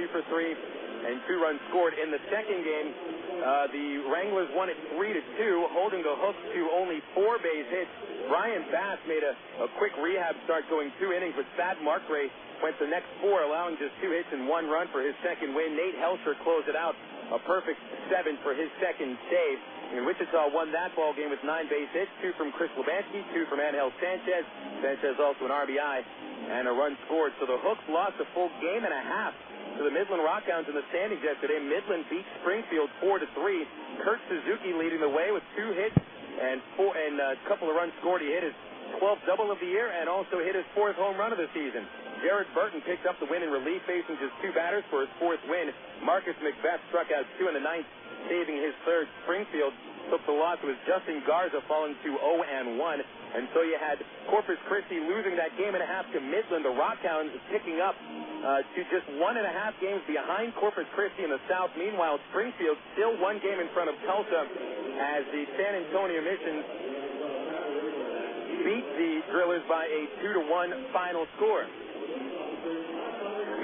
2 for 3, and 2 runs scored. In the second game, the Wranglers won it 3-2, holding the Hooks to only 4 base hits. Brian Bass made a quick rehab start, going 2 innings, but Thad Markray went the next 4, allowing just 2 hits and 1 run for his second win. Nate Helsher closed it out, a perfect 7 for his second save. And Wichita won that ball game with 9 base hits, 2 from Chris Lebansky, 2 from Angel Sanchez. Sanchez also an RBI and a run scored. So the Hooks lost a full game and a half to the Midland Rockhounds in the standings yesterday. Midland beat Springfield 4-3. Kurt Suzuki leading the way with 2 hits and a couple of runs scored. He hit his 12th double of the year and also hit his 4th home run of the season. Jared Burton picked up the win in relief, facing just 2 batters for his 4th win. Marcus McBeth struck out 2 in the 9th, saving his 3rd. Springfield took the loss. It was Justin Garza falling to 0-1. And so you had Corpus Christi losing that game and a half to Midland. The Rockhounds picking up to just 1.5 games behind Corpus Christi in the South. Meanwhile, Springfield still 1 game in front of Tulsa as the San Antonio Missions beat the Drillers by a 2-1 final score.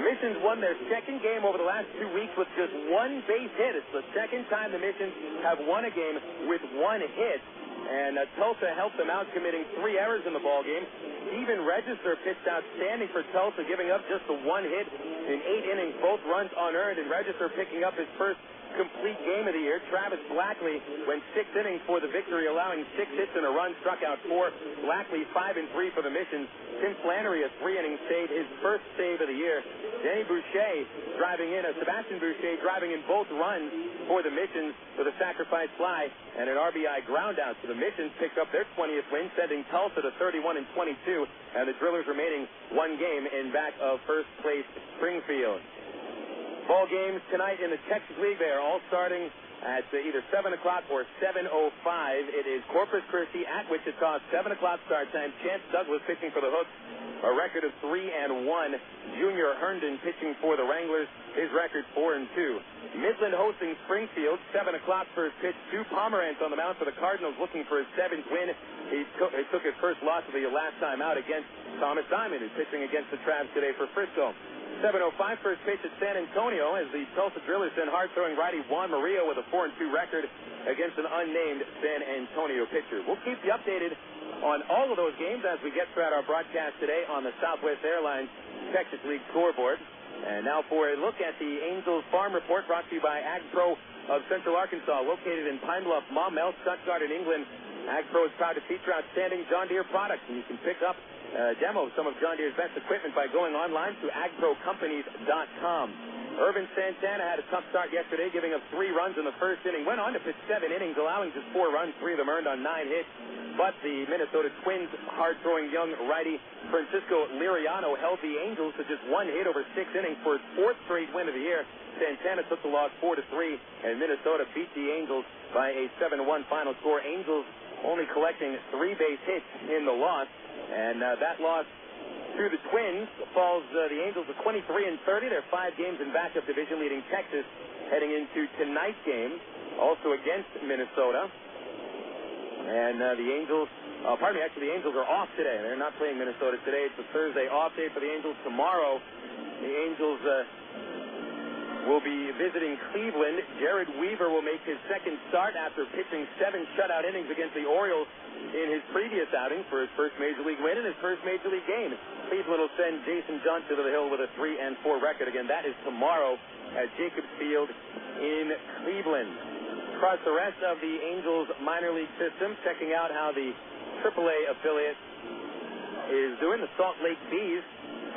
Missions won their second game over the last 2 weeks with just 1 base hit. It's the second time the Missions have won a game with 1 hit. And Tulsa helped them out, committing 3 errors in the ballgame. Steven Register pitched outstanding for Tulsa, giving up just the 1 hit in 8 innings, both runs unearned, and Register picking up his first complete game of the year. Travis Blackley went 6 innings for the victory, allowing 6 hits and a run, struck out 4. Blackley 5-3 for the Missions. Tim Flannery, a 3-inning save, his first save of the year. Denny Boucher driving in, Sebastian Boucher driving in both runs for the Missions with a sacrifice fly and an RBI ground out. So the Missions picked up their 20th win, sending Tulsa to 31-22, and the Drillers remaining 1 game in back of first place Springfield. Ball games tonight in the Texas League. They are all starting at either 7 o'clock or 7:05. It is Corpus Christi at Wichita, 7 o'clock start time. Chance Douglas pitching for the Hooks, a record of 3-1. Junior Herndon pitching for the Wranglers, his record 4-2. Midland hosting Springfield, 7 o'clock first pitch. Stu Pomerantz on the mound for the Cardinals, looking for his 7th win. He took his first loss of the last time out against Thomas Diamond, who's pitching against the Travs today for Frisco. 7:05 first pitch at San Antonio as the Tulsa Drillers send hard-throwing righty Juan Murillo with a 4-2 record against an unnamed San Antonio pitcher. We'll keep you updated on all of those games as we get throughout our broadcast today on the Southwest Airlines Texas League scoreboard. And now for a look at the Angels Farm Report, brought to you by AgPro of Central Arkansas, located in Pine Bluff, Maumelle, Stuttgart, in England. AgPro is proud to feature outstanding John Deere products, and you can pick up demo some of John Deere's best equipment by going online to agprocompanies.com. Irvin Santana had a tough start yesterday, giving up 3 runs in the first inning. Went on to pitch 7 innings, allowing just 4 runs, 3 of them earned on 9 hits. But the Minnesota Twins hard-throwing young righty Francisco Liriano held the Angels to just 1 hit over 6 innings for his 4th straight win of the year. Santana took the loss 4-3, and Minnesota beat the Angels by a 7-1 final score. Angels only collecting 3 base hits in the loss. And that loss to the Twins falls the Angels to 23-30. They're 5 games in backup division, leading Texas heading into tonight's game, also against Minnesota. And the Angels, the Angels are off today. They're not playing Minnesota today. It's a Thursday off day for the Angels. Tomorrow, the Angels will be visiting Cleveland. Jared Weaver will make his 2nd start after pitching 7 shutout innings against the Orioles in his previous outing for his first Major League win and his first Major League game. Cleveland will send Jason Johnson to the hill with a 3-4 record. Again, that is tomorrow at Jacobs Field in Cleveland. Across the rest of the Angels minor league system, checking out how the AAA affiliate is doing. The Salt Lake Bees,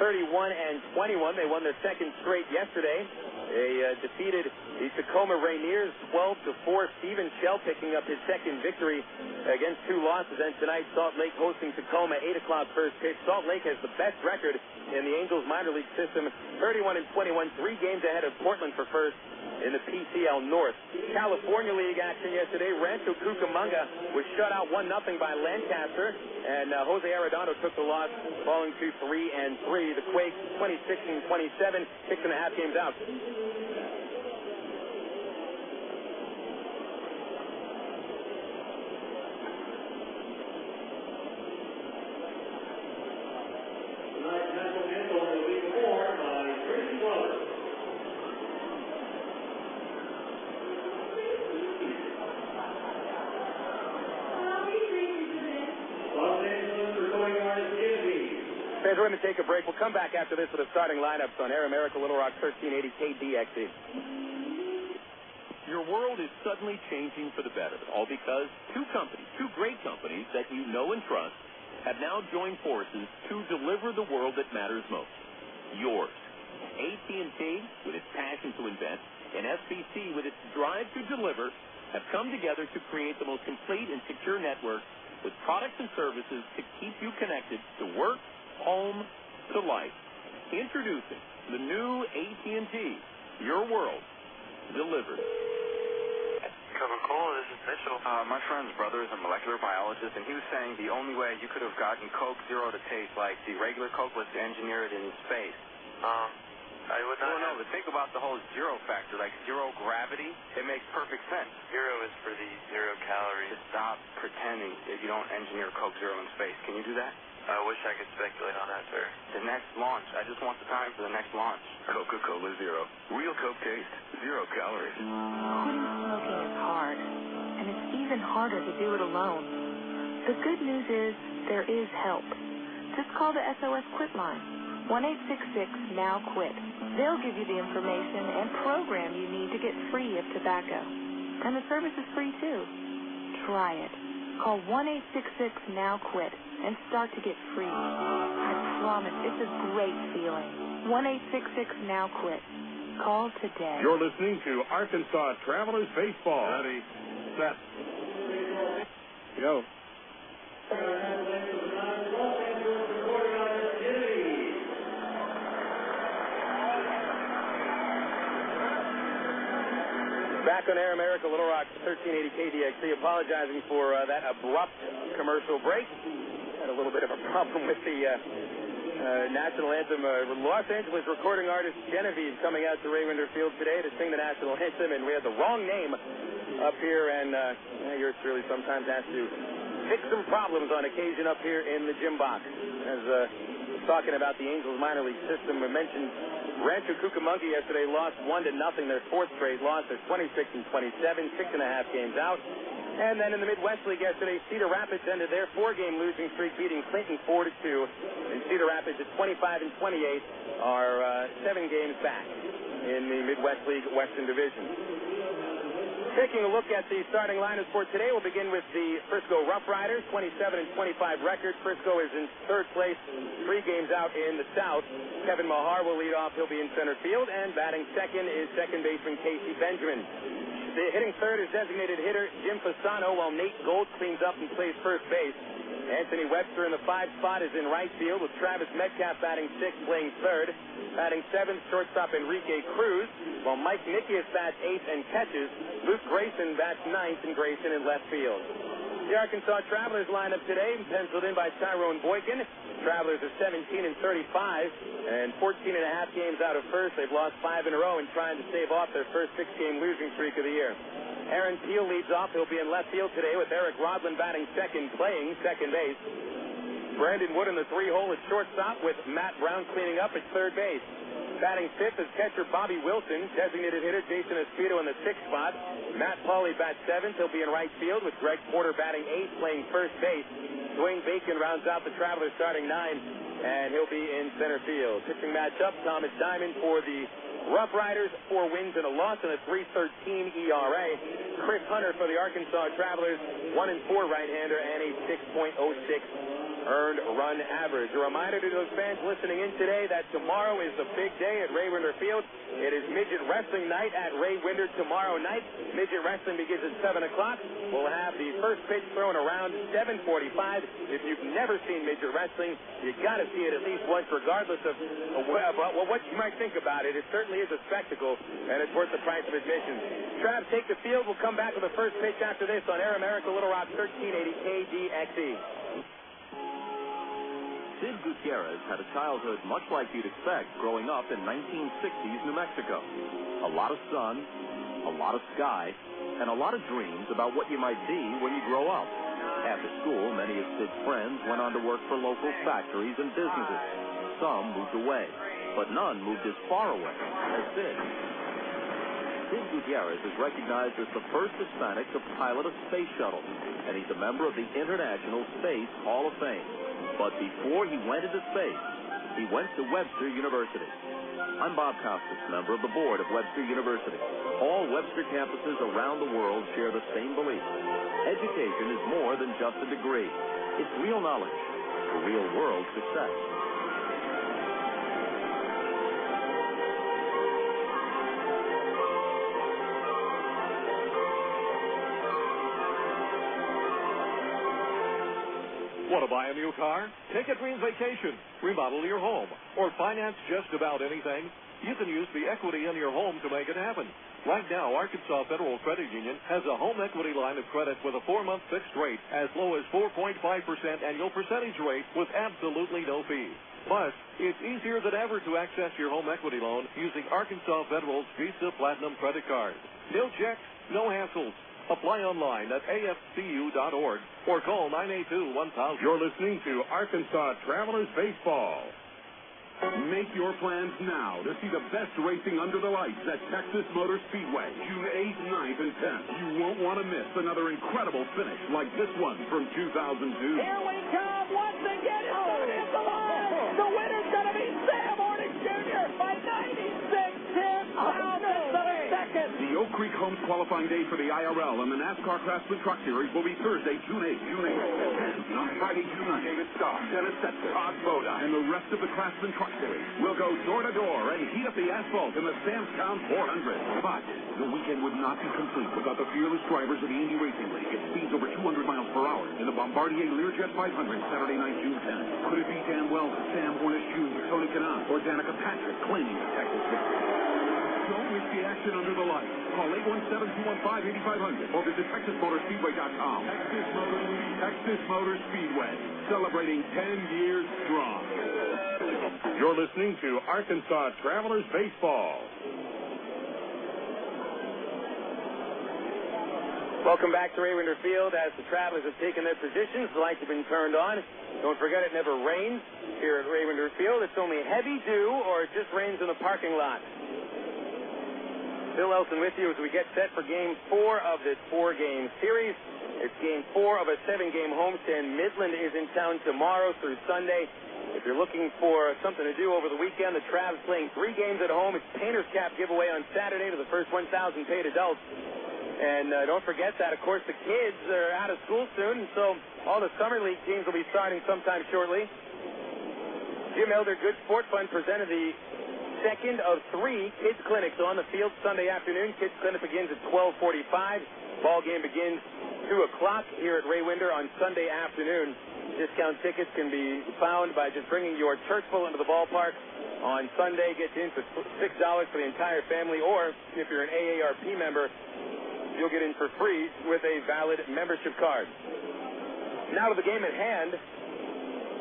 31-21. They won their 2nd straight yesterday. They defeated the Tacoma Rainiers 12-4. Steven Shell picking up his 2nd victory against 2 losses. And tonight, Salt Lake hosting Tacoma, 8 o'clock first pitch. Salt Lake has the best record in the Angels minor league system, 31-21, 3 games ahead of Portland for first in the PCL North. California League action yesterday. Rancho Cucamonga was shut out 1-0 by Lancaster, and Jose Arredondo took the loss, falling to 3-3. The Quakes 26-27, 6.5 games out. We're going to take a break. We'll come back after this with the starting lineups on Air America Little Rock 1380 KDXE. Your world is suddenly changing for the better, all because two great companies that you know and trust, have now joined forces to deliver the world that matters most, yours. AT&T, with its passion to invent, and SBC, with its drive to deliver, have come together to create the most complete and secure network with products and services to keep you connected to work, home, to life. Introducing the new AT&T, your world, delivered. Coca-Cola, this is Mitchell. My friend's brother is a molecular biologist, and he was saying the only way you could have gotten Coke Zero to taste like the regular Coke was to engineer it in space. I would not. No, but think about the whole zero factor, like zero gravity. It makes perfect sense. Zero is for the 0 calories. Just stop pretending that you don't engineer Coke Zero in space. Can you do that? I wish I could speculate on that, sir. The next launch. I just want the time for the next launch. Coca-Cola Zero. Real Coke taste. 0 calories. Quitting smoking is hard, and it's even harder to do it alone. The good news is there is help. Just call the SOS Quit line. 1-866-NOW-QUIT. They'll give you the information and program you need to get free of tobacco. And the service is free, too. Try it. Call 1-866-NOW-QUIT and start to get free. I promise, it's a great feeling. 1-866-NOW-QUIT. Call today. You're listening to Arkansas Travelers Baseball. Ready, Set. Go. Back on Air America Little Rock 1380 KDXE. Apologizing for that abrupt commercial break. Had a little bit of a problem with the national anthem. Los Angeles recording artist Genevieve coming out to Ray Winder Field today to sing the national anthem, and we had the wrong name up here, and yours truly sometimes has to fix some problems on occasion up here in the gym box. As talking about the Angels minor league system, we mentioned Rancho Cucamonga yesterday lost 1-0, their fourth straight loss. They're 26-27, 6.5 games out. And then in the Midwest League yesterday, Cedar Rapids ended their 4-game losing streak, beating Clinton 4-2. And Cedar Rapids at 25-28 are 7 games back in the Midwest League Western Division. Taking a look at the starting lineups for today, we'll begin with the Frisco RoughRiders, 27-25 record. Frisco is in third place, 3 games out in the South. Kevin Mahar will lead off. He'll be in center field. And batting second is second baseman Casey Benjamin. The hitting third is designated hitter Jim Fasano, while Nate Gold cleans up and plays first base. Anthony Webster in the 5 spot is in right field, with Travis Metcalf batting 6th, playing third. Batting 7th, shortstop Enrique Cruz, while Mike Nickeas bats 8th and catches. Luke Grayson bats 9th, and Grayson in left field. The Arkansas Travelers lineup today, penciled in by Tyrone Boykin. Travelers are 17-35 and 14.5 games out of first. They've lost 5 in a row and trying to stave off their first 6-game losing streak of the year. Aaron Peel leads off. He'll be in left field today with Eric Rodlin batting second, playing second base. Brandon Wood in the 3-hole at shortstop, with Matt Brown cleaning up at third base. Batting 5th is catcher Bobby Wilson. Designated hitter Jason Espedo in the 6th spot. Matt Pauley bats 7th. He'll be in right field, with Greg Porter batting 8th, playing first base. Dwayne Bacon rounds out the Travelers starting 9, and he'll be in center field. Pitching matchup, Thomas Diamond for the RoughRiders, 4 wins and a loss and a 3.13 ERA. Chris Hunter for the Arkansas Travelers, 1-4 right-hander and a 6.06 earned run average. A reminder to those fans listening in today that tomorrow is the big day at Ray Winder Field. It is midget wrestling night at Ray Winder tomorrow night. Midget wrestling begins at 7 o'clock. We'll have the first pitch thrown around 7:45. If you've never seen midget wrestling, you got to see it at least once, regardless of what you might think about it. It certainly is a spectacle, and it's worth the price of admission. Trav, take the field. We'll come back with the first pitch after this on Air America Little Rock 1380 KDXE. Sid Gutierrez had a childhood much like you'd expect growing up in 1960s New Mexico. A lot of sun, a lot of sky, and a lot of dreams about what you might be when you grow up. After school, many of Sid's friends went on to work for local factories and businesses. Some moved away, but none moved as far away as Sid. Sid Gutierrez is recognized as the first Hispanic to pilot a space shuttle, and he's a member of the International Space Hall of Fame. But before he went into space, he went to Webster University. I'm Bob Costas, member of the board of Webster University. All Webster campuses around the world share the same belief. Education is more than just a degree. It's real knowledge for real-world success. Want to buy a new car? Take a dream vacation, remodel your home, or finance just about anything? You can use the equity in your home to make it happen. Right now, Arkansas Federal Credit Union has a home equity line of credit with a 4-month fixed rate as low as 4.5% annual percentage rate with absolutely no fees. Plus, it's easier than ever to access your home equity loan using Arkansas Federal's Visa Platinum credit card. No checks, no hassles. Apply online at afcu.org or call 982-1000. You're listening to Arkansas Travelers Baseball. Make your plans now to see the best racing under the lights at Texas Motor Speedway, June 8th, 9th, and 10th. You won't want to miss another incredible finish like this one from 2002. Here we come once again. It's going to hit the line. The winner's going to be Sam Hornick Jr. by 96 thousandths of a second. The Oak Creek Homes qualifying day for the IRL and the NASCAR Craftsman Truck Series will be Thursday, June 8th. And on Friday, June 9th, David Starr, Dennis Setzer, Todd Boda, and the rest of the Craftsman Truck Series will go door to door and heat up the asphalt in the Samstown 400. But the weekend would not be complete without the fearless drivers of the Indy Racing League. It speeds over 200 miles per hour in the Bombardier Learjet 500 Saturday night, June 10th. Could it be Dan Weldon, Sam Hornick Jr., Tony Kanaan, or Danica Patrick claiming the Texas victory? Don't miss the action under the lights. Call 817-215-8500 or visit TexasMotorspeedway.com. Texas Motor Speedway, celebrating 10 years strong. You're listening to Arkansas Travelers Baseball. Welcome back to Raywinder Field as the Travelers have taken their positions. The lights have been turned on. Don't forget it never rains here at Raywinder Field. It's only heavy dew or it just rains in the parking lot. Bill Elson with you as we get set for Game 4 of this 4-game series. It's Game 4 of a 7-game homestand. Midland is in town tomorrow through Sunday. If you're looking for something to do over the weekend, the Travs playing 3 games at home. It's Painter's Cap giveaway on Saturday to the first 1,000 paid adults. And don't forget that, of course, the kids are out of school soon, so all the Summer League teams will be starting sometime shortly. Jim Elder Good Sport Fund presented the second of 3 kids clinics on the field Sunday afternoon. Kids clinic begins at 12:45. Ball game begins 2 o'clock here at Raywinder on Sunday afternoon. Discount tickets can be found by just bringing your church full into the ballpark on Sunday. Get in for $6 for the entire family, or if you're an AARP member, you'll get in for free with a valid membership card. Now to the game at hand.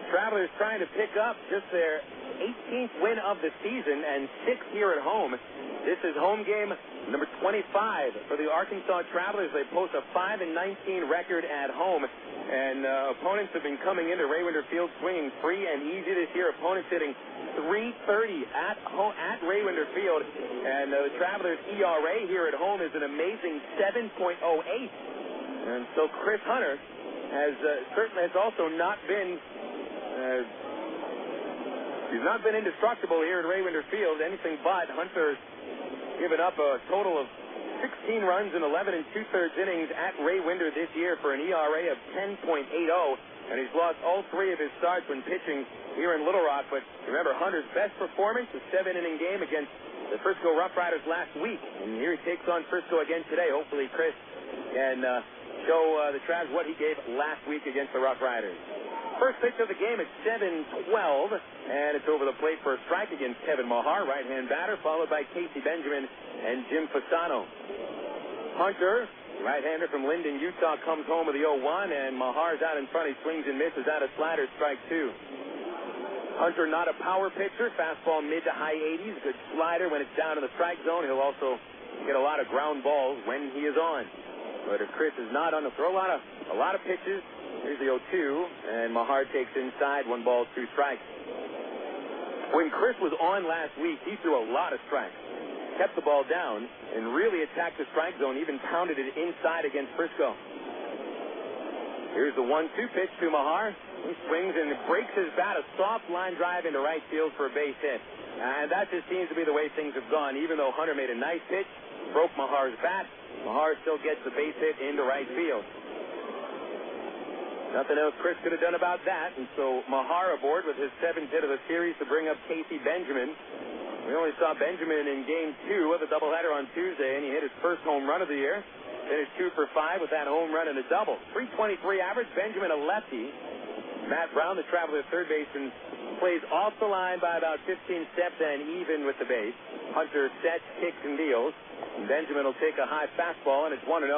Travelers trying to pick up just their 18th win of the season and 6th here at home. This is home game number 25 for the Arkansas Travelers. They post a 5-19 record at home, and opponents have been coming into Raywinder Field swinging free and easy this year. Opponents hitting .330 at Raywinder Field, and the Travelers' ERA here at home is an amazing 7.08. And so Chris Hunter has also not been. He's not been indestructible here at Raywinder Field, anything but. Hunter's given up a total of 16 runs in 11 2/3 innings at Raywinder this year for an ERA of 10.80, and he's lost all 3 of his starts when pitching here in Little Rock. But remember, Hunter's best performance, a 7-inning game against the Frisco RoughRiders last week, and here he takes on Frisco again today. Hopefully Chris can show the Travs what he gave last week against the RoughRiders. First pitch of the game at 7:12, and it's over the plate for a strike against Kevin Mahar, right-hand batter, followed by Casey Benjamin and Jim Fasano. Hunter, right-hander from Linden, Utah, comes home with the 0-1, and Mahar's out in front. He swings and misses out of slider, strike 2. Hunter not a power pitcher, fastball mid to high 80s, good slider when it's down in the strike zone. He'll also get a lot of ground balls when he is on. But if Chris is not on, he'll throw a lot of pitches. Here's the 0-2, and Mahar takes inside, 1 ball, 2 strikes. When Chris was on last week, he threw a lot of strikes, kept the ball down, and really attacked the strike zone, even pounded it inside against Frisco. Here's the 1-2 pitch to Mahar. He swings and breaks his bat, a soft line drive into right field for a base hit. And that just seems to be the way things have gone. Even though Hunter made a nice pitch, broke Mahar's bat, Mahar still gets the base hit into right field. Nothing else Chris could have done about that, and so Mahar aboard with his 7th hit of the series to bring up Casey Benjamin. We only saw Benjamin in Game 2 of the doubleheader on Tuesday, and he hit his first home run of the year. Finished 2 for 5 with that home run and a double. .323 average. Benjamin a lefty. Matt Brown, the Traveler third baseman, plays off the line by about 15 steps and even with the base. Hunter sets, kicks, and deals. And Benjamin will take a high fastball, and it's 1-0.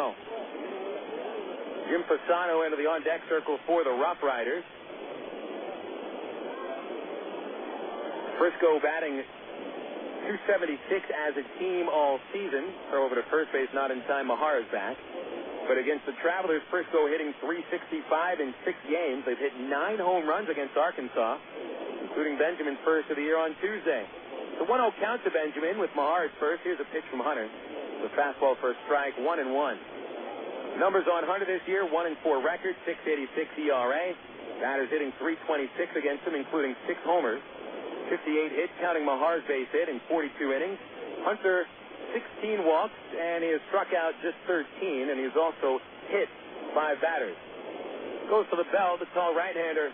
Jim Fasano into the on-deck circle for the RoughRiders. Frisco batting .276 as a team all season. Throw over to first base, not in time. Mahar is back. But against the Travelers, Frisco hitting .365 in 6 games. They've hit 9 home runs against Arkansas, including Benjamin's first of the year on Tuesday. The 1-0 count to Benjamin with Mahar at first. Here's a pitch from Hunter. The fastball for a strike, 1-1. Numbers on Hunter this year, 1-4 record, .686 ERA. Batters hitting .326 against him, including 6 homers. 58 hits, counting Mahar's base hit in 42 innings. Hunter, 16 walks, and he has struck out just 13, and he's also hit 5 batters. Goes to the bell. The tall right-hander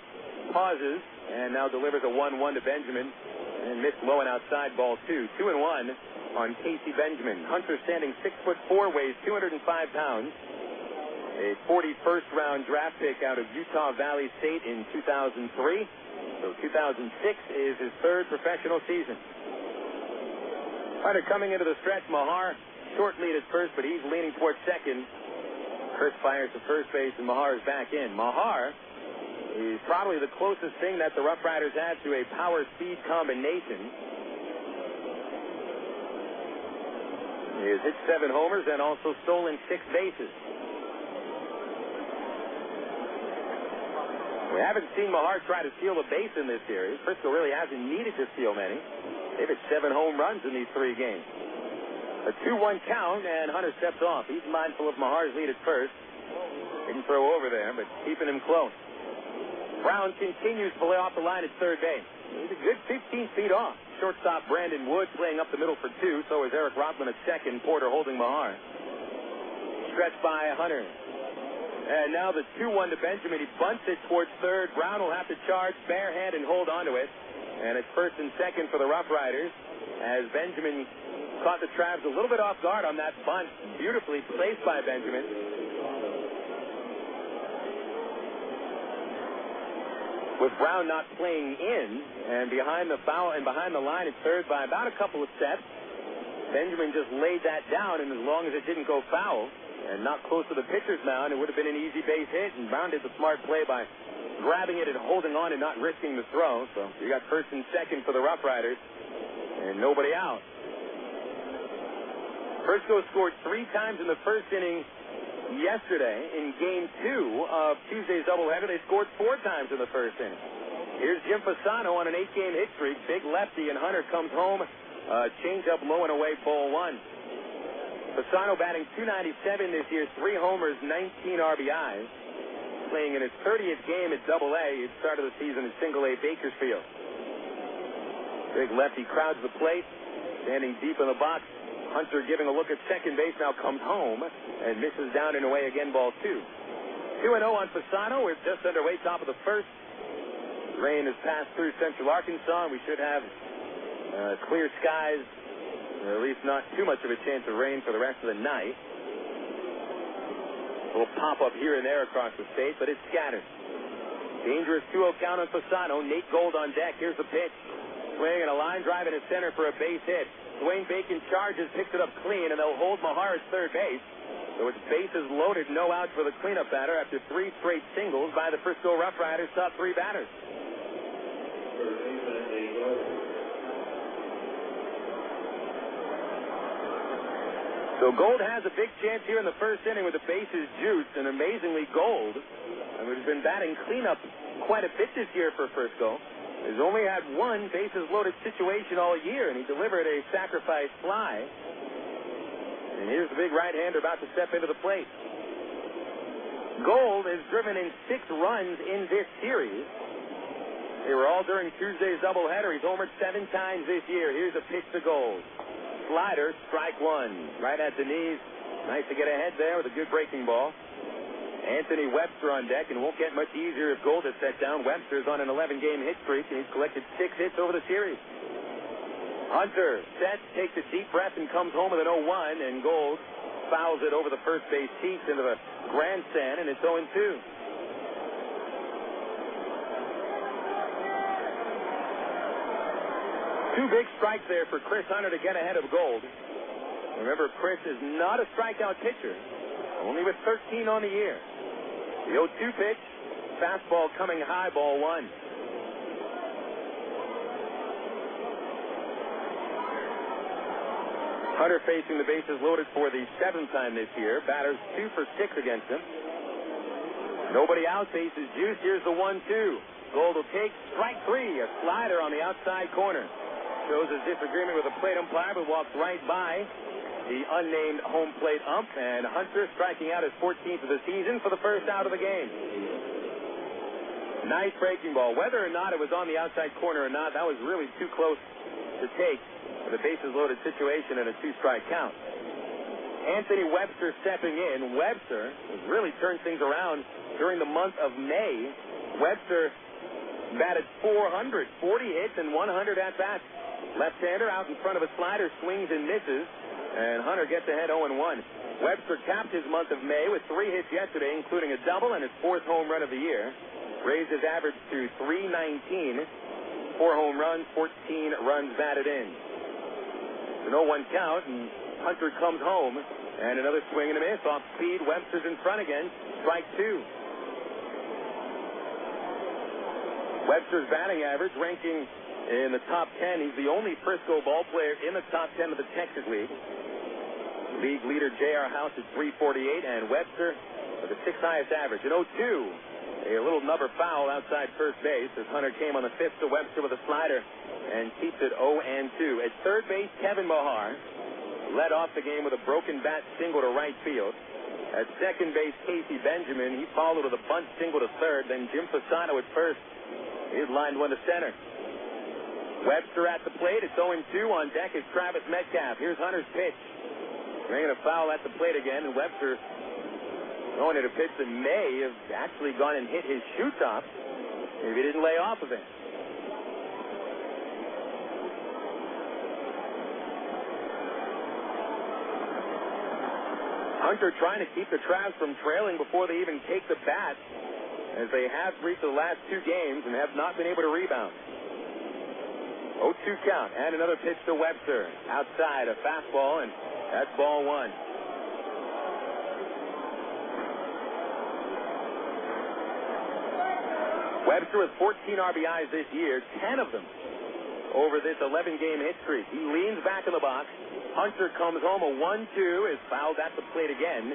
pauses and now delivers a 1-1 to Benjamin, and missed low and outside, ball 2. 2-1 on Casey Benjamin. Hunter, standing 6'4", weighs 205 pounds. A 41st round draft pick out of Utah Valley State in 2003. So 2006 is his 3rd professional season. Hunter coming into the stretch. Mahar, short lead at first, but he's leaning towards second. Chris fires to first base, and Mahar is back in. Mahar is probably the closest thing that the RoughRiders have to a power-speed combination. He has hit 7 homers and also stolen 6 bases. We haven't seen Mahar try to steal a base in this series. Frisco really hasn't needed to steal many. They've hit 7 home runs in these 3 games. A 2-1 count, and Hunter steps off. He's mindful of Mahar's lead at first. Didn't throw over there, but keeping him close. Brown continues to lay off the line at third base. He's a good 15 feet off. Shortstop Brandon Wood playing up the middle for 2. So is Eric Rothman at second. Porter holding Mahar. Stretched by Hunter. And now the 2-1 to Benjamin. He bunts it towards third. Brown will have to charge bare hand and hold onto it. And it's first and second for the RoughRiders as Benjamin caught the Travs a little bit off guard on that bunt. Beautifully placed by Benjamin. With Brown not playing in and behind the foul and behind the line at third by about a couple of steps, Benjamin just laid that down, and as long as it didn't go foul and not close to the pitcher's mound, it would have been an easy base hit, and Brown did the smart play by grabbing it and holding on and not risking the throw. So you got first and second for the RoughRiders and nobody out. Frisco scored 3 times in the first inning yesterday. In Game 2 of Tuesday's doubleheader, they scored 4 times in the first inning. Here's Jim Fasano on an 8-game hit streak. Big lefty, and Hunter comes home. Change up low and away, ball 1. Fasano batting .297 this year, 3 homers, 19 RBIs. Playing in his 30th game at Double-A. He started the season at Single-A Bakersfield. Big lefty crowds the plate, standing deep in the box. Hunter giving a look at second base, now comes home and misses down and away again, ball 2. 2-0 on Fasano. We're just underway, top of the first. Rain has passed through central Arkansas, and we should have clear skies, or at least not too much of a chance of rain for the rest of the night. A little pop-up here and there across the state, but it's scattered. Dangerous 2-0 count on Fasano. Nate Gold on deck. Here's the pitch. Swing and a line drive in the center for a base hit. Dwayne Bacon charges, picks it up clean, and they'll hold Mahar at third base. So it's bases loaded, no outs for the cleanup batter after 3 straight singles by the Frisco RoughRiders' top 3 batters. So Gold has a big chance here in the first inning with the bases juiced, and amazingly Gold, who's been batting cleanup quite a bit this year for Frisco, has only had 1 bases loaded situation all year, and he delivered a sacrifice fly. And here's the big right-hander about to step into the plate. Gold has driven in 6 runs in this series. They were all during Tuesday's doubleheader. He's homered 7 times this year. Here's a pitch to Gold. Slider, strike 1. Right at the knees. Nice to get ahead there with a good breaking ball. Anthony Webster on deck, and won't get much easier if Gold is set down. Webster's on an 11-game hit streak, and he's collected 6 hits over the series. Hunter sets, takes a deep breath, and comes home with an 0-1, and Gold fouls it over the first base seats into the grandstand, and it's 0-2. Two big strikes there for Chris Hunter to get ahead of Gold. Remember, Chris is not a strikeout pitcher, only with 13 on the year. The 0-2 pitch, fastball coming high, ball 1. Hunter facing the bases loaded for the 7th time this year. Batters 2 for 6 against him. Nobody out, bases juice. Here's the 1-2. Gold will take strike 3, a slider on the outside corner. Shows his disagreement with the plate umpire, but walks right by the unnamed home plate ump, and Hunter striking out his 14th of the season for the first out of the game. Nice breaking ball. Whether or not it was on the outside corner or not, that was really too close to take with a bases-loaded situation and a 2-strike count. Anthony Webster stepping in. Webster has really turned things around during the month of May. Webster batted .400, 40 hits and 100 at-bats. Left-hander out in front of a slider, swings and misses, and Hunter gets ahead 0-1. Webster capped his month of May with 3 hits yesterday, including a double and his 4th home run of the year. Raised his average to .319, 4 home runs, 14 runs batted in. It's an 0-1 count, and Hunter comes home, and another swing and a miss. Off speed, Webster's in front again, strike 2. Webster's batting average ranking in the top 10. He's the only Frisco ball player in the top 10 of the Texas League. League leader J.R. House at .348, and Webster with the 6th highest average. An 0-2, a little number foul outside first base as Hunter came on the 5th to Webster with a slider and keeps it 0-2. At third base, Kevin Mahar led off the game with a broken bat single to right field. At second base, Casey Benjamin, he followed with a bunt single to third. Then Jim Fasano at first. He lined one to center. Webster at the plate. It's 0-2. On deck is Travis Metcalf. Here's Hunter's pitch. Bringing a foul at the plate again, and Webster going at a pitch that may have actually gone and hit his shoe top if he didn't lay off of it. Hunter trying to keep the Travs from trailing before they even take the bat, as they have reached the last 2 games and have not been able to rebound. 0-2 count, and another pitch to Webster. Outside, a fastball, and that's ball 1. Webster with 14 RBIs this year, 10 of them over this 11-game hit streak. He leans back in the box. Hunter comes home. A 1-2 is fouled at the plate again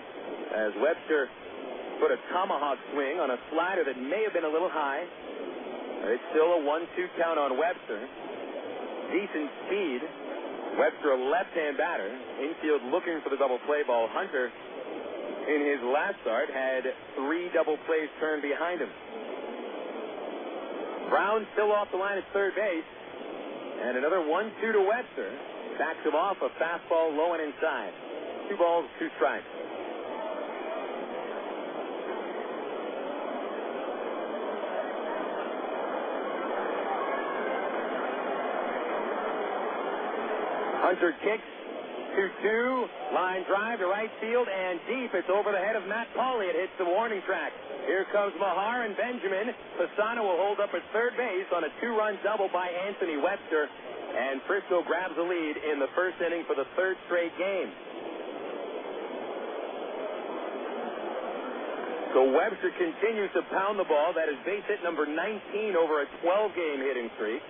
as Webster put a tomahawk swing on a slider that may have been a little high. It's still a 1-2 count on Webster. Decent speed. Webster, a left-hand batter. Infield looking for the double play ball. Hunter, in his last start, had 3 double plays turned behind him. Brown still off the line at third base. And another 1-2 to Webster. Backs him off, a fastball low and inside. 2 balls, 2 strikes. Hunter kicks, 2-2, line drive to right field and deep. It's over the head of Matt Pauley. It hits the warning track. Here comes Mahar and Benjamin. Fasano will hold up at third base on a 2-run double by Anthony Webster. And Frisco grabs the lead in the first inning for the 3rd straight game. So Webster continues to pound the ball. That is base hit number 19 over a 12-game hitting streak.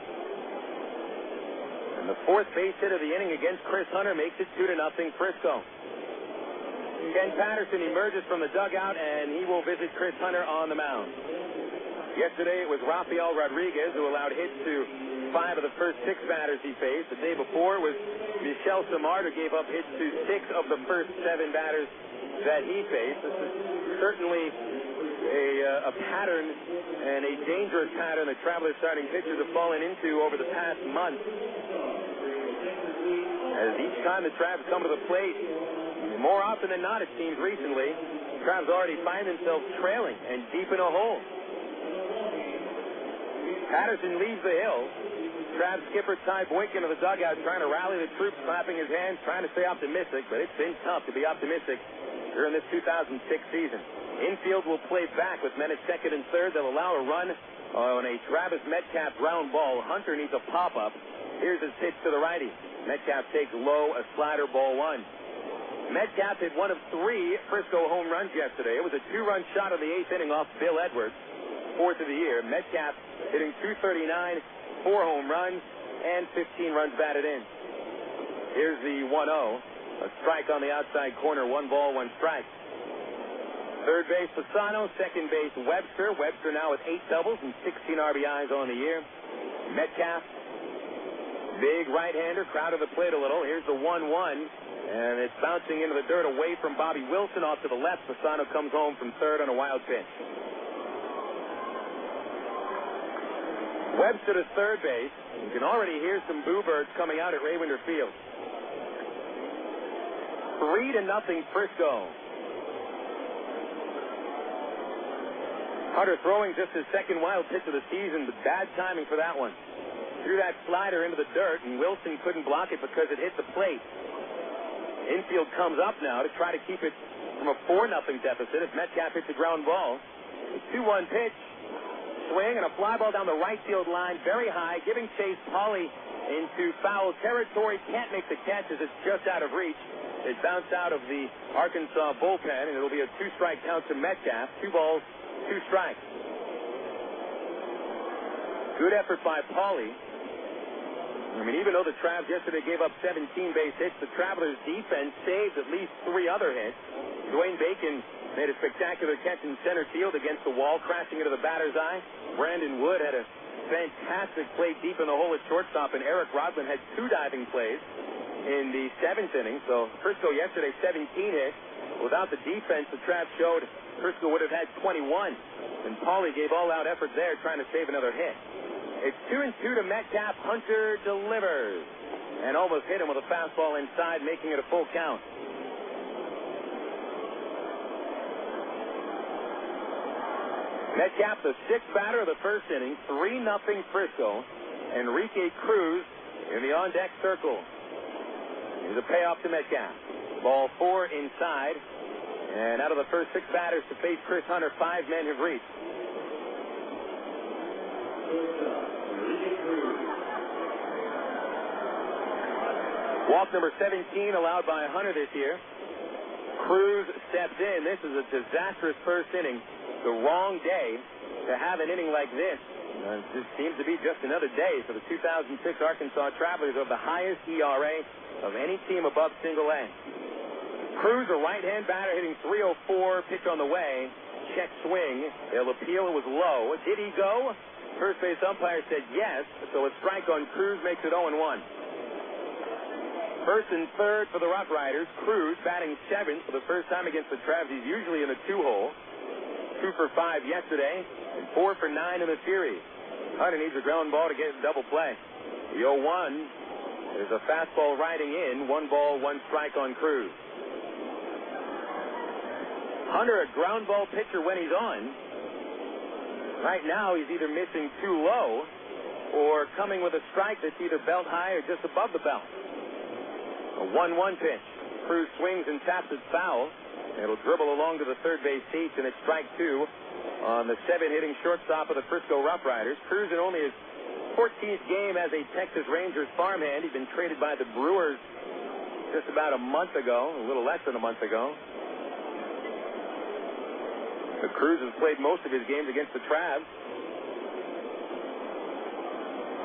And the 4th base hit of the inning against Chris Hunter makes it 2-0 Frisco. Ken Patterson emerges from the dugout, and he will visit Chris Hunter on the mound. Yesterday it was Rafael Rodriguez who allowed hits to 5 of the first 6 batters he faced. The day before it was Michel Samardo gave up hits to 6 of the first 7 batters that he faced. This is certainly a pattern and a dangerous pattern that Travelers starting pitchers have fallen into over the past month. As each time the Travs come to the plate, more often than not it seems recently, Travs already find themselves trailing and deep in a hole. Patterson leaves the hill. Travs skipper Ty Boyk into the dugout trying to rally the troops, clapping his hands, trying to stay optimistic, but it's been tough to be optimistic during this 2006 season. Infield will play back with men at second and third. They'll allow a run on a Travis Metcalf ground ball. Hunter needs a pop-up. Here's his pitch to the righty. Metcalf takes low, a slider, ball 1. Metcalf hit 1 of 3 Frisco home runs yesterday. It was a 2-run shot in the 8th inning off Bill Edwards, 4th of the year. Metcalf hitting .239, 4 home runs, and 15 runs batted in. Here's the 1-0. A strike on the outside corner, 1 ball, 1 strike. Third base, Fasano. Second base, Webster. Webster now with 8 doubles and 16 RBIs on the year. Metcalf, big right-hander, crowded the plate a little. Here's the 1-1, and it's bouncing into the dirt away from Bobby Wilson off to the left. Fasano comes home from third on a wild pitch. Webster to third base. You can already hear some boo birds coming out at Raywinder Field. 3-0 Frisco. Hunter throwing just his second wild pitch of the season, but bad timing for that one. Threw that slider into the dirt, and Wilson couldn't block it because it hit the plate. Infield comes up now to try to keep it from a 4-0 deficit if Metcalf hits a ground ball. A 2-1 pitch, swing, and a fly ball down the right field line, very high, giving chase. Pauly into foul territory, can't make the catch as it's just out of reach. It bounced out of the Arkansas bullpen, and it'll be a 2-strike count to Metcalf. 2 balls, 2 strikes. Good effort by Pauly. I mean, even though the Travs yesterday gave up 17 base hits, the Travelers' defense saved at least 3 other hits. Dwayne Bacon made a spectacular catch in center field against the wall, crashing into the batter's eye. Brandon Wood had a fantastic play deep in the hole at shortstop, and Eric Rodman had 2 diving plays in the 7th inning. So Frisco yesterday, 17 hits. Without the defense, the Travs showed Frisco would have had 21. And Pauly gave all-out effort there trying to save another hit. It's 2-2 to Metcalf. Hunter delivers and almost hit him with a fastball inside, making it a full count. Metcalf, the 6th batter of the first inning, 3-0 Frisco. Enrique Cruz in the on-deck circle. Here's a payoff to Metcalf. Ball 4 inside. And out of the first 6 batters to face Chris Hunter, 5 men have reached. Walk number 17 allowed by Hunter this year. Cruz steps in. This is a disastrous first inning. The wrong day to have an inning like this. This seems to be just another day for the 2006 Arkansas Travelers of the highest ERA of any team above single A. Cruz, a right-hand batter, hitting .304, pitch on the way. Check swing. They'll appeal. It was low. Did he go? First base umpire said yes, so a strike on Cruz makes it 0-1. First and third for the RoughRiders. Cruz batting 7th for the first time against the Travs. He's usually in a 2-hole. 2 for 5 yesterday, and 4 for 9 in the series. Hunter needs a ground ball to get a double play. The 0-1. There's a fastball riding in. 1 ball, 1 strike on Cruz. Hunter, a ground ball pitcher when he's on. Right now, he's either missing too low or coming with a strike that's either belt high or just above the belt. A 1-1 pitch. Cruz swings and taps it foul. It'll dribble along to the third base seats, and it's strike 2 on the 7-hitting shortstop of the Frisco RoughRiders. Cruz in only his 14th game as a Texas Rangers farmhand. He'd been traded by the Brewers just about a month ago, a little less than a month ago. The Cruz has played most of his games against the Travs.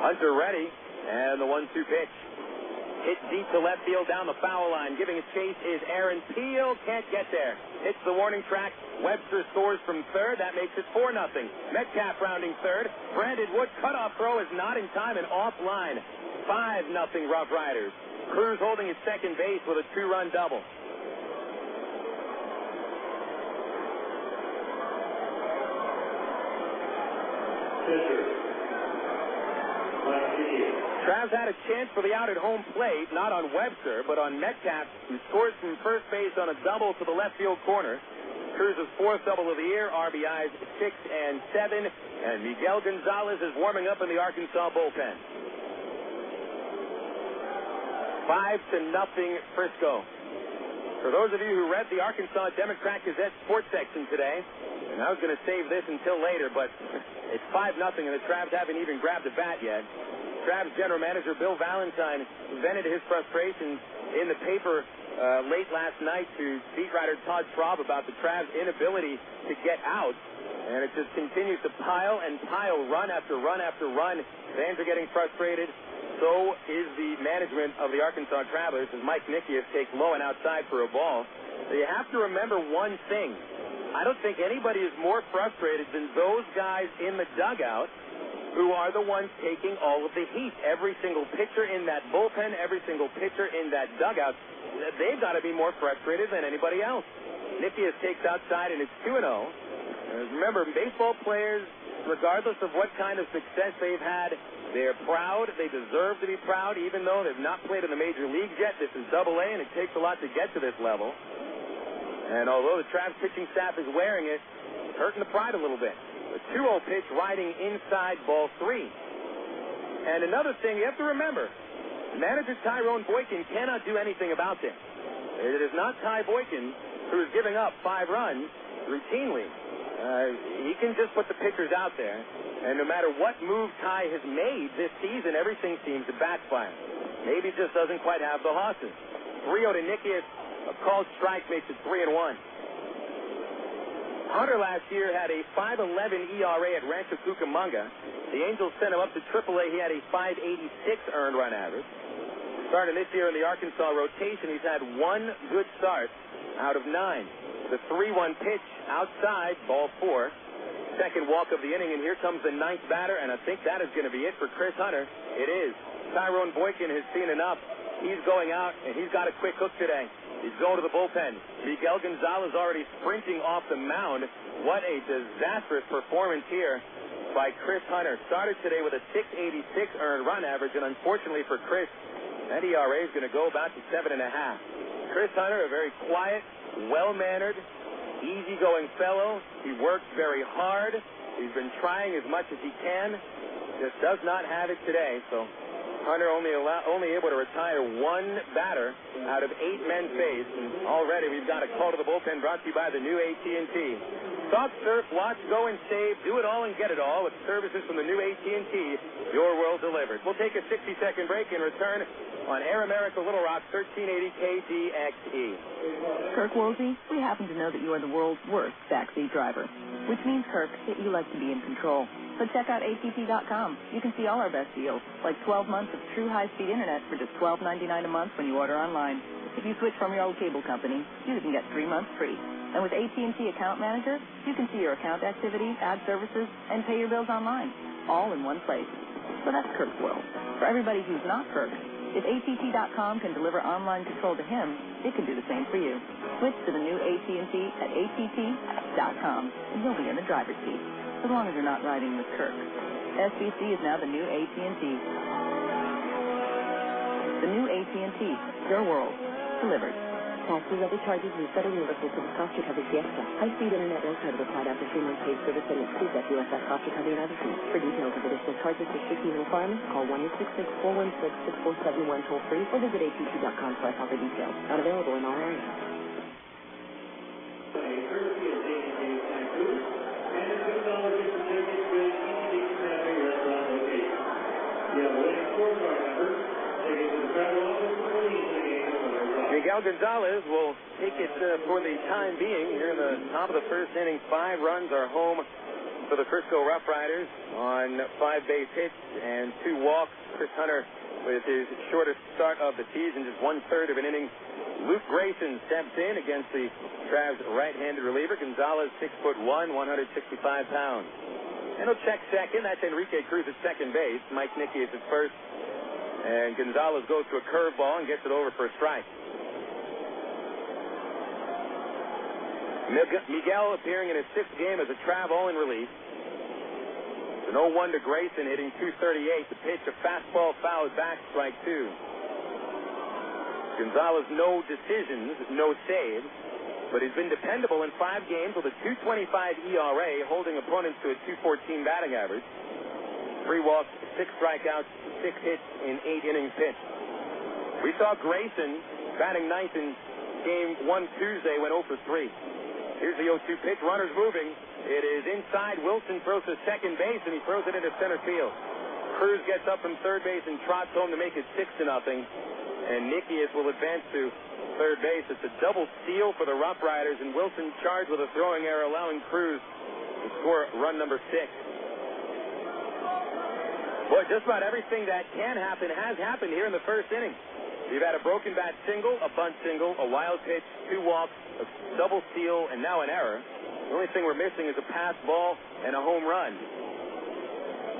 Hunter ready, and the 1-2 pitch. Hit deep to left field down the foul line. Giving a chase is Aaron Peel. Can't get there. Hits the warning track. Webster scores from third. That makes it 4-0. Metcalf rounding third. Brandon Wood cutoff throw is not in time and offline. 5-0 RoughRiders. Cruz holding at second base with a 2-run double. Chavez had a chance for the out at home plate, not on Webster, but on Metcalf, who scores from first base on a double to the left field corner. Cruz's 4th double of the year, RBIs 6 and 7, and Miguel González is warming up in the Arkansas bullpen. 5-0 Frisco. For those of you who read the Arkansas Democrat-Gazette sports section today, and I was going to save this until later, but it's 5-0 and the Travs haven't even grabbed a bat yet. Travs general manager Bill Valentine vented his frustrations in the paper late last night to beat writer Todd Schraub about the Travs' inability to get out, and it just continues to pile and pile, run after run after run. Fans are getting frustrated. So is the management of the Arkansas Travelers as Mike Nickeas takes low and outside for a ball. So you have to remember one thing. I don't think anybody is more frustrated than those guys in the dugout who are the ones taking all of the heat. Every single pitcher in that bullpen, every single pitcher in that dugout, they've got to be more frustrated than anybody else. Nickeas takes outside, and it's 2-0. Remember, baseball players, regardless of what kind of success they've had, they're proud. They deserve to be proud, even though they've not played in the major leagues yet. This is Double-A, and it takes a lot to get to this level. And although the Travs pitching staff is wearing it, it's hurting the pride a little bit. A 2-0 pitch riding inside ball 3. And another thing you have to remember, manager Tyrone Boykin cannot do anything about this. It is not Ty Boykin who is giving up 5 runs routinely. He can just put the pitchers out there, and no matter what move Ty has made this season, everything seems to backfire. Maybe just doesn't quite have the horses. 3-0 to Nickeas. A called strike makes it 3-1. Hunter last year had a 5.11 ERA at Rancho Cucamonga. The Angels sent him up to AAA. He had a 5.86 earned run average. Starting this year in the Arkansas rotation, he's had 1 good start out of 9. The 3-1 pitch outside, ball 4. Second walk of the inning, and here comes the 9th batter, and I think that is going to be it for Chris Hunter. It is. Tyrone Boykin has seen enough. He's going out, and he's got a quick hook today. He's going to the bullpen. Miguel González already sprinting off the mound. What a disastrous performance here by Chris Hunter. Started today with a 6.86 earned run average, and unfortunately for Chris, that ERA is going to go about to 7.5. Chris Hunter, a very quiet, well-mannered, easygoing fellow. He works very hard. He's been trying as much as he can. Just does not have it today, so Hunter only able to retire 1 batter out of 8 men faced, and already we've got a call to the bullpen brought to you by the new AT&T. Talk, surf, watch, go, and save. Do it all and get it all with services from the new AT&T. Your world delivered. We'll take a 60-second break and return on Air America Little Rock 1380 KDXE. Kirk Woolsey, we happen to know that you are the world's worst backseat driver, which means, Kirk, that you like to be in control. So check out ATT.com. You can see all our best deals, like 12 months of true high-speed internet for just $12.99 a month when you order online. If you switch from your old cable company, you can get 3 months free. And with AT&T Account Manager, you can see your account activity, add services, and pay your bills online, all in one place. So that's Kirk's world. For everybody who's not Kirk, if ATT.com can deliver online control to him, it can do the same for you. Switch to the new AT&T at ATT.com, and you'll be in the driver's seat, as long as you're not riding with Kirk. SBC is now the new AT&T. The new AT&T, your world, delivered. Taxes, other charges, and federal universal service cost recovery fiesta. High-speed internet no credit applied after 3 months paid service and excludes FUSF cost recovery and other fees. For details of additional charges, restrictions, and requirements, call 1-866-416-6471 toll-free or visit att.com/offer details. Not available in all areas. Miguel González will take it for the time being here in the top of the first inning. 5 runs are home for the Frisco RoughRiders on 5 base hits and 2 walks. Chris Hunter with his shortest start of the season, just 1/3 of an inning. Luke Grayson steps in against the Travs right-handed reliever. González, 6'1", 165 pounds. And he'll check second. That's Enrique Cruz at second base. Mike Nickeas at first. And González goes to a curveball and gets it over for a strike. Miguel appearing in his 6th game as a Trav Owen relief. An 0-1 to Grayson, hitting .238. The pitch, a fastball fouled back, strike 2. González, no decisions, no saves, but he's been dependable in 5 games with a .225 ERA, holding opponents to a .214 batting average. 3 walks, 6 strikeouts, 6 hits in 8 innings pitched. We saw Grayson batting 9th in game 1 Tuesday, went 0 for 3. Here's the 0-2 pitch. Runners moving. It is inside. Wilson throws to second base, and he throws it into center field. Cruz gets up from third base and trots home to make it 6-0. And Nickeas will advance to third base. It's a double steal for the RoughRiders, and Wilson charged with a throwing error, allowing Cruz to score run number 6. Boy, just about everything that can happen has happened here in the first inning. You've had a broken bat single, a bunt single, a wild pitch, 2 walks, a double steal, and now an error. The only thing we're missing is a pass ball and a home run.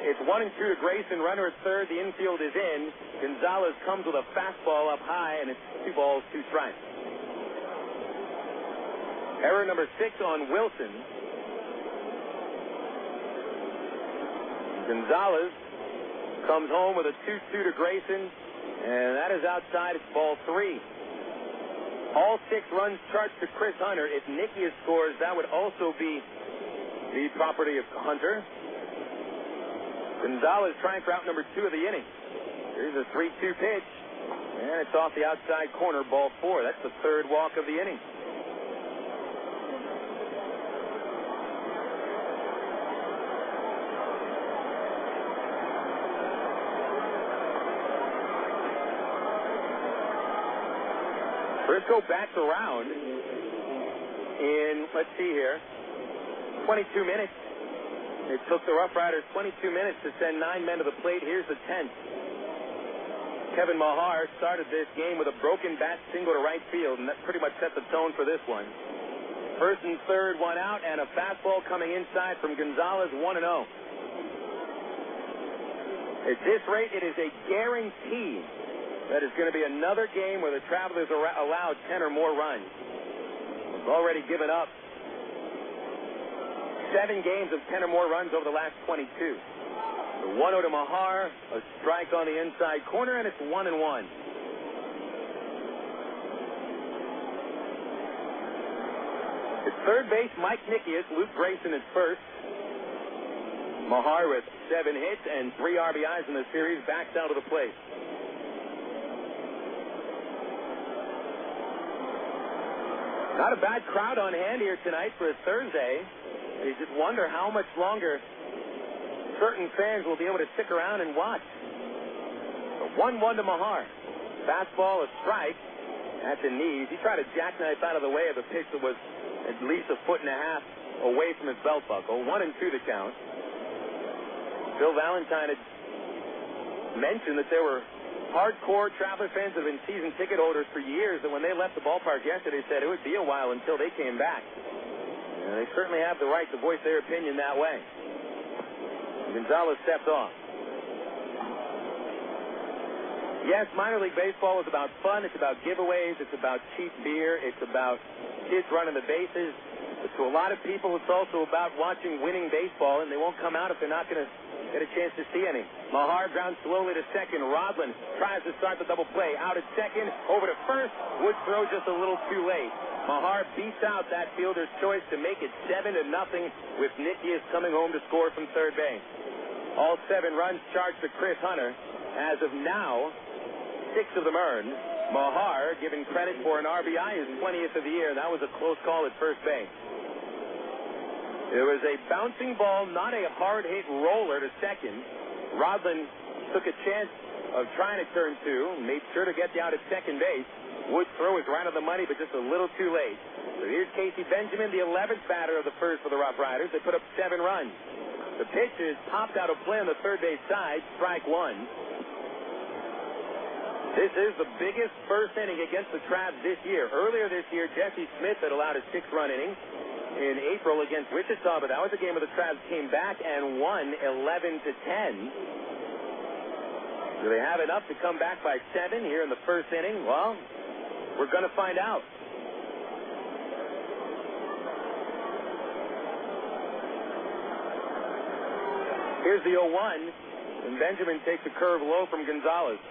It's 1-2 to Grayson, runner at third. The infield is in. González comes with a fastball up high, and it's 2 balls, 2 strikes. Error number 6 on Wilson. González comes home with a 2-2 to Grayson, and that is outside. It's ball 3. All 6 runs charged to Chris Hunter. If Nickeas scores, that would also be the property of Hunter. González trying for out number 2 of the inning. Here's a 3-2 pitch, and it's off the outside corner, ball 4. That's the 3rd walk of the inning. Frisco backs around in, let's see here, 22 minutes. It took the RoughRiders 22 minutes to send 9 men to the plate. Here's the 10th. Kevin Mahar started this game with a broken bat single to right field, and that pretty much set the tone for this one. First and third, 1 out, and a fastball coming inside from González, 1-0. At this rate, it is a guarantee that is going to be another game where the Travelers are allowed 10 or more runs. They've already given up 7 games of 10 or more runs over the last 22. The 1-0 to Mahar, a strike on the inside corner, and it's 1-1. At third base, Mike Nickeas, Luke Grayson at first. Mahar with 7 hits and 3 RBIs in the series, backs out of the plate. Not a bad crowd on hand here tonight for a Thursday. You just wonder how much longer certain fans will be able to stick around and watch. A 1-1 to Mahar. Fastball, a strike at the knees. He tried to jackknife out of the way of a pitch that was at least 1.5 feet away from his belt buckle. 1-2 to count. Bill Valentine had mentioned that there were hardcore Traveler fans that have been season ticket holders for years, that when they left the ballpark yesterday said it would be a while until they came back. And they certainly have the right to voice their opinion that way. González stepped off. Yes, minor league baseball is about fun. It's about giveaways. It's about cheap beer. It's about kids running the bases. But to a lot of people, it's also about watching winning baseball, and they won't come out if they're not going to get a chance to see any. Mahar grounds slowly to second. Rodland tries to start the double play. Out at second, over to first. Woods throw just a little too late. Mahar beats out that fielder's choice to make it 7-0 with Nickeas coming home to score from third base. All 7 runs charged to Chris Hunter. As of now, 6 of them earned. Mahar, given credit for an RBI, his 20th of the year. That was a close call at first base. It was a bouncing ball, not a hard-hit roller to second. Rodland took a chance of trying to turn 2, made sure to get out at second base. Wood's throw was right on the money, but just a little too late. So here's Casey Benjamin, the 11th batter of the first for the RoughRiders. They put up 7 runs. The pitch is popped out of play on the third base side, strike 1. This is the biggest first inning against the Travs this year. Earlier this year, Jesse Smith had allowed a 6-run inning in April against Wichita, but that was a game where the Travs came back and won 11-10. Do they have enough to come back by 7 here in the first inning? Well, we're going to find out. Here's the 0-1, and Benjamin takes a curve low from González.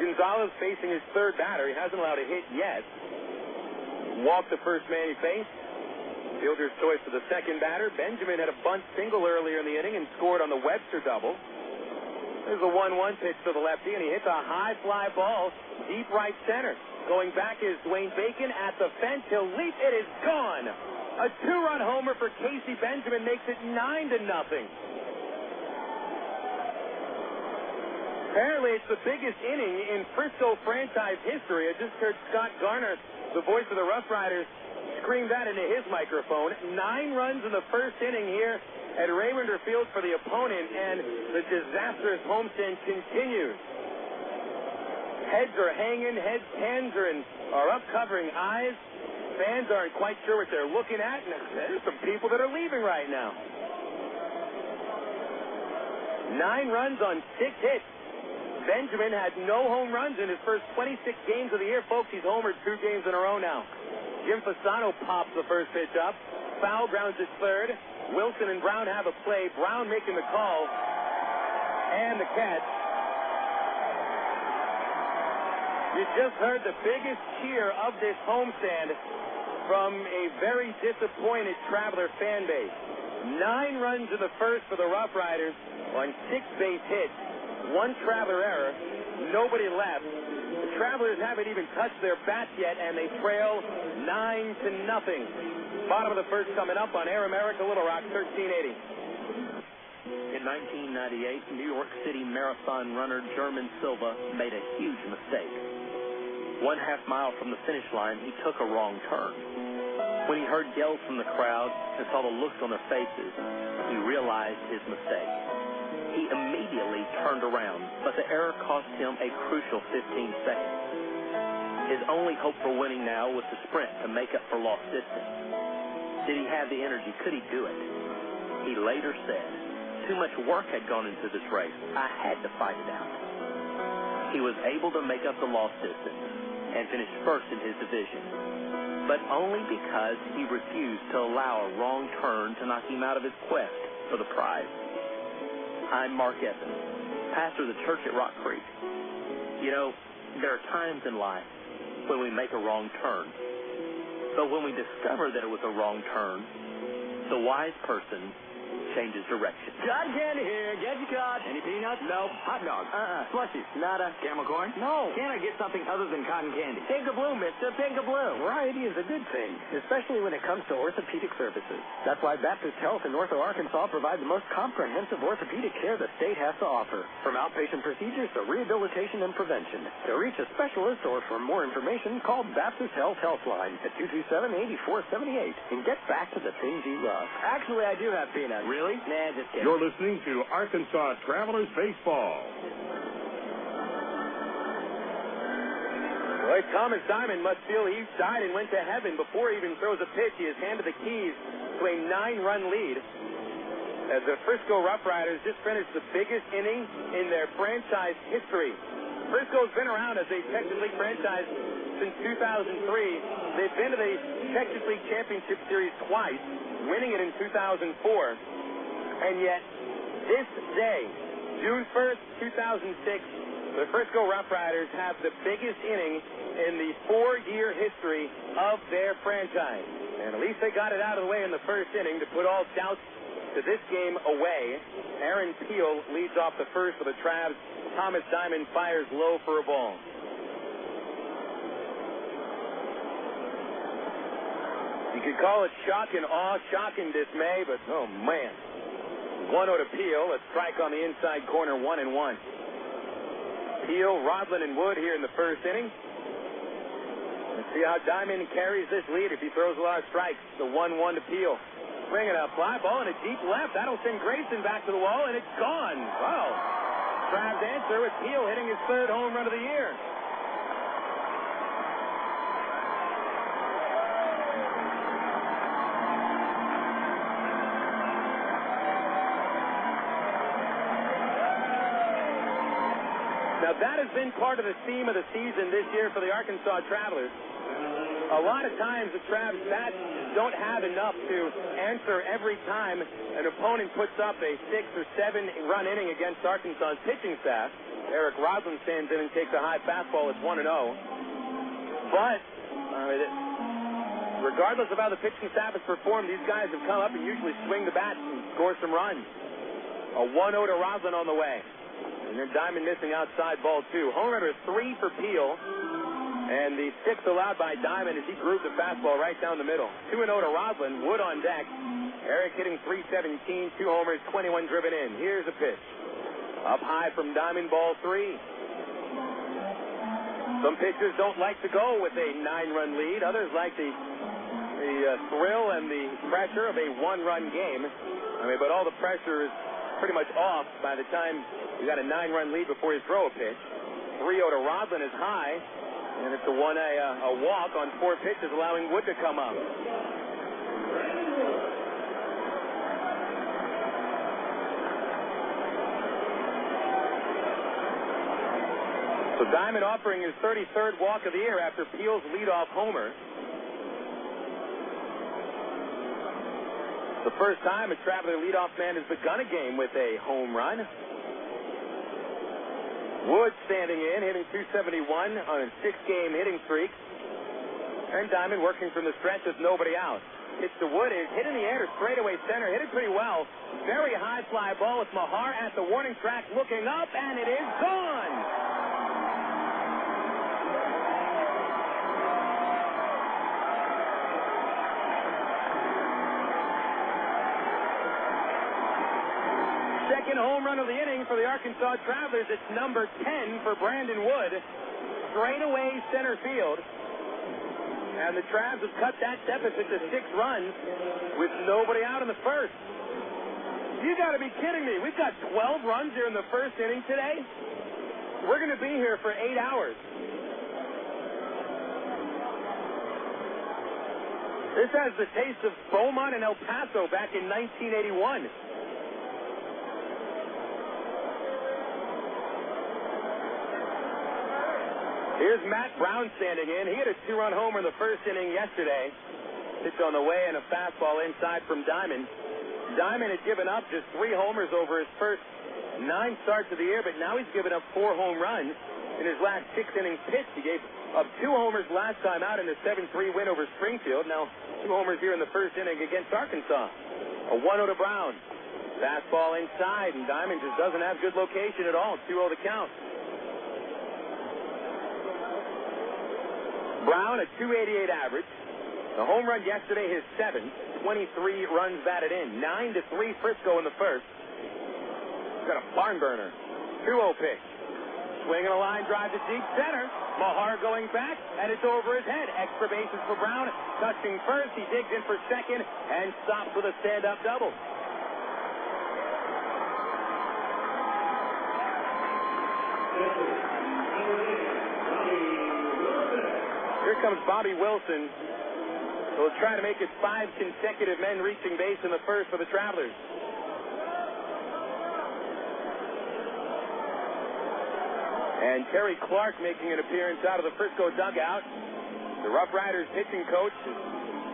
González facing his third batter. He hasn't allowed a hit yet. Walked the first man he faced. Fielder's choice for the second batter. Benjamin had a bunt single earlier in the inning and scored on the Webster double. There's a 1-1 pitch to the lefty, and he hits a high fly ball deep right center. Going back is Dwayne Bacon at the fence. He'll leap. It is gone. A 2-run homer for Casey Benjamin makes it 9-0. Apparently, it's the biggest inning in Frisco franchise history. I just heard Scott Garner, the voice of the RoughRiders, scream that into his microphone. 9 runs in the first inning here at Raymonder Field for the opponent, and the disastrous homestand continues. Heads are hanging, hands are up covering eyes. Fans aren't quite sure what they're looking at, and there's some people that are leaving right now. 9 runs on 6 hits. Benjamin had no home runs in his first 26 games of the year. Folks, he's homered 2 games in a row now. Jim Fasano pops the first pitch up. Foul grounds at third. Wilson and Brown have a play. Brown making the call. And the catch. You just heard the biggest cheer of this homestand from a very disappointed Traveler fan base. 9 runs in the first for the RoughRiders on 6 base hits. 1 Traveler error, nobody left. The Travelers haven't even touched their bats yet, and they trail 9-0. Bottom of the first coming up on Air America Little Rock, 1380. In 1998, New York City marathon runner German Silva made a huge mistake. 1/2 mile from the finish line, he took a wrong turn. When he heard yells from the crowd and saw the looks on their faces, he realized his mistake. He immediately turned around, but the error cost him a crucial 15 seconds. His only hope for winning now was to sprint to make up for lost distance. Did he have the energy? Could he do it? He later said, "Too much work had gone into this race. I had to fight it out." He was able to make up the lost distance and finish first in his division, but only because he refused to allow a wrong turn to knock him out of his quest for the prize. I'm Mark Evans, pastor of the church at Rock Creek. You know, there are times in life when we make a wrong turn. But when we discover that it was a wrong turn, the wise person changes direction. Cotton candy here. Get your cod. Any peanuts? No. Hot dog? Slushies? Nada. Camel corn? No. Can I get something other than cotton candy? Pink a blue, mister. Pink a blue. Variety is a good thing, especially when it comes to orthopedic services. That's why Baptist Health in Ortho, Arkansas provide the most comprehensive orthopedic care the state has to offer. From outpatient procedures to rehabilitation and prevention. To reach a specialist or for more information, call Baptist Health Healthline at 227-8478 and get back to the things you love. Actually, I do have peanuts. Really? Nah, just kidding. You're listening to Arkansas Travelers Baseball. Boy, Thomas Diamond must feel he's died and went to heaven before he even throws a pitch. He has handed the keys to a 9-run lead. As the Frisco RoughRiders just finished the biggest inning in their franchise history. Frisco's been around as a Texas League franchise since 2003. They've been to the Texas League Championship Series twice, winning it in 2004. And yet, this day, June 1st, 2006, the Frisco RoughRiders have the biggest inning in the 4-year history of their franchise. And at least they got it out of the way in the first inning to put all doubts to this game away. Aaron Peel leads off the first for the Travs. Thomas Diamond fires low for a ball. You could call it shock and awe, shock and dismay, but oh man. 1-0 to Peel. A strike on the inside corner, 1-1. Peel, Rodlin, and Wood here in the first inning. Let's see how Diamond carries this lead if he throws a lot of strikes. The 1-1 to Peel. Swinging a fly ball and a deep left. That'll send Grayson back to the wall, and it's gone. Wow. Trav's answer with Peel hitting his 3rd home run of the year. Now, that has been part of the theme of the season this year for the Arkansas Travelers. A lot of times the Travs bats don't have enough to answer every time an opponent puts up a 6 or 7 run inning against Arkansas's pitching staff. Eric Roslin stands in and takes a high fastball. It's 1-0. But regardless of how the pitching staff has performed, these guys have come up and usually swing the bat and score some runs. A 1-0 to Roslin on the way. And then Diamond missing outside ball 2. Home run is 3 for Peel. And the 6th allowed by Diamond as he grooved the fastball right down the middle. 2-0 to Roslin. Wood on deck. Eric hitting .317, 2 homers, 21 driven in. Here's a pitch. Up high from Diamond, ball 3. Some pitchers don't like to go with a 9-run lead. Others like the thrill and the pressure of a 1-run game. But all the pressure is pretty much off by the time you got a 9-run lead before you throw a pitch. 3-0 to Roslin is high. And it's a walk on 4 pitches, allowing Wood to come up. So Diamond offering his 33rd walk of the year after Peel's leadoff homer. The first time a Traveler leadoff man has begun a game with a home run. Wood standing in, hitting .271 on a 6-game hitting streak. And Diamond working from the stretch with nobody out. Pitch to Wood is hit in the air to straightaway center. Hit it pretty well. Very high fly ball with Mahar at the warning track looking up, and it is gone. Second home run of the inning for the Arkansas Travelers. It's number 10 for Brandon Wood. Straight away center field. And the Travs have cut that deficit to 6 runs with nobody out in the first. You got to be kidding me. We've got 12 runs here in the first inning today. We're going to be here for 8 hours. This has the taste of Beaumont and El Paso back in 1981. Here's Matt Brown standing in. He hit a 2-run homer in the first inning yesterday. Pitch on the way and a fastball inside from Diamond. Diamond had given up just 3 homers over his first 9 starts of the year, but now he's given up 4 home runs in his last 6 innings pitched. He gave up 2 homers last time out in the 7-3 win over Springfield. Now 2 homers here in the first inning against Arkansas. A 1-0 to Brown. Fastball inside, and Diamond just doesn't have good location at all. 2-0 to count. Brown, a .288 average. The home run yesterday, his 7th. 23 runs batted in. 9-3 Frisco in the first. Got a barn burner. 2-0 pitch. Swinging a line drive to deep center. Mahar going back, and it's over his head. Extra bases for Brown. Touching first. He digs in for second and stops with a stand-up double. Here comes Bobby Wilson. He'll try to make it 5 consecutive men reaching base in the first for the Travelers. And Terry Clark making an appearance out of the Frisco dugout. The RoughRiders pitching coach is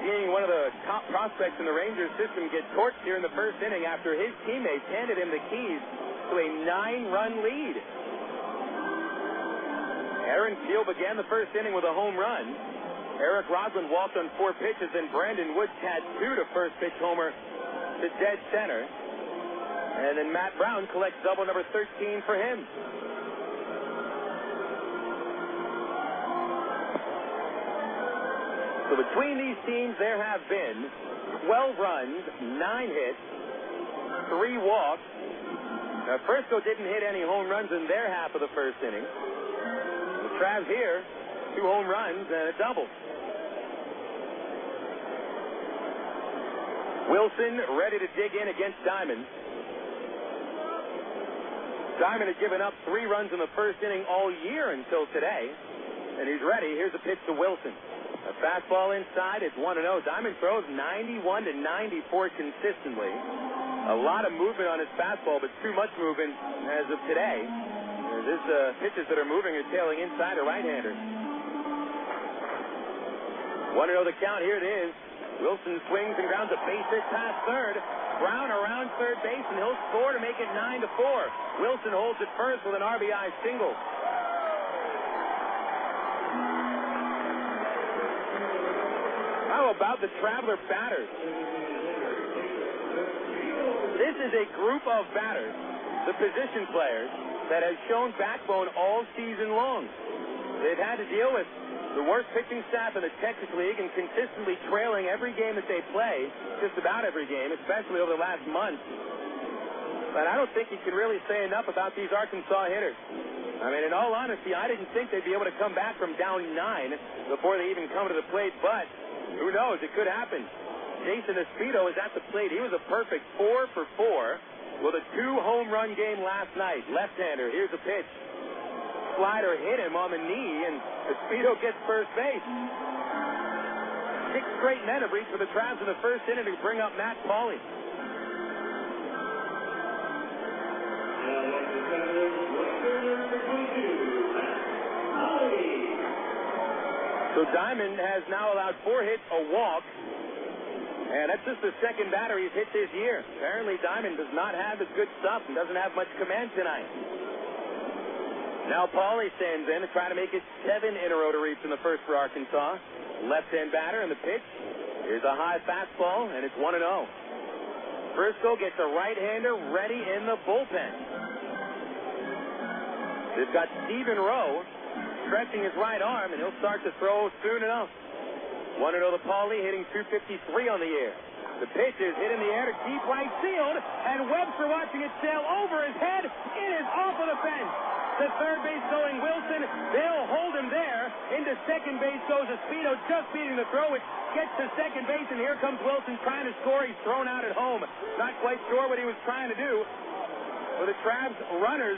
seeing one of the top prospects in the Rangers system get torched here in the first inning after his teammates handed him the keys to a 9-run lead. Aaron Steele began the first inning with a home run. Eric Roslin walked on 4 pitches, and Brandon Wood had 2 to first pitch homer to dead center. And then Matt Brown collects double number 13 for him. So between these teams, there have been 12 runs, 9 hits, 3 walks. Now, Frisco didn't hit any home runs in their half of the first inning. The Travs here, 2 home runs and a double. Wilson ready to dig in against Diamond. Diamond had given up 3 runs in the first inning all year until today, and he's ready. Here's a pitch to Wilson. A fastball inside. It's 1-0. Diamond throws 91 to 94 consistently. A lot of movement on his fastball, but too much movement as of today. This pitches that are moving are tailing inside a right-hander. 1-0 the count. Here it is. Wilson swings and grounds a base hit past third. Brown around third base, and he'll score to make it 9-4. Wilson holds it first with an RBI single. How about the Traveler batters? This is a group of batters, the position players, that have shown backbone all season long. They've had to deal with the worst pitching staff in the Texas League and consistently trailing every game that they play, just about every game, especially over the last month. But I don't think you can really say enough about these Arkansas hitters. I mean, in all honesty, I didn't think they'd be able to come back from down 9 before they even come to the plate, but who knows? It could happen. Jason Espino is at the plate. He was a perfect 4 for 4 with a 2-home run game last night. Left-hander. Here's a pitch. Slider hit him on the knee, and Espino gets first base. 6 straight men have reached for the Travs in the first inning to bring up Matt Pauley. So Diamond has now allowed 4 hits, a walk, and that's just the second batter he's hit this year. Apparently Diamond does not have his good stuff and doesn't have much command tonight. Now Pauley stands in to try to make it 7 in a row to reach in the first for Arkansas. Left-hand batter, and the pitch. Here's a high fastball, and it's 1-0. Frisco gets a right-hander ready in the bullpen. They've got Stephen Rowe stretching his right arm, and he'll start to throw soon enough. 1-0 to Pauley, hitting .253 on the year. The pitch is hit in the air to deep right field, and Webster watching it sail over his head. It is off of the fence. To third base going Wilson. They'll hold him there. Into second base goes Espino, just beating the throw. It gets to second base, and here comes Wilson trying to score. He's thrown out at home. Not quite sure what he was trying to do. Well, the Travs runners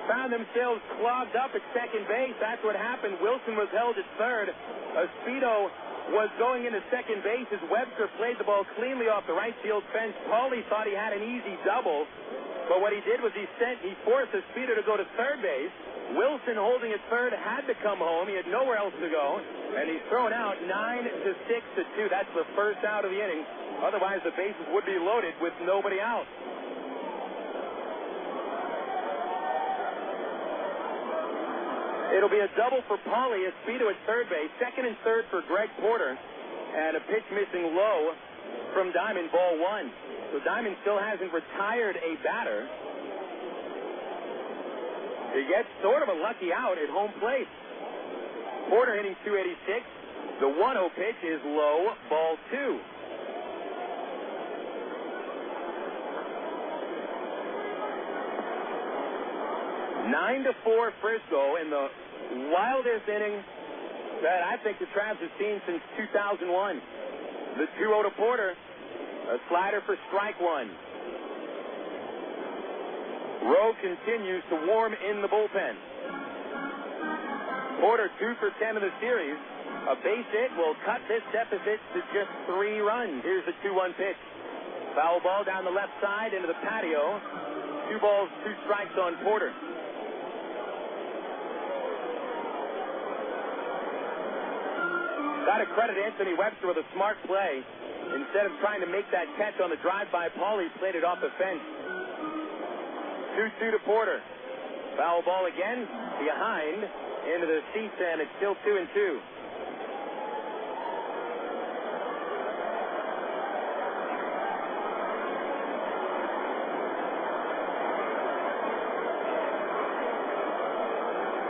found themselves clogged up at second base. That's what happened. Wilson was held at third. Espino was going into second base as Webster played the ball cleanly off the right field fence. Pauley thought he had an easy double. But what he did was he forced Espino to go to third base. Wilson, holding at third, had to come home. He had nowhere else to go. And he's thrown out 9-6-2. That's the first out of the inning. Otherwise, the bases would be loaded with nobody out. It'll be a double for Pauley. Espino at third base. Second and third for Greg Porter. And a pitch missing low from Diamond, ball 1. So Diamond still hasn't retired a batter. He gets sort of a lucky out at home plate. Porter hitting .286. The 1-0 pitch is low, ball 2. Nine to 4 Frisco in the wildest inning that I think the Travs have seen since 2001. The 2-0 to Porter. A slider for strike 1. Rowe continues to warm in the bullpen. Porter 2 for 10 in the series. A base hit will cut this deficit to just 3 runs. Here's the 2-1 pitch. Foul ball down the left side into the patio. 2 balls, 2 strikes on Porter. Got to credit Anthony Webster with a smart play. Instead of trying to make that catch on the drive-by, Pauley played it off the fence. 2-2 to Porter. Foul ball again, behind, into the seats, and it's still 2-2.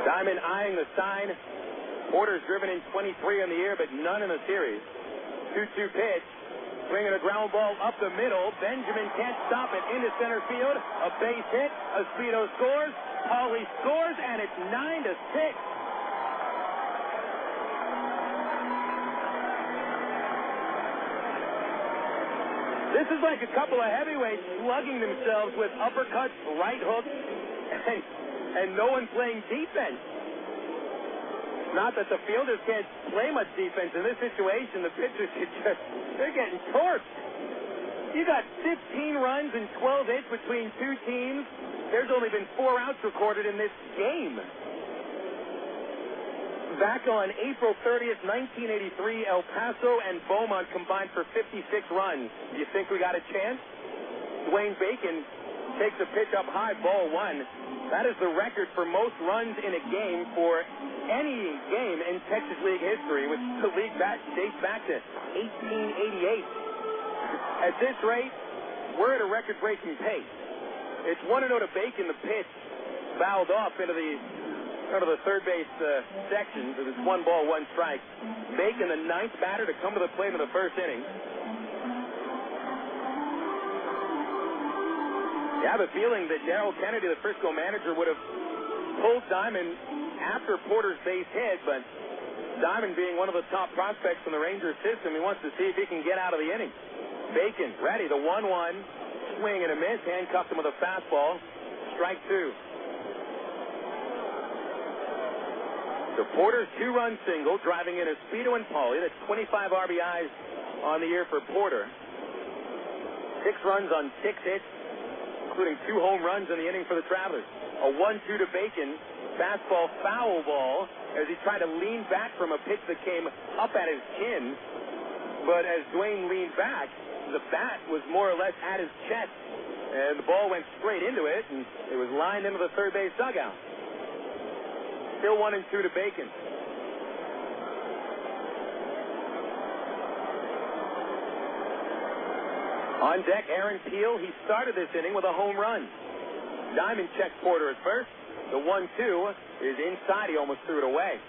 Diamond eyeing the sign. Porter's driven in 23 on the year, but none in the series. 2-2 pitch. Swinging a ground ball up the middle. Benjamin can't stop it into center field. A base hit. Espino scores. Pauley scores, and it's 9-6. This is like a couple of heavyweights slugging themselves with uppercuts, right hooks, and no one playing defense. Not that the fielders can't play much defense in this situation. The pitchers they're getting torched. You got 15 runs and 12 hits between two teams. there's only been 4 outs recorded in this game. Back on April 30th, 1983, El Paso and Beaumont combined for 56 runs. Do you think we got a chance? Dwayne Bacon takes a pitch up high, ball 1. That is the record for most runs in a game for any game in Texas League history, which the league dates back to 1888. At this rate, we're at a record-breaking pace. It's 1-0 to Bacon. The pitch fouled off into the third base section. It was 1 ball, 1 strike. Bacon, the 9th batter to come to the plate in the first inning. You have a feeling that Darrell Kennedy, the Frisco manager, would have pulled Diamond after Porter's base hit, but Diamond being one of the top prospects in the Rangers system, he wants to see if he can get out of the inning. Bacon ready, the 1-1, swing and a miss, handcuffed him with a fastball, strike 2. So Porter's 2-run single, driving in Espedo and Pauly. That's 25 RBIs on the year for Porter. 6 runs on 6 hits, including 2 home runs in the inning for the Travelers. A 1-2 to Bacon, fastball foul ball as he tried to lean back from a pitch that came up at his chin. But as Dwayne leaned back, the bat was more or less at his chest, and the ball went straight into it, and it was lined into the third base dugout. Still 1-2 to Bacon. On deck, Aaron Peel. He started this inning with a home run. Diamond checked Porter at first. The 1-2 is inside. He almost threw it away.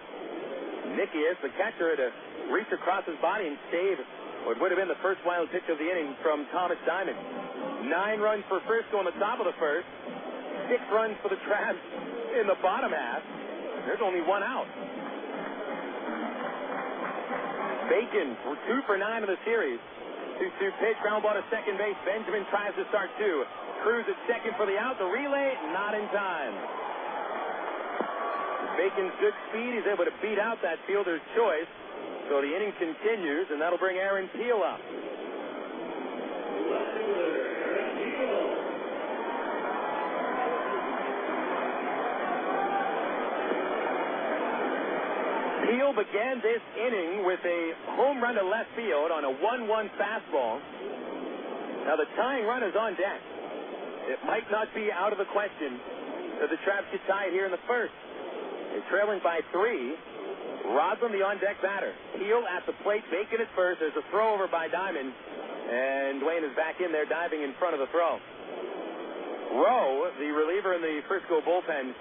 Nickeas, the catcher, had to reach across his body and save what would have been the first wild pitch of the inning from Thomas Diamond. 9 runs for Frisco on the top of the first. 6 runs for the Travs in the bottom half. There's only 1 out. Bacon, 2 for 9 in the series. 2-2 pitch, ground ball to second base. Benjamin tries to start 2. Cruz at second for the out. The relay, not in time. Bacon's good speed. He's able to beat out that fielder's choice. So the inning continues, and that'll bring Aaron Peel up. Peel began this inning with a home run to left field on a 1-1 fastball. Now the tying run is on deck. It might not be out of the question that the Travs could tie it here in the first. They're trailing by 3. Roslin, the on-deck batter. Peel at the plate, Bacon at first. There's a throw over by Diamond, and Dwayne is back in there diving in front of the throw. Rowe, the reliever in the Frisco bullpen,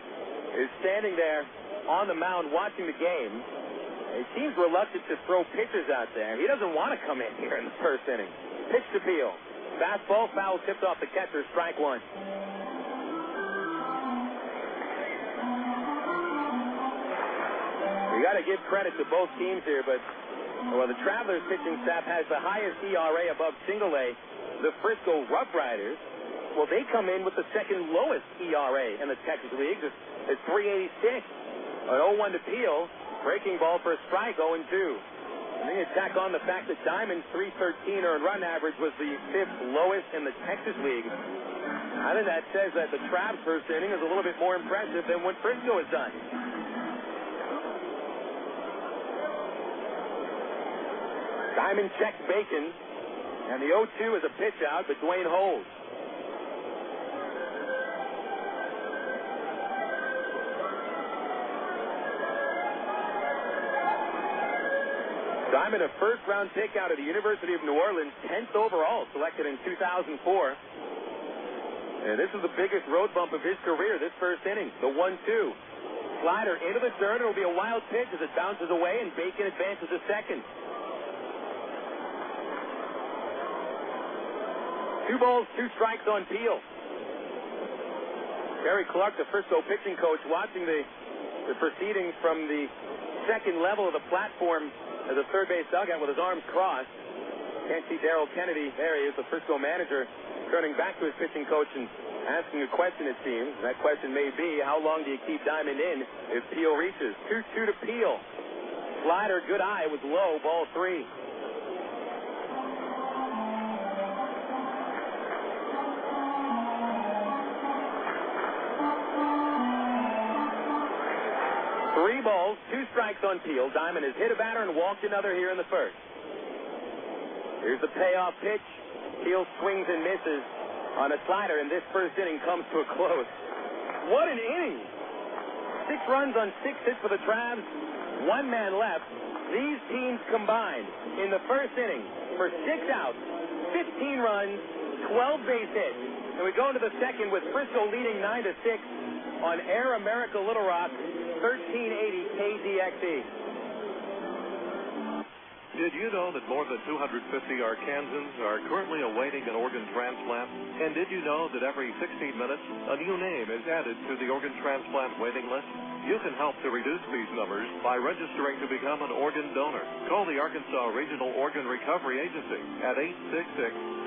is standing there on the mound watching the game. He seems reluctant to throw pitches out there. He doesn't want to come in here in the first inning. Pitch to Peel. Fastball, foul tipped off the catcher, strike 1. You got to give credit to both teams here, but the Travelers pitching staff has the highest ERA above single A. The Frisco RoughRiders, they come in with the second lowest ERA in the Texas League. It's 3.86. An 0-1 to Peel. Breaking ball for a strike, 0-2. And then you tack on the fact that Diamond's 3.13 earned run average was the 5th lowest in the Texas League. I think that says that the Travs' first inning is a little bit more impressive than what Frisco has done. Diamond checks Bacon, and the 0-2 is a pitch out, but Dwayne holds. Diamond, a first-round pick out of the University of New Orleans, 10th overall, selected in 2004. And this is the biggest road bump of his career, this first inning, the 1-2. Slider into the dirt. It'll be a wild pitch as it bounces away, and Bacon advances to second. 2 balls, 2 strikes on Peel. Barry Clark, the Frisco pitching coach, watching the proceedings from the second level of the platform as a third base dugout with his arms crossed. Can't see Darrell Kennedy. There he is, the Frisco manager, turning back to his pitching coach and asking a question, it seems. That question may be, how long do you keep Diamond in if Peel reaches? 2-2 to Peel. Slider, good eye, was low, ball 3. balls, 2 strikes on Peel. Diamond has hit a batter and walked another here in the first. Here's the payoff pitch. Peel swings and misses on a slider, and this first inning comes to a close. What an inning! 6 runs on 6 hits for the Travs. 1 man left. These teams combined in the first inning for 6 outs, 15 runs, 12 base hits. And we go into the second with Frisco leading 9-6 on Air America Little Rock, 1380 KZXE. Did you know that more than 250 Arkansans are currently awaiting an organ transplant? And did you know that every 16 minutes, a new name is added to the organ transplant waiting list? You can help to reduce these numbers by registering to become an organ donor. Call the Arkansas Regional Organ Recovery Agency at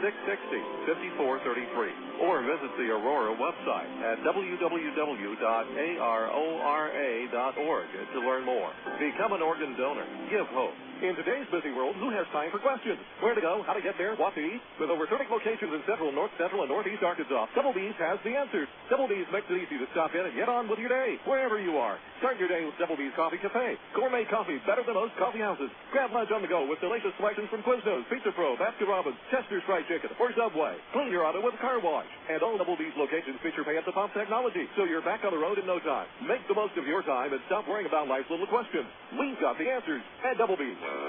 866-660-5433 or visit the Aurora website at www.arora.org to learn more. Become an organ donor. Give hope. In today's busy world, who has time for questions? Where to go, how to get there, what to eat? With over 30 locations in central, north central, and northeast Arkansas, Double B's has the answers. Double B's makes it easy to stop in and get on with your day, wherever you are. Start your day with Double B's Coffee Cafe. Gourmet coffee, better than most coffee houses. Grab lunch on the go with delicious selections from Quiznos, Pizza Pro, Baskin-Robbins, Chester's Fried Chicken, or Subway. Clean your auto with a car wash. And all Double B's locations feature pay-at-the-pump technology, so you're back on the road in no time. Make the most of your time and stop worrying about life's little questions. We've got the answers at Double B's. Dr.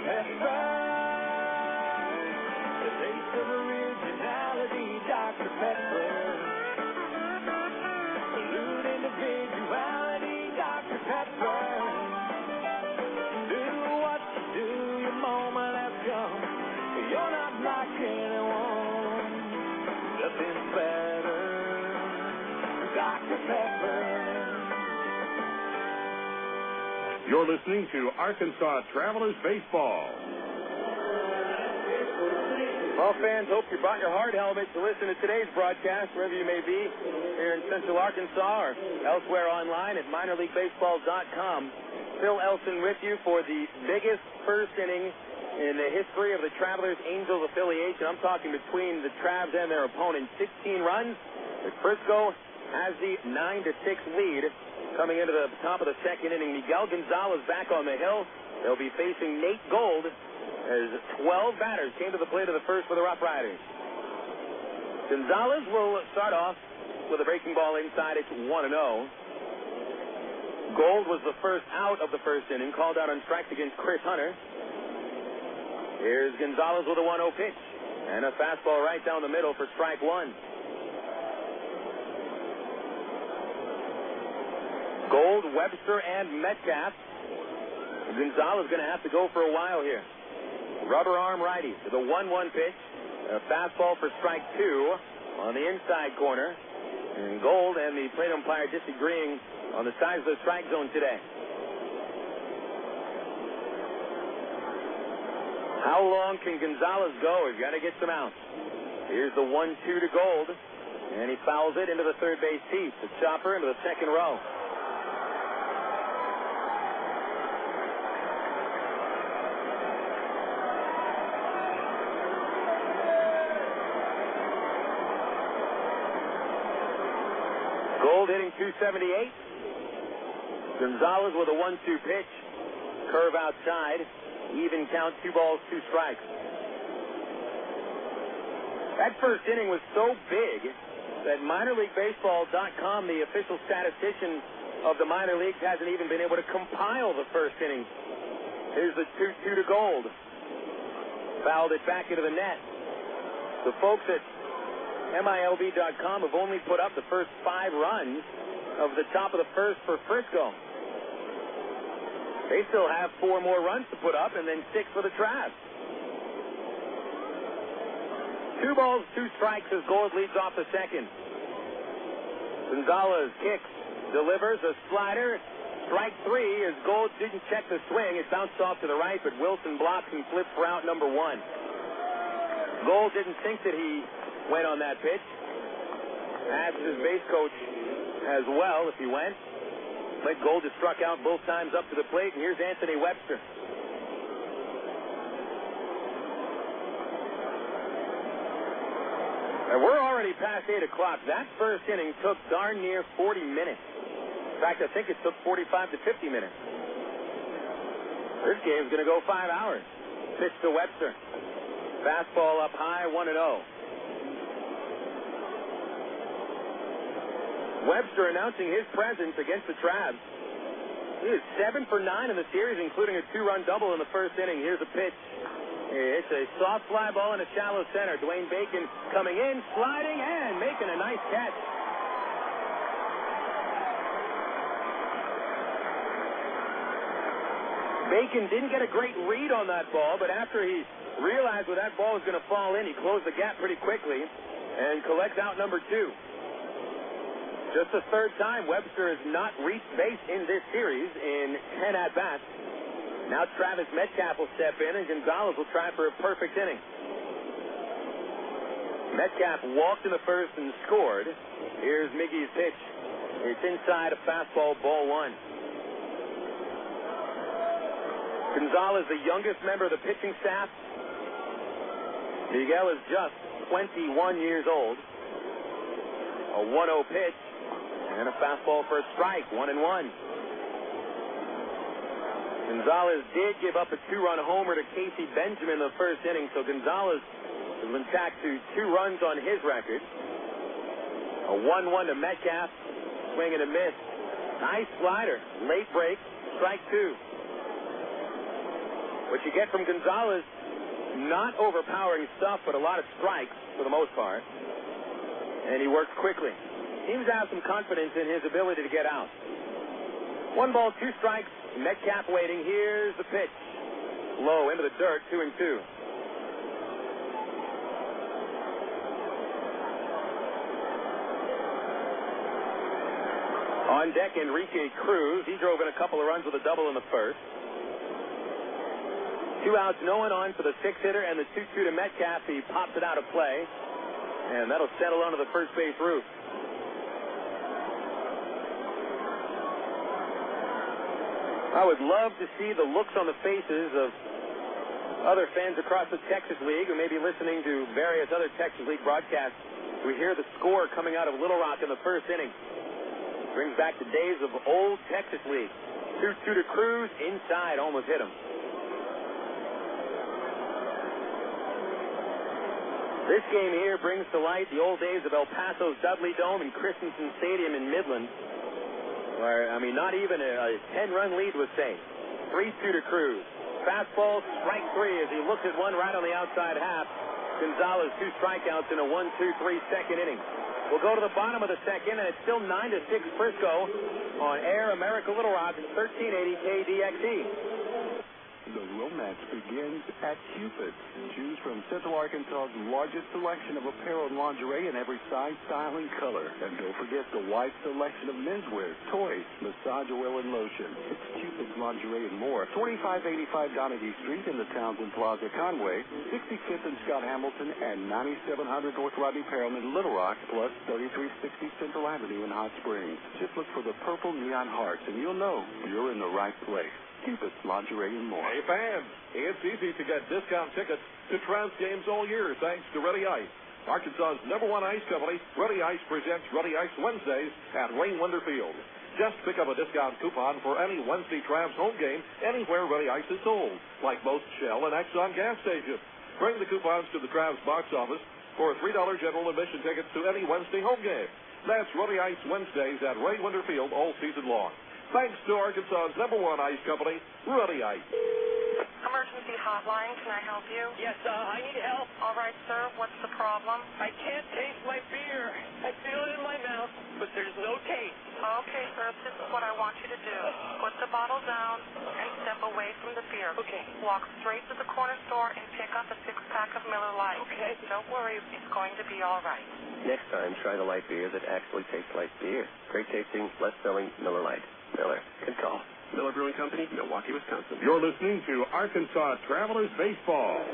Pepper, the taste of originality, Dr. Pepper. Salute individuality, Dr. Pepper. Do what you do, your moment has come. You're not like anyone, nothing better, Dr. Pepper. You're listening to Arkansas Travelers Baseball. Well, fans, hope you brought your hard helmet to listen to today's broadcast, wherever you may be, here in Central Arkansas or elsewhere online at minorleaguebaseball.com. Phil Elson with you for the biggest first inning in the history of the Travelers-Angels affiliation. I'm talking between the Travs and their opponent. 16 runs. Frisco has the 9-6 lead. Coming into the top of the second inning, Miguel González back on the hill. They'll be facing Nate Gold as 12 batters came to the plate of the first for the RoughRiders. González will start off with a breaking ball inside. It's 1-0. Gold was the first out of the first inning, called out on strikes against Chris Hunter. Here's González with a 1-0 pitch and a fastball right down the middle for strike 1. Gold, Webster, and Metcalf. González going to have to go for a while here. Rubber arm righty to the 1-1 pitch. A fastball for strike 2 on the inside corner. And Gold and the plate umpire disagreeing on the size of the strike zone today. How long can González go? He's got to get some outs. Here's the 1-2 to Gold. And he fouls it into the third base seat. The chopper into the second row. Gold hitting 278. González with a 1-2 pitch. Curve outside. Even count, 2 balls, 2 strikes. That first inning was so big that minorleaguebaseball.com, the official statistician of the minor leagues, hasn't even been able to compile the first inning. Here's the 2-2 to Gold. Fouled it back into the net. The folks at MILB.com have only put up the first 5 runs of the top of the first for Frisco. They still have 4 more runs to put up and then 6 for the Travs. 2 balls, 2 strikes as Gold leads off the second. González kicks, delivers a slider. Strike 3 as Gold didn't check the swing. It bounced off to the right, but Wilson blocks and flips for out number 1. Gold didn't think that he went on that pitch. Asked his base coach as well if he went. But Gold has struck out both times up to the plate, and here's Anthony Webster. And we're already past 8 o'clock. That first inning took darn near 40 minutes. In fact, I think it took 45 to 50 minutes. This game's going to go 5 hours. Pitch to Webster. Fastball up high, 1-0. Webster announcing his presence against the Travs. He is 7 for 9 in the series, including a 2-run double in the first inning. Here's a pitch. It's a soft fly ball in a shallow center. Dwayne Bacon coming in, sliding, and making a nice catch. Bacon didn't get a great read on that ball, but after he realized where that ball was going to fall in, he closed the gap pretty quickly and collects out number 2. Just the third time Webster has not reached base in this series in 10 at-bats. Now Travis Metcalf will step in, and González will try for a perfect inning. Metcalf walked in the first and scored. Here's Miggy's pitch. It's inside, a fastball, ball 1. González, the youngest member of the pitching staff. Miguel is just 21 years old. A 1-0 pitch. And a fastball for a strike, 1-1. González did give up a 2-run homer to Casey Benjamin in the first inning, so González has been tacked to 2 runs on his record. A 1-1 to Metcalf, swing and a miss. Nice slider, late break, strike 2. What you get from González, not overpowering stuff, but a lot of strikes for the most part. And he works quickly. Seems to have some confidence in his ability to get out. 1 ball, 2 strikes. Metcalf waiting. Here's the pitch. Low into the dirt, 2-2. On deck, Enrique Cruz. He drove in a couple of runs with a double in the first. 2 outs, no one on for the 6-hitter, and the 2-2 to Metcalf. He pops it out of play, and that'll settle onto the first base roof. I would love to see the looks on the faces of other fans across the Texas League who may be listening to various other Texas League broadcasts. We hear the score coming out of Little Rock in the first inning. Brings back the days of old Texas League. 2-2 to Cruz, inside, almost hit him. This game here brings to light the old days of El Paso's Dudley Dome and Christensen Stadium in Midland, where, not even a 10-run lead was safe. 3-2 to Cruz. Fastball, strike 3 as he looks at one right on the outside half. González, 2 strikeouts in a 1-2-3 second inning. We'll go to the bottom of the second, and it's still 9-6 Frisco on Air America Little Rock, 1380 KDXE. The romance begins at Cupid. Choose from Central Arkansas's largest selection of apparel and lingerie in every size, style, and color. And don't forget the wide selection of menswear, toys, massage oil, and lotion. It's Cupid's Lingerie and more. 4585 Donaghy Street in the Townsend Plaza, Conway, 65th and Scott Hamilton, and 9700 North Rodney Perelman in Little Rock, plus 3360 Central Avenue in Hot Springs. Just look for the purple neon hearts, and you'll know you're in the right place. Cupid's Lingerie and more. Hey, fans, it's easy to get discount tickets to Travs games all year thanks to Ready Ice. Arkansas's #1 ice company, Ready Ice presents Ready Ice Wednesdays at Wayne Winder Field. Just pick up a discount coupon for any Wednesday Travs home game anywhere Ready Ice is sold, like most Shell and Exxon gas stations. Bring the coupons to the Travs box office for $3 general admission tickets to any Wednesday home game. That's Ready Ice Wednesdays at Wayne Winder Field all season long. Thanks to Arkansas's #1 ice company, Ready Ice. Emergency hotline, can I help you? Yes, I need help. All right, sir, what's the problem? I can't taste my beer. I feel it in my mouth, but there's no taste. Okay, sir, this is what I want you to do. Put the bottle down and step away from the beer. Okay. Walk straight to the corner store and pick up a 6-pack of Miller Lite. Okay. Don't worry, it's going to be all right. Next time, try the light beer that actually tastes like beer. Great tasting, less selling Miller Lite. Miller. Good call. Miller Brewing Company, Milwaukee, Wisconsin. You're listening to Arkansas Travelers Baseball.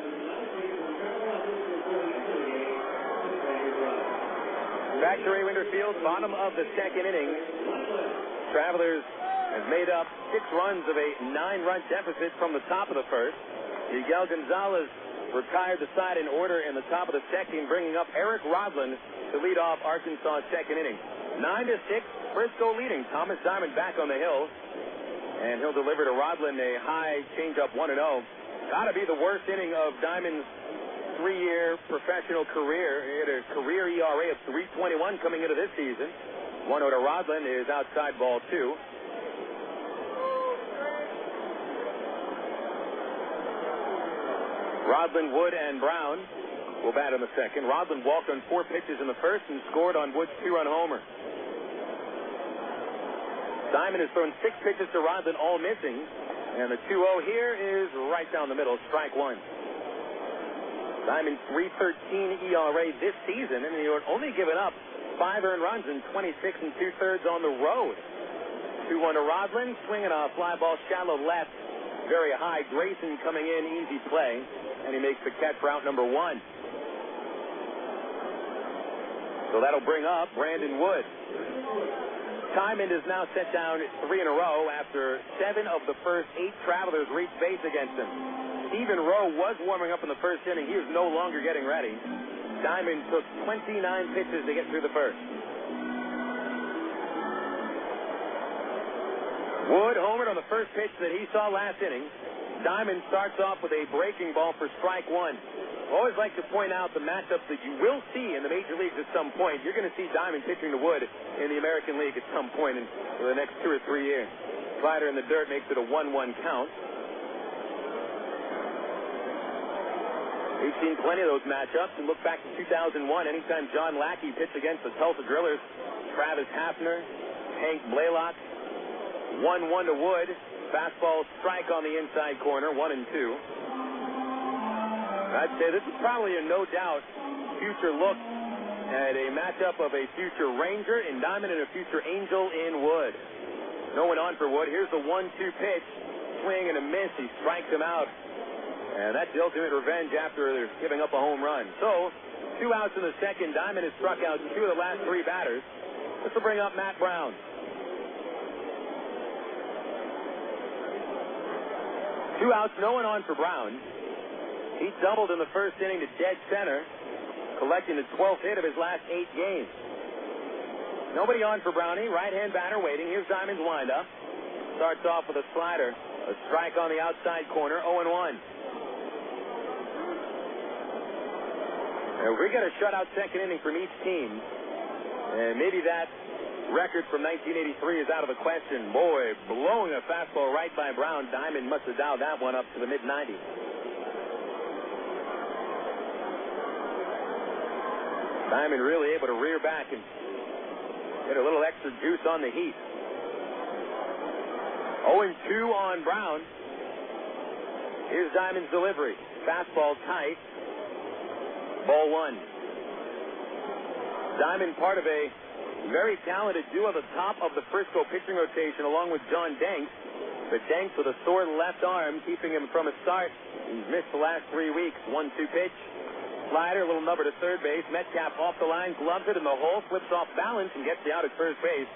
Back to Ray Winder Field, bottom of the second inning. Travelers have made up 6 runs of a 9-run deficit from the top of the first. Miguel González retired the side in order in the top of the second, bringing up Eric Rodland to lead off Arkansas' second inning. 9-6, Frisco leading. Thomas Diamond back on the hill. And he'll deliver to Rodland a high changeup 1-0. Got to be the worst inning of Diamond's 3-year professional career. He had a career ERA of 3.21 coming into this season. 1-0 to Rodland is outside ball 2. Rodland, Wood, and Brown will bat in the second. Rodland walked on 4 pitches in the first and scored on Wood's 2-run homer. Diamond has thrown 6 pitches to Rodland, all missing. And the 2-0 here is right down the middle, strike 1. Diamond 3.13 ERA this season, and he had only given up 5 earned runs in 26 2/3 on the road. 2-1 to Rodland, swinging a fly ball shallow left, very high. Grayson coming in, easy play, and he makes the catch for out number 1. So that'll bring up Brandon Wood. Diamond is now set down 3 in a row after 7 of the first 8 Travelers reached base against him. Stephen Rowe was warming up in the first inning. He was no longer getting ready. Diamond took 29 pitches to get through the first. Wood homered on the first pitch that he saw last inning. Diamond starts off with a breaking ball for strike 1. Always like to point out the matchups that you will see in the major leagues at some point. You're going to see Diamond pitching to Wood in the American League at some point in the next 2 or 3 years. Slider in the dirt makes it a 1-1 count. We've seen plenty of those matchups, and look back to 2001. Anytime John Lackey pitched against the Tulsa Drillers, Travis Hafner, Hank Blaylock, 1-1 to Wood. Fastball strike on the inside corner, 1-2. I'd say this is probably a no-doubt future look at a matchup of a future Ranger in Diamond and a future Angel in Wood. No one on for Wood. Here's the 1-2 pitch. Swing and a miss. He strikes him out. And that's the ultimate revenge after giving up a home run. So, 2 outs in the second. Diamond has struck out 2 of the last 3 batters. This will bring up Matt Brown. 2 outs, no one on for Brown. He doubled in the first inning to dead center, collecting the 12th hit of his last 8 games. Nobody on for Brownie. Right-hand batter waiting. Here's Diamond's windup. Starts off with a slider. A strike on the outside corner, 0-1. We got a shutout second inning from each team. And maybe that record from 1983 is out of the question. Boy, blowing a fastball right by Brown. Diamond must have dialed that one up to the mid-90s. Diamond really able to rear back and get a little extra juice on the heat. 0-2 on Brown. Here's Diamond's delivery. Fastball tight. Ball 1. Diamond part of a very talented duo at the top of the Frisco pitching rotation along with John Danks. But Danks with a sore left arm keeping him from a start. He's missed the last 3 weeks. 1-2 pitch. Slider, a little number to third base. Metcalf off the line, gloves it in the hole, flips off balance, and gets the out at first base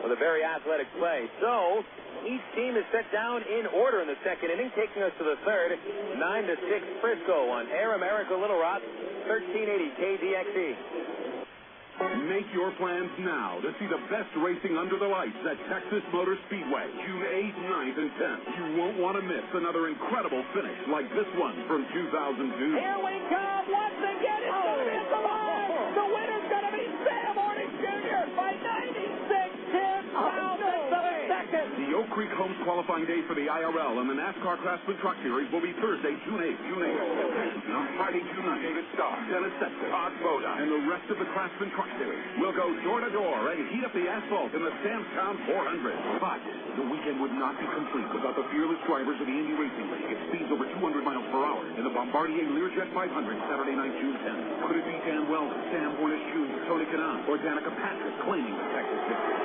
with a very athletic play. So, each team is set down in order in the second inning, taking us to the third. 9-6 Frisco on Air America Little Rock, 1380 KDXE. Make your plans now to see the best racing under the lights at Texas Motor Speedway, June 8th, 9th, and 10th. You won't want to miss another incredible finish like this one from 2002. Here we come once again. It's going to be at the line. The winner's going to be Sam Hornick Jr. by 96 thousandths of a second. The Oak Creek Homes qualifying day for the IRL and the NASCAR Craftsman Truck Series will be Thursday, June 8th. On Friday, June 9th, David Starr, Dennis Setzer, Todd Boda, and the rest of the Craftsman Truck Series will go door-to-door and heat up the asphalt in the Samstown 400. But the weekend would not be complete without the fearless drivers of the Indy Racing League. It speeds over 200 miles per hour in the Bombardier Learjet 500 Saturday night, June 10th. Could it be Dan Weldon, Sam Hornish Jr., Tony Kanaan, or Danica Patrick claiming the Texas victory?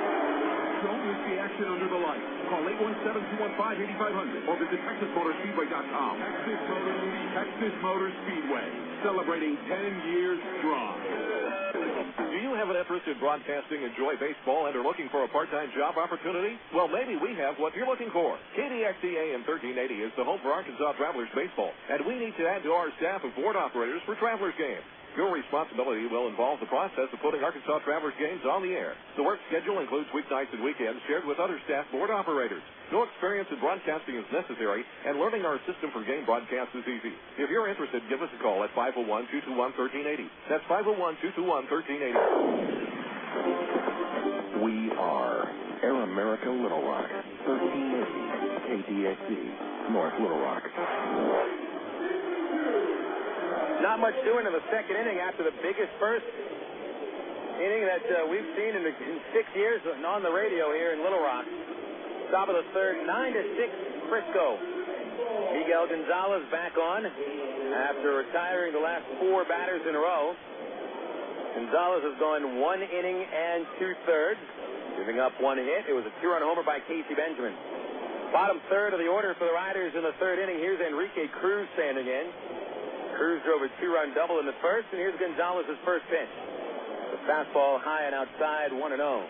Don't miss the action under the lights. Call 817-215-8500 or visit TexasMotorspeedway.com. Texas Motor Speedway, celebrating 10 years strong. Do you have an interest in broadcasting, enjoy baseball, and are looking for a part-time job opportunity? Well, maybe we have what you're looking for. KDXE AM 1380 is the home for Arkansas Travelers baseball, and we need to add to our staff of board operators for Travelers games. Your responsibility will involve the process of putting Arkansas Travelers games on the air. The work schedule includes weeknights and weekends shared with other staff board operators. No experience in broadcasting is necessary, and learning our system for game broadcast is easy. If you're interested, give us a call at 501-221-1380. That's 501-221-1380. We are Air America Little Rock, 1380 KDXE, North Little Rock. Not much doing in the second inning after the biggest first inning that we've seen in 6 years on the radio here in Little Rock. Top of the third, 9-6 Frisco. Miguel González back on after retiring the last 4 batters in a row. González has gone 1 inning and 2/3, giving up 1 hit. It was a 2-run homer by Casey Benjamin. Bottom third of the order for the Riders in the third inning. Here's Enrique Cruz standing in. Cruz drove a 2-run double in the first, and here's González's first pitch. The fastball high and outside, 1-0.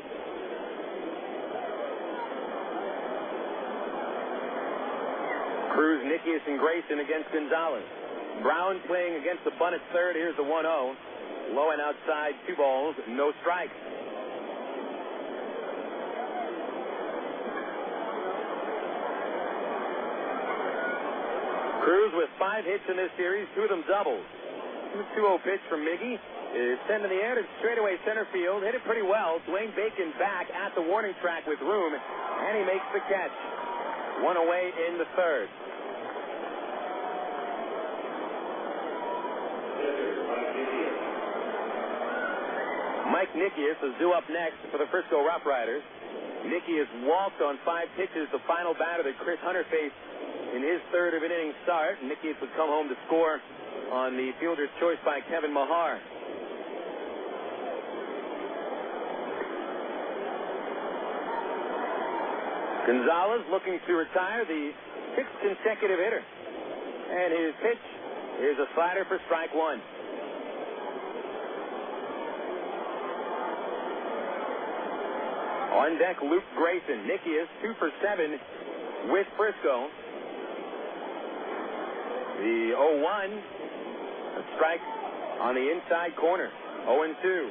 Cruz, Nickeas, and Grayson against González. Brown playing against the bunt at third. Here's the 1-0. Low and outside, 2 balls, no strikes. Cruz with 5 hits in this series, 2 of them doubles. 2-0 pitch from Miggy is sent in the air to straightaway center field. Hit it pretty well. Dwayne Bacon back at the warning track with room, and he makes the catch. 1 away in the third. Mike Nickeas is due up next for the Frisco RoughRiders. Nickeas walked on 5 pitches, the final batter that Chris Hunter faced in his third of an inning start. Nickeas would come home to score on the fielder's choice by Kevin Mahar. González looking to retire, the 6th consecutive hitter. And his pitch is a slider for strike 1. On deck, Luke Grayson. Nickeas 2 for 7 with Frisco. The 0-1, a strike on the inside corner. 0-2.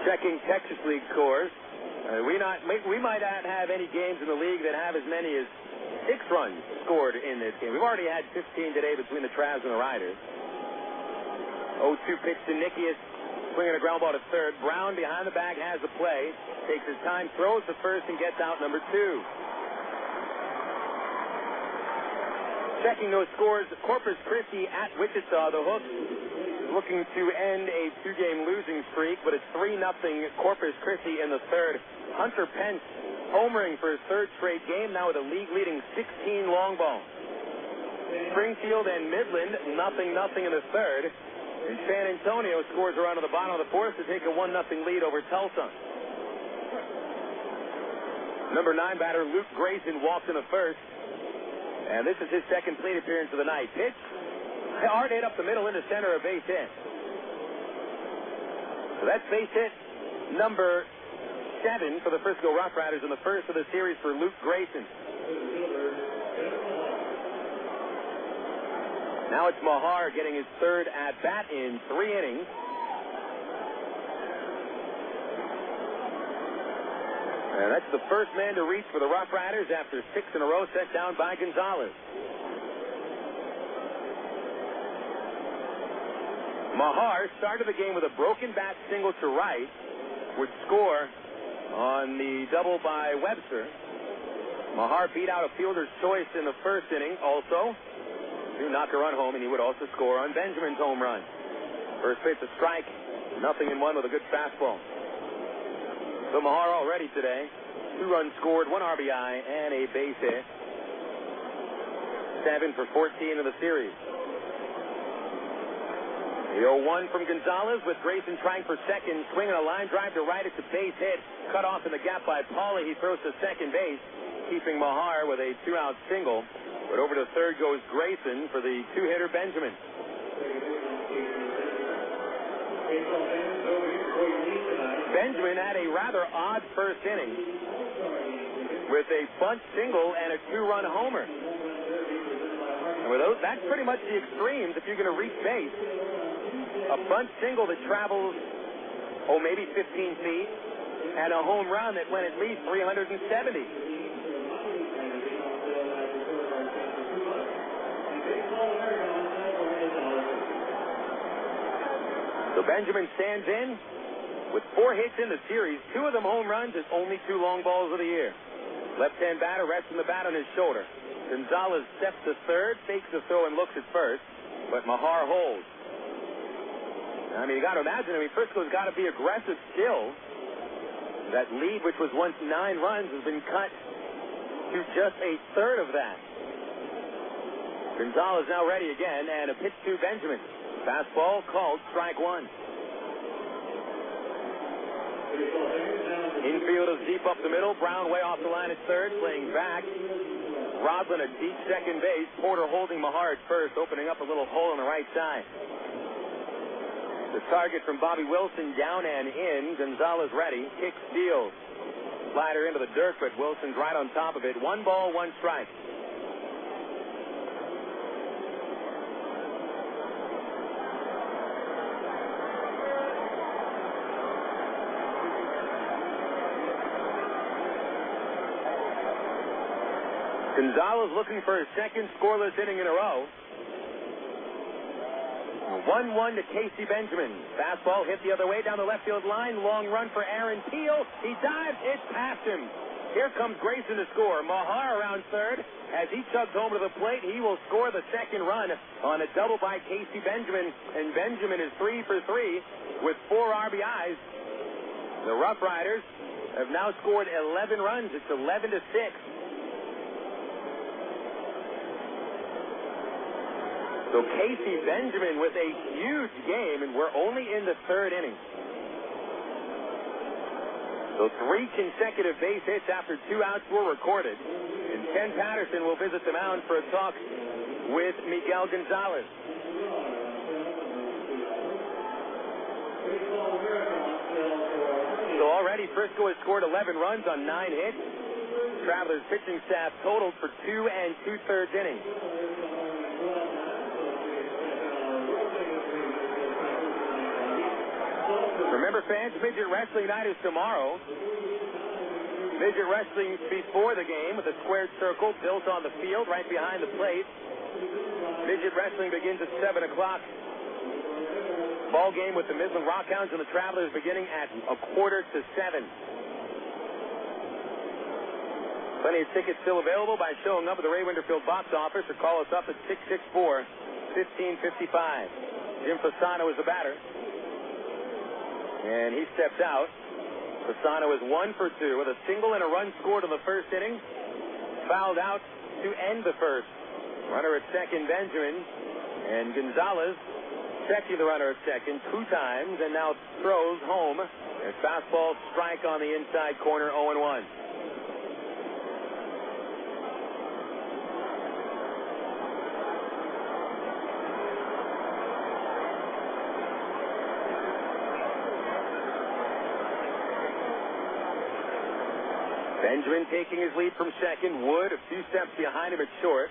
Checking Texas League scores. We might not have any games in the league that have as many as 6 runs scored in this game. We've already had 15 today between the Travs and the Riders. 0-2 pitch to Nickeas. Swinging a ground ball to third. Brown behind the bag has the play. Takes his time, throws to first, and gets out number 2. Checking those scores, Corpus Christi at Wichita. The Hooks looking to end a 2-game losing streak, but it's 3-0 Corpus Christi in the third. Hunter Pence homering for his 3rd straight game, now with a league-leading 16 long balls. Springfield and Midland, 0-0 in the third. And San Antonio scores around to the bottom of the 4th to take a 1-0 lead over Tulsa. Number 9 batter Luke Grayson walks in the first. And this is his 2nd plate appearance of the night. Pitch, hard hit up the middle into center, a base hit. So that's base hit number 7 for the Frisco RoughRiders in the first of the series for Luke Grayson. Now it's Mahar getting his 3rd at-bat in 3 innings. And that's the first man to reach for the RoughRiders after 6 in a row set down by González. Mahar started the game with a broken bat single to right, would score on the double by Webster. Mahar beat out a fielder's choice in the first inning also. To knock a run home, and he would also score on Benjamin's home run. First pitch, a strike, 0-1 with a good fastball. So Mahar already today, 2 runs scored, 1 RBI, and a base hit. 7 for 14 in the series. The 0-1 from González with Grayson trying for second, swinging a line drive to right. It's a base hit, cut off in the gap by Pauly. He throws to second base, keeping Mahar with a 2-out single. But over to third goes Grayson for the 2-hitter Benjamin. Benjamin had a rather odd first inning with a bunt single and a 2-run homer. And with those, that's pretty much the extremes if you're going to reach base. A bunt single that travels, maybe 15 feet, and a home run that went at least 370. So Benjamin stands in with 4 hits in the series, 2 of them home runs, and only 2 long balls of the year. Left-hand batter resting the bat on his shoulder. González steps to third, fakes the throw, and looks at first, but Mahar holds. I mean, you got to imagine, Frisco's got to be aggressive still. That lead, which was once 9 runs, has been cut to just a third of that. González now ready again, and a pitch to Benjamin. Fastball called, strike 1. Infield is deep up the middle. Brown way off the line at third, playing back. Rodman at deep second base. Porter holding Mahar at first, opening up a little hole on the right side. The target from Bobby Wilson down and in. González ready. Kick, steals. Slider into the dirt, but Wilson's right on top of it. 1 ball, 1 strike. González looking for his second scoreless inning in a row. 1-1 to Casey Benjamin. Fastball hit the other way down the left field line. Long run for Aaron Peel. He dives. It's past him. Here comes Grayson to score. Mahar around third. As he chugs home to the plate, he will score the second run on a double by Casey Benjamin. And Benjamin is 3 for 3 with 4 RBIs. The RoughRiders have now scored 11 runs. It's 11-6. So Casey Benjamin with a huge game, and we're only in the 3rd inning. So 3 consecutive base hits after 2 outs were recorded. And Ken Patterson will visit the mound for a talk with Miguel González. So already Frisco has scored 11 runs on 9 hits. Travelers pitching staff totaled for 2 2/3 innings. Remember, fans, Midget Wrestling Night is tomorrow. Midget Wrestling before the game with a squared circle built on the field right behind the plate. Midget Wrestling begins at 7 o'clock. Ball game with the Midland Rockhounds and the Travelers beginning at 6:45. Plenty of tickets still available by showing up at the Ray Winterfield box office or call us up at 664-1555. Jim Fasano is the batter. And he steps out. Fasano is 1 for 2 with a single and a run scored in the 1st inning. Fouled out to end the 1st. Runner at second, Benjamin. And González checking the runner at second 2 times and now throws home. A fastball strike on the inside corner, 0-1. Benjamin taking his lead from second. Wood a few steps behind him at short.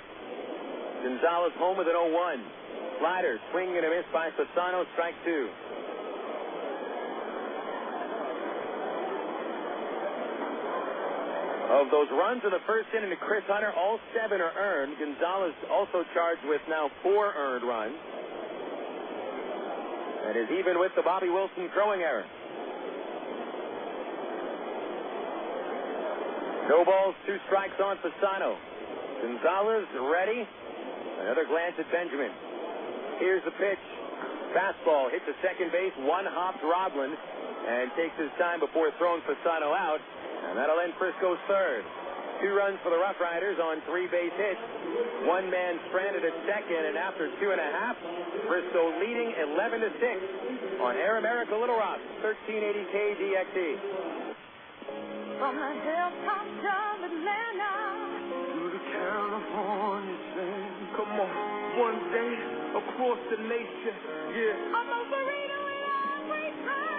González home with an 0-1. Slider, swing and a miss by Fasano, strike 2. Of those runs in the 1st inning to Chris Hunter, all 7 are earned. González also charged with now 4 earned runs. And is even with the Bobby Wilson throwing error. No balls, 2 strikes on Fasano. González ready. Another glance at Benjamin. Here's the pitch. Fastball hit to second base. 1-hopped Rodman and takes his time before throwing Fasano out. And that'll end Frisco's 3rd. 2 runs for the RoughRiders on 3 base hits. 1 man stranded at second, and after 2.5, Frisco leading 11-6 on Air America Little Rock, 1380 KDXE. From the hilltops of Atlanta to the California sand. Come on, one day across the nation, yeah. I'm a burrito in every time.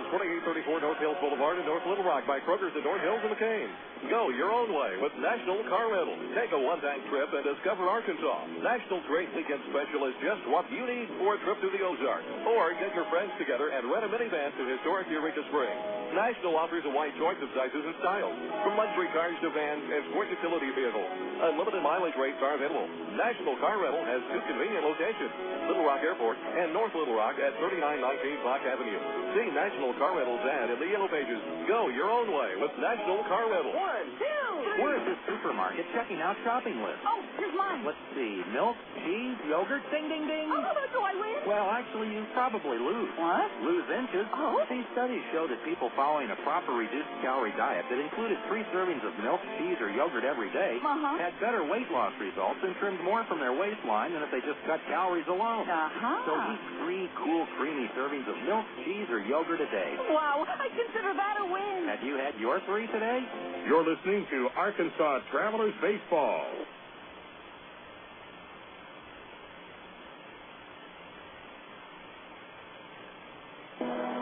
on 2834 North Hills Boulevard in North Little Rock by Kroger's at North Hills and McCain. Go your own way with National Car Rental. Take a one-time trip and discover Arkansas. National's great weekend special is just what you need for a trip to the Ozarks. Or get your friends together and rent a minivan to historic Eureka Springs. National offers a wide choice of sizes and styles, from luxury cars to vans and sport utility vehicles. Unlimited mileage rates are available. National Car Rental has 2 convenient locations, Little Rock Airport and North Little Rock at 3919 Block Avenue. See National Car Rental's ad in the Yellow Pages. Go your own way with National Car Rental. 1, 2, 3. We're at this supermarket checking out shopping lists. Oh, here's mine. Let's see. Milk, cheese, yogurt, ding, ding, ding. Oh, do I win? Well, actually, you probably lose. What? Lose inches. Oh. These studies show that people following a proper reduced-calorie diet that included 3 servings of milk, cheese, or yogurt every day had better weight loss results and trimmed more from their waistline than if they just cut calories alone. So eat 3 cool, creamy servings of milk, cheese, or yogurt a day. Wow, I consider that a win. Have you had your 3 today? You're listening to Arkansas Travelers Baseball.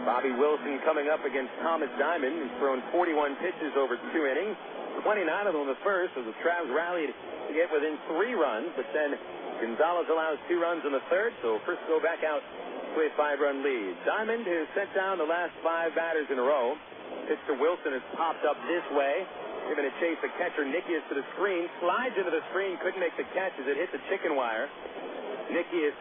Bobby Wilson coming up against Thomas Diamond. He's thrown 41 pitches over 2 innings, 29 of them in the first, as the Travs rallied to get within 3 runs, but then González allows 2 runs in the third, so Frisco back out to a 5-run lead. Diamond has sent down the last 5 batters in a row. Pitch to Wilson has popped up this way, giving a chase. The catcher, Nickeas, to the screen, slides into the screen, couldn't make the catch as it hit the chicken wire. Nickeas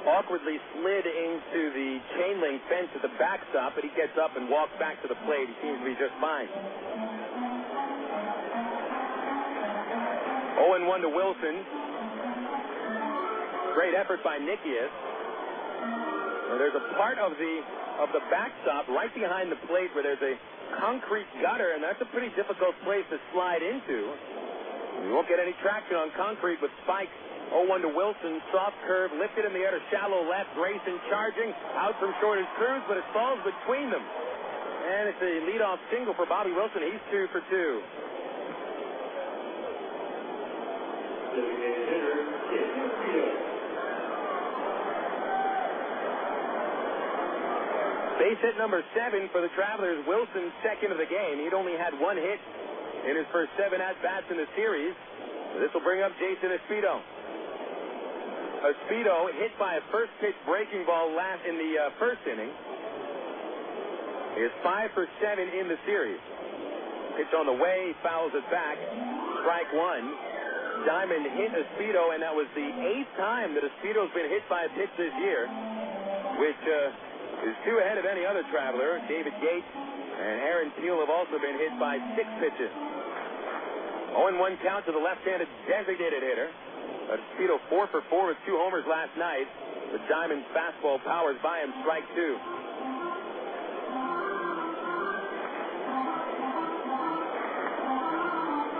awkwardly slid into the chain link fence at the backstop, but he gets up and walks back to the plate. He seems to be just fine. 0-1 to Wilson. Great effort by Nickeas. There's a part of the backstop right behind the plate where there's a concrete gutter, and that's a pretty difficult place to slide into. You won't get any traction on concrete with spikes. 0-1 to Wilson, soft curve, lifted in the air to shallow left. Grayson charging, out from short is Cruz, but it falls between them. And it's a leadoff single for Bobby Wilson. He's 2 for 2. Base hit number 7 for the Travelers. Wilson, second of the game. He'd only had 1 hit in his first 7 at-bats in the series. This will bring up Jason Espedo. Espedo hit by a first-pitch breaking ball last in the first inning. He is 5 for 7 in the series. Pitch on the way, fouls it back. Strike 1. Diamond hit Espedo, and that was the 8th time that Espedo's been hit by a pitch this year, which is 2 ahead of any other Traveler. David Gates and Aaron Teal have also been hit by 6 pitches. 0-1 count to the left-handed designated hitter. Espedo 4 for 4 with 2 homers last night. The Diamond fastball powers by him, strike 2.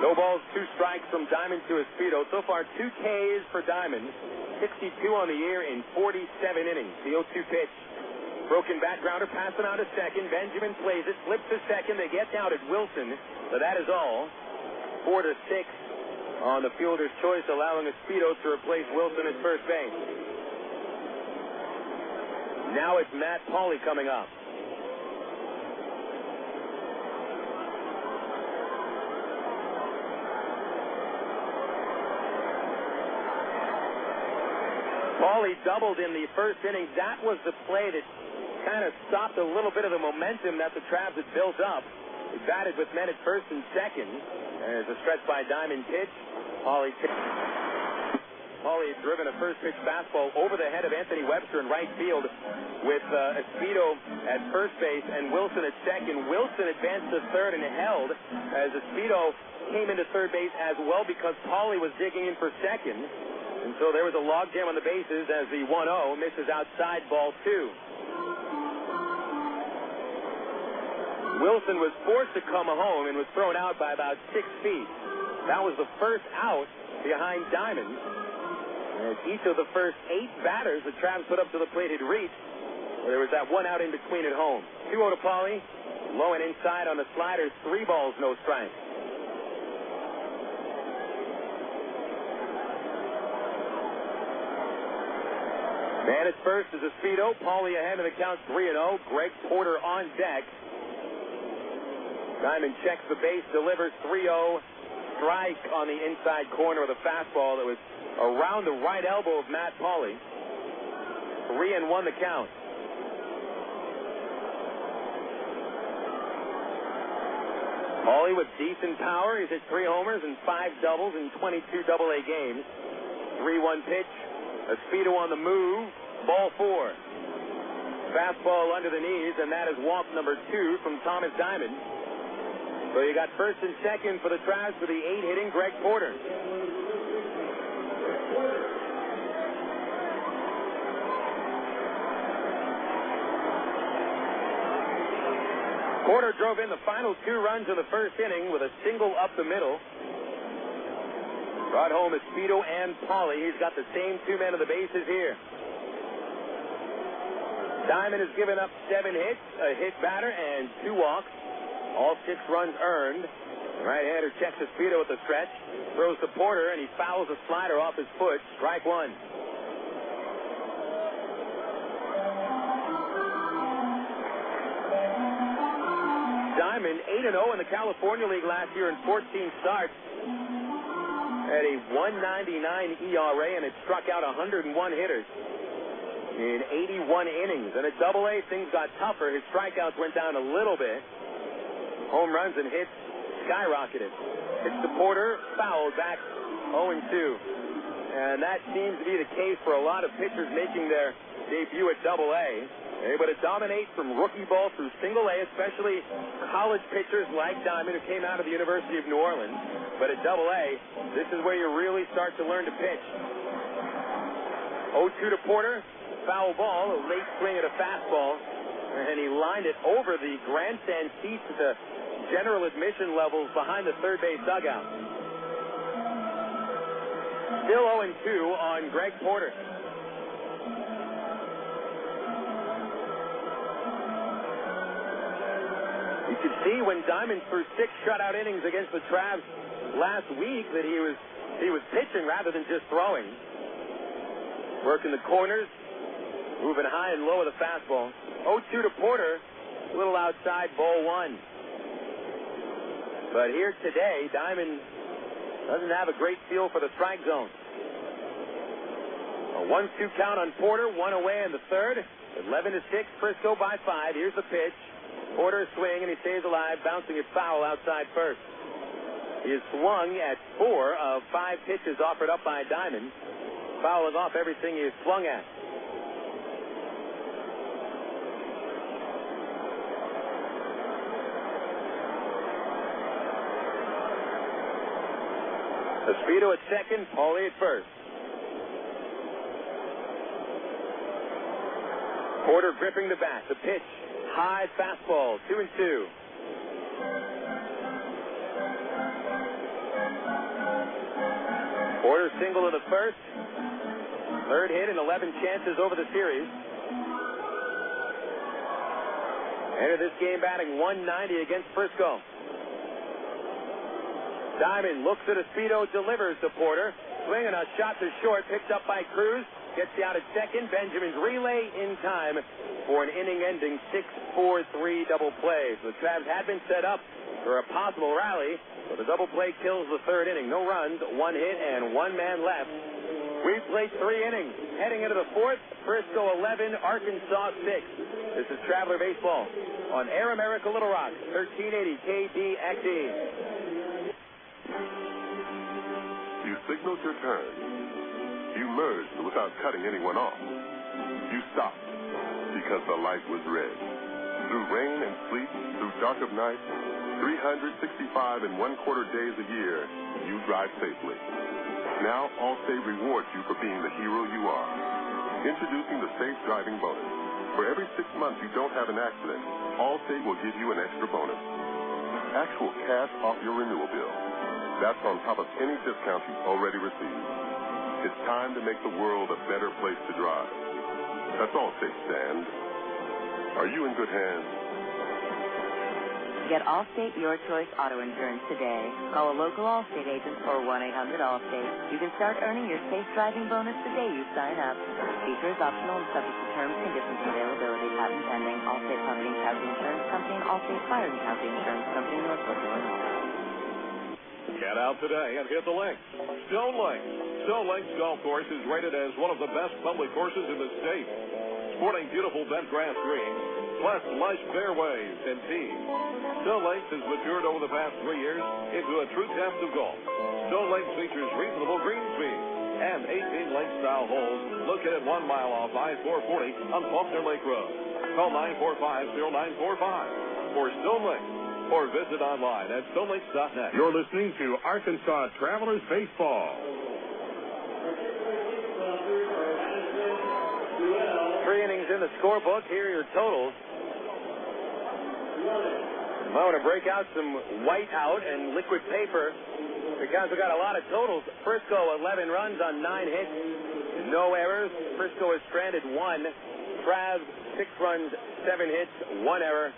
No balls, 2 strikes from Diamond to Espedo. So far, 2 Ks for Diamond. 62 on the year in 47 innings. The 0-2 pitch. Broken backgrounder, passing out to second. Benjamin plays it, flips to second. They get down at Wilson. So that is all. 4-6. On the fielder's choice, allowing Espedo to replace Wilson at first base. Now it's Matt Pauley coming up. Pauley doubled in the first inning. That was the play that kind of stopped a little bit of the momentum that the Travs had built up. He batted with men at first and second. There's a stretch by Diamond pitch. Pauley had driven a first-pitch fastball over the head of Anthony Webster in right field with Espedo at first base and Wilson at second. Wilson advanced to third and held as Espedo came into third base as well because Pauley was digging in for second. And so there was a logjam on the bases as the 1-0 misses outside, ball 2. Wilson was forced to come home and was thrown out by about 6 feet. That was the first out behind Diamond. As each of the first 8 batters the Travs put up to the plate had reached, there was that 1 out in between at home. 2-0 to Pauley. Low and inside on the sliders. 3 balls, no strikes. Man at first is Speedo. Paulie ahead in the count 3-0. Greg Porter on deck. Diamond checks the base, delivers 3-0. Strike on the inside corner of the fastball that was around the right elbow of Matt Paulie. 3-1 the count. Paulie with decent power. He's hit 3 homers and 5 doubles in 22 AA games. 3-1 pitch. Speedo on the move. Ball 4. Fastball under the knees, and that is walk number 2 from Thomas Diamond. So you got first and second for the Travs for the 8-hitting Greg Porter. Porter drove in the final 2 runs of the first inning with a single up the middle. Brought home Speedo and Paulie. He's got the same 2 men of the bases here. Diamond has given up 7 hits, a hit batter, and 2 walks. All 6 runs earned. The right-hander checks Speedo at the stretch, throws to Porter, and he fouls a slider off his foot. Strike 1. Diamond 8-0 in the California League last year in 14 starts. Had a 1.99 ERA and it struck out 101 hitters in 81 innings. And at AA, things got tougher. His strikeouts went down a little bit. Home runs and hits skyrocketed. Pitch to Porter, fouled back 0-2. And that seems to be the case for a lot of pitchers making their debut at AA. Able to dominate from rookie ball through single A, especially college pitchers like Diamond who came out of the University of New Orleans. But at AA, this is where you really start to learn to pitch. 0-2 to Porter, foul ball, a late swing at a fastball, and he lined it over the grandstand seats at the general admission levels behind the third base dugout. Still 0-2 on Greg Porter. You could see when Diamond threw 6 shutout innings against the Travs last week that he was pitching rather than just throwing. Working the corners, moving high and low with a fastball. 0-2 to Porter, a little outside, ball 1. But here today, Diamond doesn't have a great feel for the strike zone. A 1-2 count on Porter, 1 away in the third. 11-6, Frisco by 5. Here's the pitch. Porter swing, and he stays alive, bouncing it foul outside first. He has swung at 4 of 5 pitches offered up by Diamond, fouling off everything he has swung at. Speedo at second, Paulie at first. Porter gripping the bat. The pitch, high fastball, 2-2. Porter single in the first. Third hit and 11 chances over the series. Enter this game batting 190 against Frisco. Diamond looks at Speedo, delivers to Porter. Swinging a shot to short, picked up by Cruz. Gets you out at second. Benjamin's relay in time for an inning-ending 6-4-3 double play. So the Chavez had been set up for a possible rally, but the double play kills the third inning. No runs, 1 hit, and 1 man left. We've played 3 innings. Heading into the fourth, Frisco 11, Arkansas 6. This is Traveler Baseball on Air America Little Rock, 1380 KDXE. You signaled your turn. You merged without cutting anyone off. You stopped because the light was red. Through rain and sleet, through dark of night, 365 and 1/4 days a year, you drive safely. Now Allstate rewards you for being the hero you are. Introducing the Safe Driving Bonus. For every 6 months you don't have an accident, Allstate will give you an extra bonus. Actual cash off your renewal bill. That's on top of any discount you've already received. It's time to make the world a better place to drive. That's Allstate stands. Are you in good hands? Get Allstate Your Choice Auto Insurance today. Call a local Allstate agent or 1-800-ALLSTATE. You can start earning your safe driving bonus the day you sign up. Feature is optional and subject to terms, conditions, and availability. Patent pending. Allstate Property and Casualty Insurance Company and Allstate Fire and Casualty Insurance Company, Northbrook, Illinois. Get out today and hit the links. Stone Links. Stone Links Golf Course is rated as one of the best public courses in the state. Sporting beautiful bent grass greens, plus lush fairways and tees. Stone Links has matured over the past 3 years into a true test of golf. Stone Links features reasonable green speed and 18 link-style holes located 1 mile off I-440 on Faulkner Lake Road. Call 945-0945 for Stone Links or visit online at stonelinks.net. You're listening to Arkansas Travelers Baseball. 3 innings in the scorebook. Here are your totals. I'm going to break out some white out and liquid paper because we got a lot of totals. Frisco, 11 runs on 9 hits, no errors. Frisco is stranded 1. Chavez, 6 runs, 7 hits, 1 error,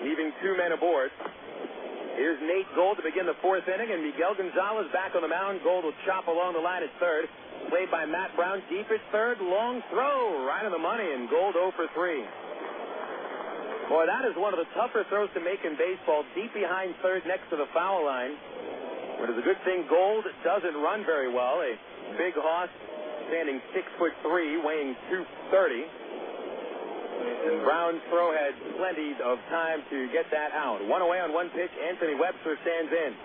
leaving 2 men aboard. Here's Nate Gold to begin the 4th inning, and Miguel González back on the mound. Gold will chop along the line at third. Played by Matt Brown, deep at third. Long throw, right on the money, and Gold 0 for 3. Boy, that is one of the tougher throws to make in baseball, deep behind third next to the foul line. But it's a good thing Gold doesn't run very well. A big hoss, standing 6'3", weighing 230. Brown's throw had plenty of time to get that out. 1 away on 1 pitch. Anthony Webster stands in.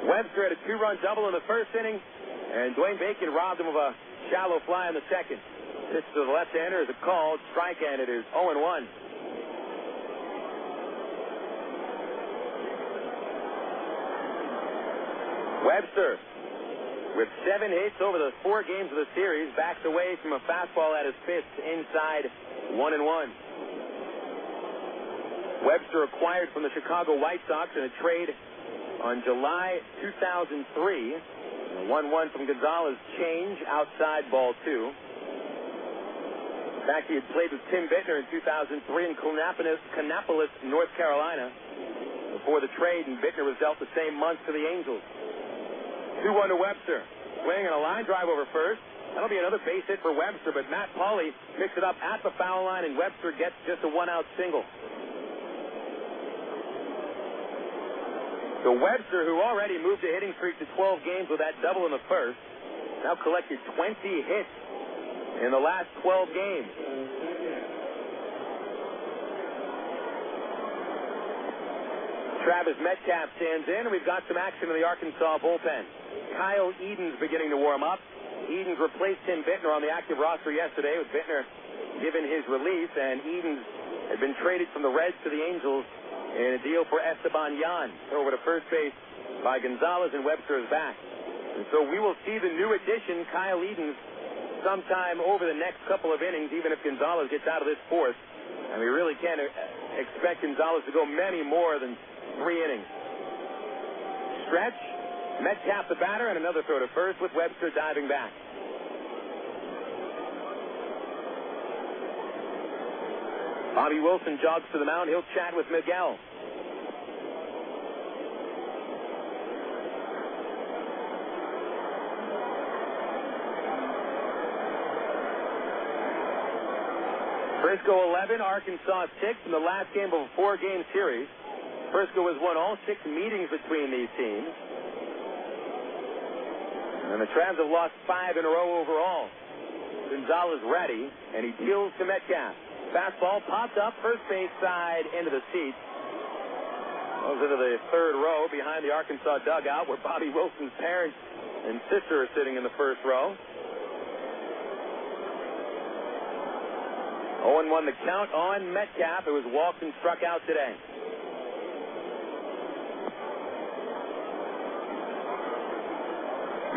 Webster had a 2-run double in the 1st inning, and Dwayne Bacon robbed him of a shallow fly in the 2nd. Pitch to the left-hander is a called strike, and it is 0-1. Webster, with 7 hits over the 4 games of the series, backs away from a fastball at his fist inside 1-1. Webster acquired from the Chicago White Sox in a trade on July 2003. 1-1 from González, change outside ball 2. In fact, he had played with Tim Bittner in 2003 in Kannapolis, North Carolina, before the trade, and Bittner was dealt the same month to the Angels. 2-1 to Webster. Swing and a line drive over first. That'll be another base hit for Webster, but Matt Pauley picks it up at the foul line, and Webster gets just a 1-out single. So Webster, who already moved a hitting streak to 12 games with that double in the 1st, now collected 20 hits in the last 12 games. Travis Metcalf stands in, and we've got some action in the Arkansas bullpen. Kyle Eden's beginning to warm up. Eden's replaced Tim Bittner on the active roster yesterday, with Bittner given his release, and Eden's had been traded from the Reds to the Angels in a deal for Esteban Yan. Over to first base by González, and Webster is back. And so we will see the new addition, Kyle Eden's, sometime over the next couple of innings, even if González gets out of this 4th. And we really can't expect González to go many more than 3 innings. Stretch, Metcalf the batter, and another throw to first with Webster diving back. Bobby Wilson jogs to the mound. He'll chat with Miguel. Frisco 11, Arkansas 6 in the last game of a 4-game series. Frisco has won all 6 meetings between these teams. And the Travs have lost 5 in a row overall. González ready, and he deals to Metcalf. Fastball popped up, first base side into the seats. Goes into the 3rd row behind the Arkansas dugout, where Bobby Wilson's parents and sister are sitting in the 1st row. 0-1 the count on Metcalf, who was walked and struck out today.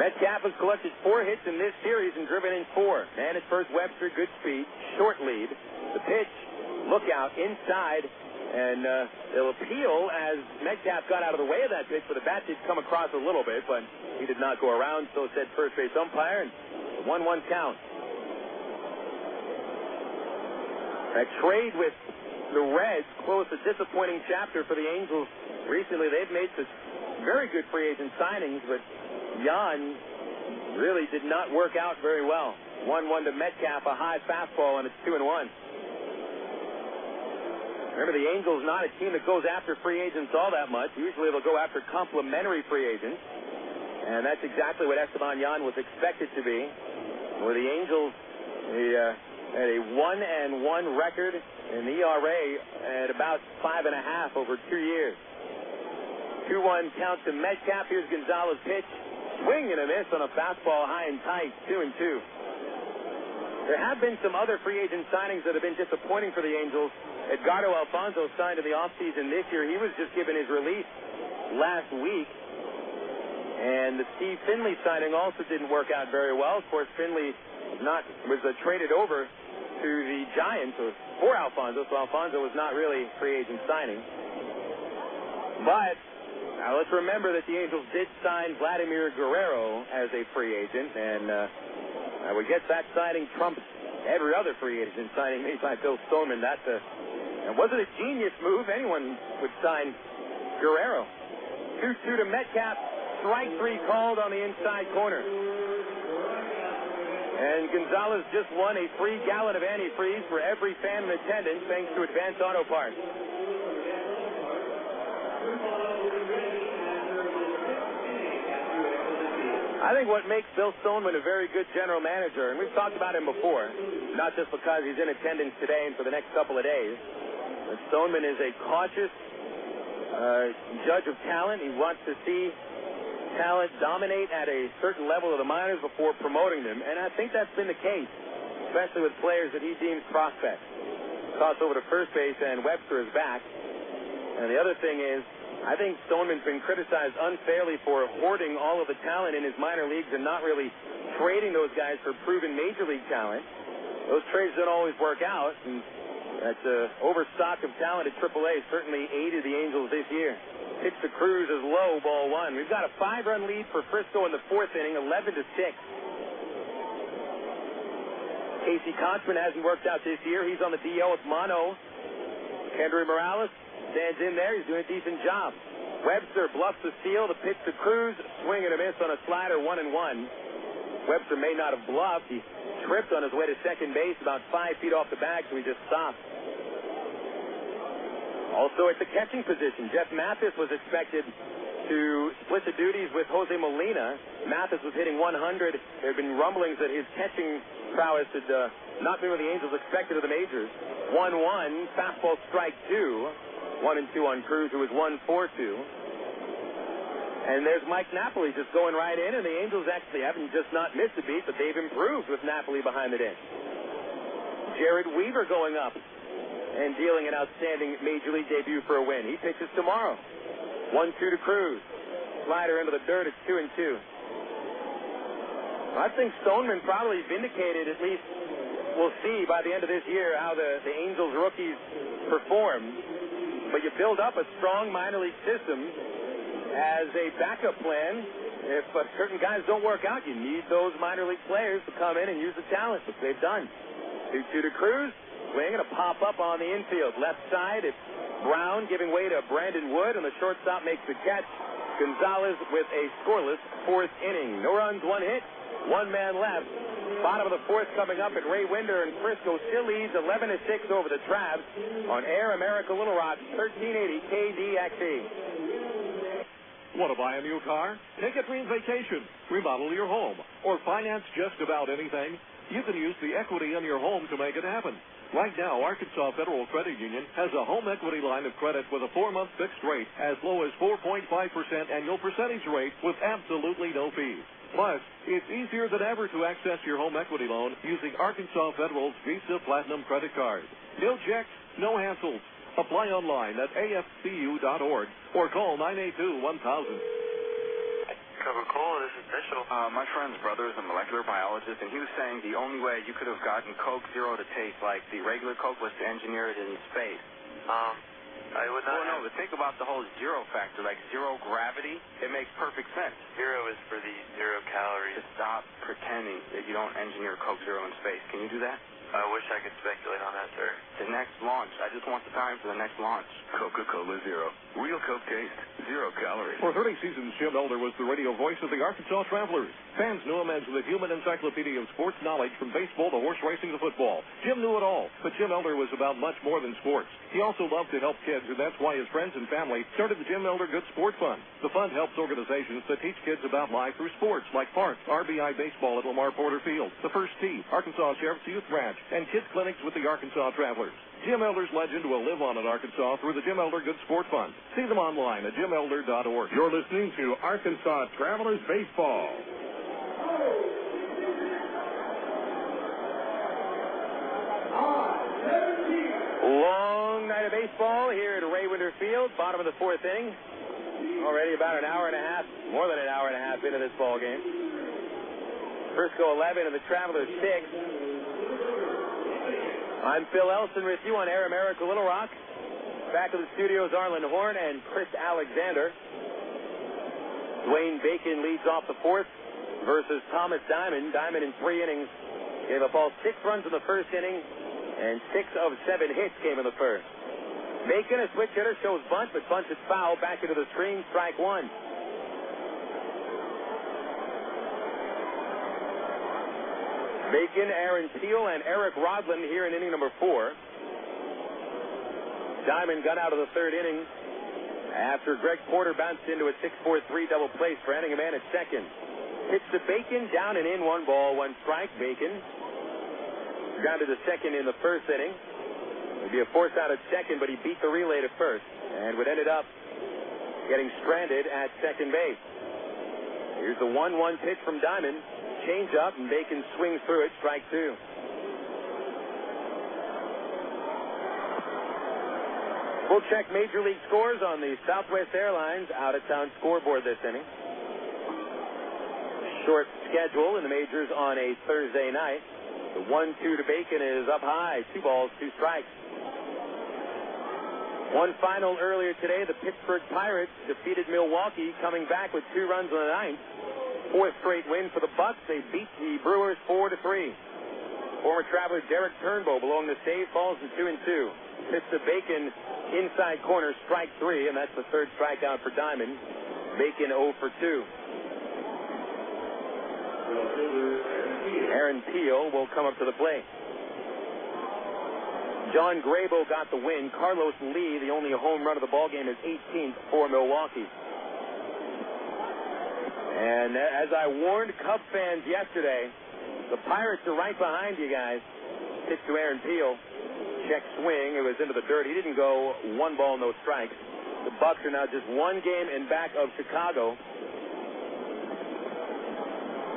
Metcalf has collected 4 hits in this series and driven in 4. Man at first, Webster, good speed, short lead. The pitch, look out, inside, and it'll appeal as Metcalf got out of the way of that pitch, but the bat did come across a little bit, but he did not go around, so said first base umpire, and 1-1 count. A trade with the Reds closed a disappointing chapter for the Angels recently. They've made some very good free agent signings, but Jan really did not work out very well. 1-1 to Metcalf, a high fastball, and it's 2-1. Remember, the Angels not a team that goes after free agents all that much. Usually they'll go after complimentary free agents, and that's exactly what Esteban Jan was expected to be. Where the Angels had a 1-1 record, an ERA at about 5.5 over 2 years. 2-1 count to Metcalf. Here's González pitch. Swing and a miss on a fastball high and tight, 2-2. There have been some other free agent signings that have been disappointing for the Angels. Edgardo Alfonso signed in the offseason this year. He was just given his release last week. And the Steve Finley signing also didn't work out very well. Of course, Finley was traded over to the Giants for Alfonso, so Alfonso was not really a free agent signing. But now let's remember that the Angels did sign Vladimir Guerrero as a free agent, and I would guess that signing trumps every other free agent signing made by Bill Stoneman. It wasn't a genius move. Anyone would sign Guerrero. 2-2 to Metcalf. Strike 3 called on the inside corner. And González just won a free gallon of antifreeze for every fan in attendance thanks to Advanced Auto Parts. I think what makes Bill Stoneman a very good general manager, and we've talked about him before, not just because he's in attendance today and for the next couple of days, but Stoneman is a cautious judge of talent. He wants to see talent dominate at a certain level of the minors before promoting them, and I think that's been the case, especially with players that he deems prospects. Toss over to first base, and Webster is back. And the other thing is, I think Stoneman's been criticized unfairly for hoarding all of the talent in his minor leagues and not really trading those guys for proven major league talent. Those trades don't always work out, and that overstock of talent at AAA certainly aided the Angels this year. Pitch to Cruz is low, ball 1. We've got a 5-run lead for Frisco in the 4th inning, 11-6. Casey Konchman hasn't worked out this year. He's on the DL with mono. Kendry Morales stands in there. He's doing a decent job. Webster bluffs the steal. The pitch to Cruz. Swing and a miss on a slider, 1-1. Webster may not have bluffed. He tripped on his way to second base about 5 feet off the bag, so he just stopped. Also at the catching position, Jeff Mathis was expected to split the duties with Jose Molina. Mathis was hitting 100. There had been rumblings that his catching prowess had not been what the Angels expected of the majors. 1-1, fastball strike 2. 1-2 on Cruz, who was 1-4-2. And there's Mike Napoli just going right in, and the Angels actually haven't just not missed a beat, but they've improved with Napoli behind the dish. Jared Weaver going up and dealing an outstanding Major League debut for a win. He pitches tomorrow. 1-2 to Cruz. Slider into the dirt. It's 2-2. I think Stoneman probably vindicated, at least we'll see by the end of this year, how the Angels rookies perform. But you build up a strong minor league system as a backup plan. If certain guys don't work out, you need those minor league players to come in and use the talent, which they've done. 2-2 to Cruz. Swing and a pop-up on the infield. Left side, it's Brown giving way to Brandon Wood, and the shortstop makes the catch. González with a scoreless 4th inning. No runs, 1 hit, 1 man left. Bottom of the 4th coming up, and Ray Winder and Frisco still leads 11-6 over the Travs on Air America Little Rock, 1380 KDXE. Want to buy a new car? Take a dream vacation, remodel your home, or finance just about anything? You can use the equity in your home to make it happen. Right now, Arkansas Federal Credit Union has a home equity line of credit with a 4-month fixed rate as low as 4.5% annual percentage rate with absolutely no fees. Plus, it's easier than ever to access your home equity loan using Arkansas Federal's Visa Platinum credit card. No checks, no hassles. Apply online at afcu.org or call 982-1000. Coca-Cola, this is Mitchell. My friend's brother is a molecular biologist, and he was saying the only way you could have gotten Coke Zero to taste like the regular Coke was to engineer it in space. I would not. Well, no, but think about the whole zero factor, like zero gravity. It makes perfect sense. Zero is for the 0 calories. Just stop pretending that you don't engineer Coke Zero in space. Can you do that? I wish I could speculate on that, sir. The next launch. I just want the time for the next launch. Coca-Cola Zero. Real Coke taste. 0 calories. For 30 seasons, Jim Elder was the radio voice of the Arkansas Travelers. Fans knew him as the human encyclopedia of sports knowledge from baseball to horse racing to football. Jim knew it all, but Jim Elder was about much more than sports. He also loved to help kids, and that's why his friends and family started the Jim Elder Good Sport Fund. The fund helps organizations that teach kids about life through sports, like parks, RBI Baseball at Lamar Porter Field, the First Tee, Arkansas Sheriff's Youth Branch, and kids clinics with the Arkansas Travelers. Jim Elder's legend will live on in Arkansas through the Jim Elder Good Sport Fund. See them online at jimelder.org. You're listening to Arkansas Travelers Baseball. Long night of baseball here at Ray Winder Field, bottom of the 4th inning. Already about an hour and a half, more than an hour and a half into this ball game. Frisco 11 and the Travelers 6. I'm Phil Elson with you on Air America Little Rock. Back to the studios, Arlen Horn and Chris Alexander. Dwayne Bacon leads off the 4th versus Thomas Diamond. Diamond in 3 innings gave up all 6 runs in the 1st inning, and 6 of 7 hits came in the 1st. Bacon, a switch hitter, shows bunt, but bunts it foul back into the screen, strike 1. Bacon, Aaron Teal, and Eric Rodland here in inning number 4. Diamond got out of the 3rd inning after Greg Porter bounced into a 6-4-3 double play, stranding a man at second. Pitch to Bacon, down and in, 1 ball, 1 strike. Bacon grounded to second in the 1st inning. It would be a force out at second, but he beat the relay to first and would ended up getting stranded at second base. Here's the 1-1 pitch from Diamond. Change up, and Bacon swings through it, strike 2. We'll check Major League scores on the Southwest Airlines out-of-town scoreboard this inning. Short schedule in the majors on a Thursday night. The 1-2 to Bacon is up high, 2 balls, 2 strikes. One final earlier today, the Pittsburgh Pirates defeated Milwaukee, coming back with 2 runs in the 9th. 4th straight win for the Bucks. They beat the Brewers 4-3. Former Traveler Derek Turnbow belonged to save, falls to 2-2. Pitch to Bacon, inside corner, strike 3, and that's the 3rd strikeout for Diamond. Bacon 0 for 2. Aaron Peel will come up to the plate. John Grabo got the win. Carlos Lee, the only home run of the ballgame, is 18th for Milwaukee. And as I warned Cub fans yesterday, the Pirates are right behind you guys. Pitch to Aaron Peel. Check swing. It was into the dirt. He didn't go. 1 ball, no strikes. The Bucks are now just 1 game in back of Chicago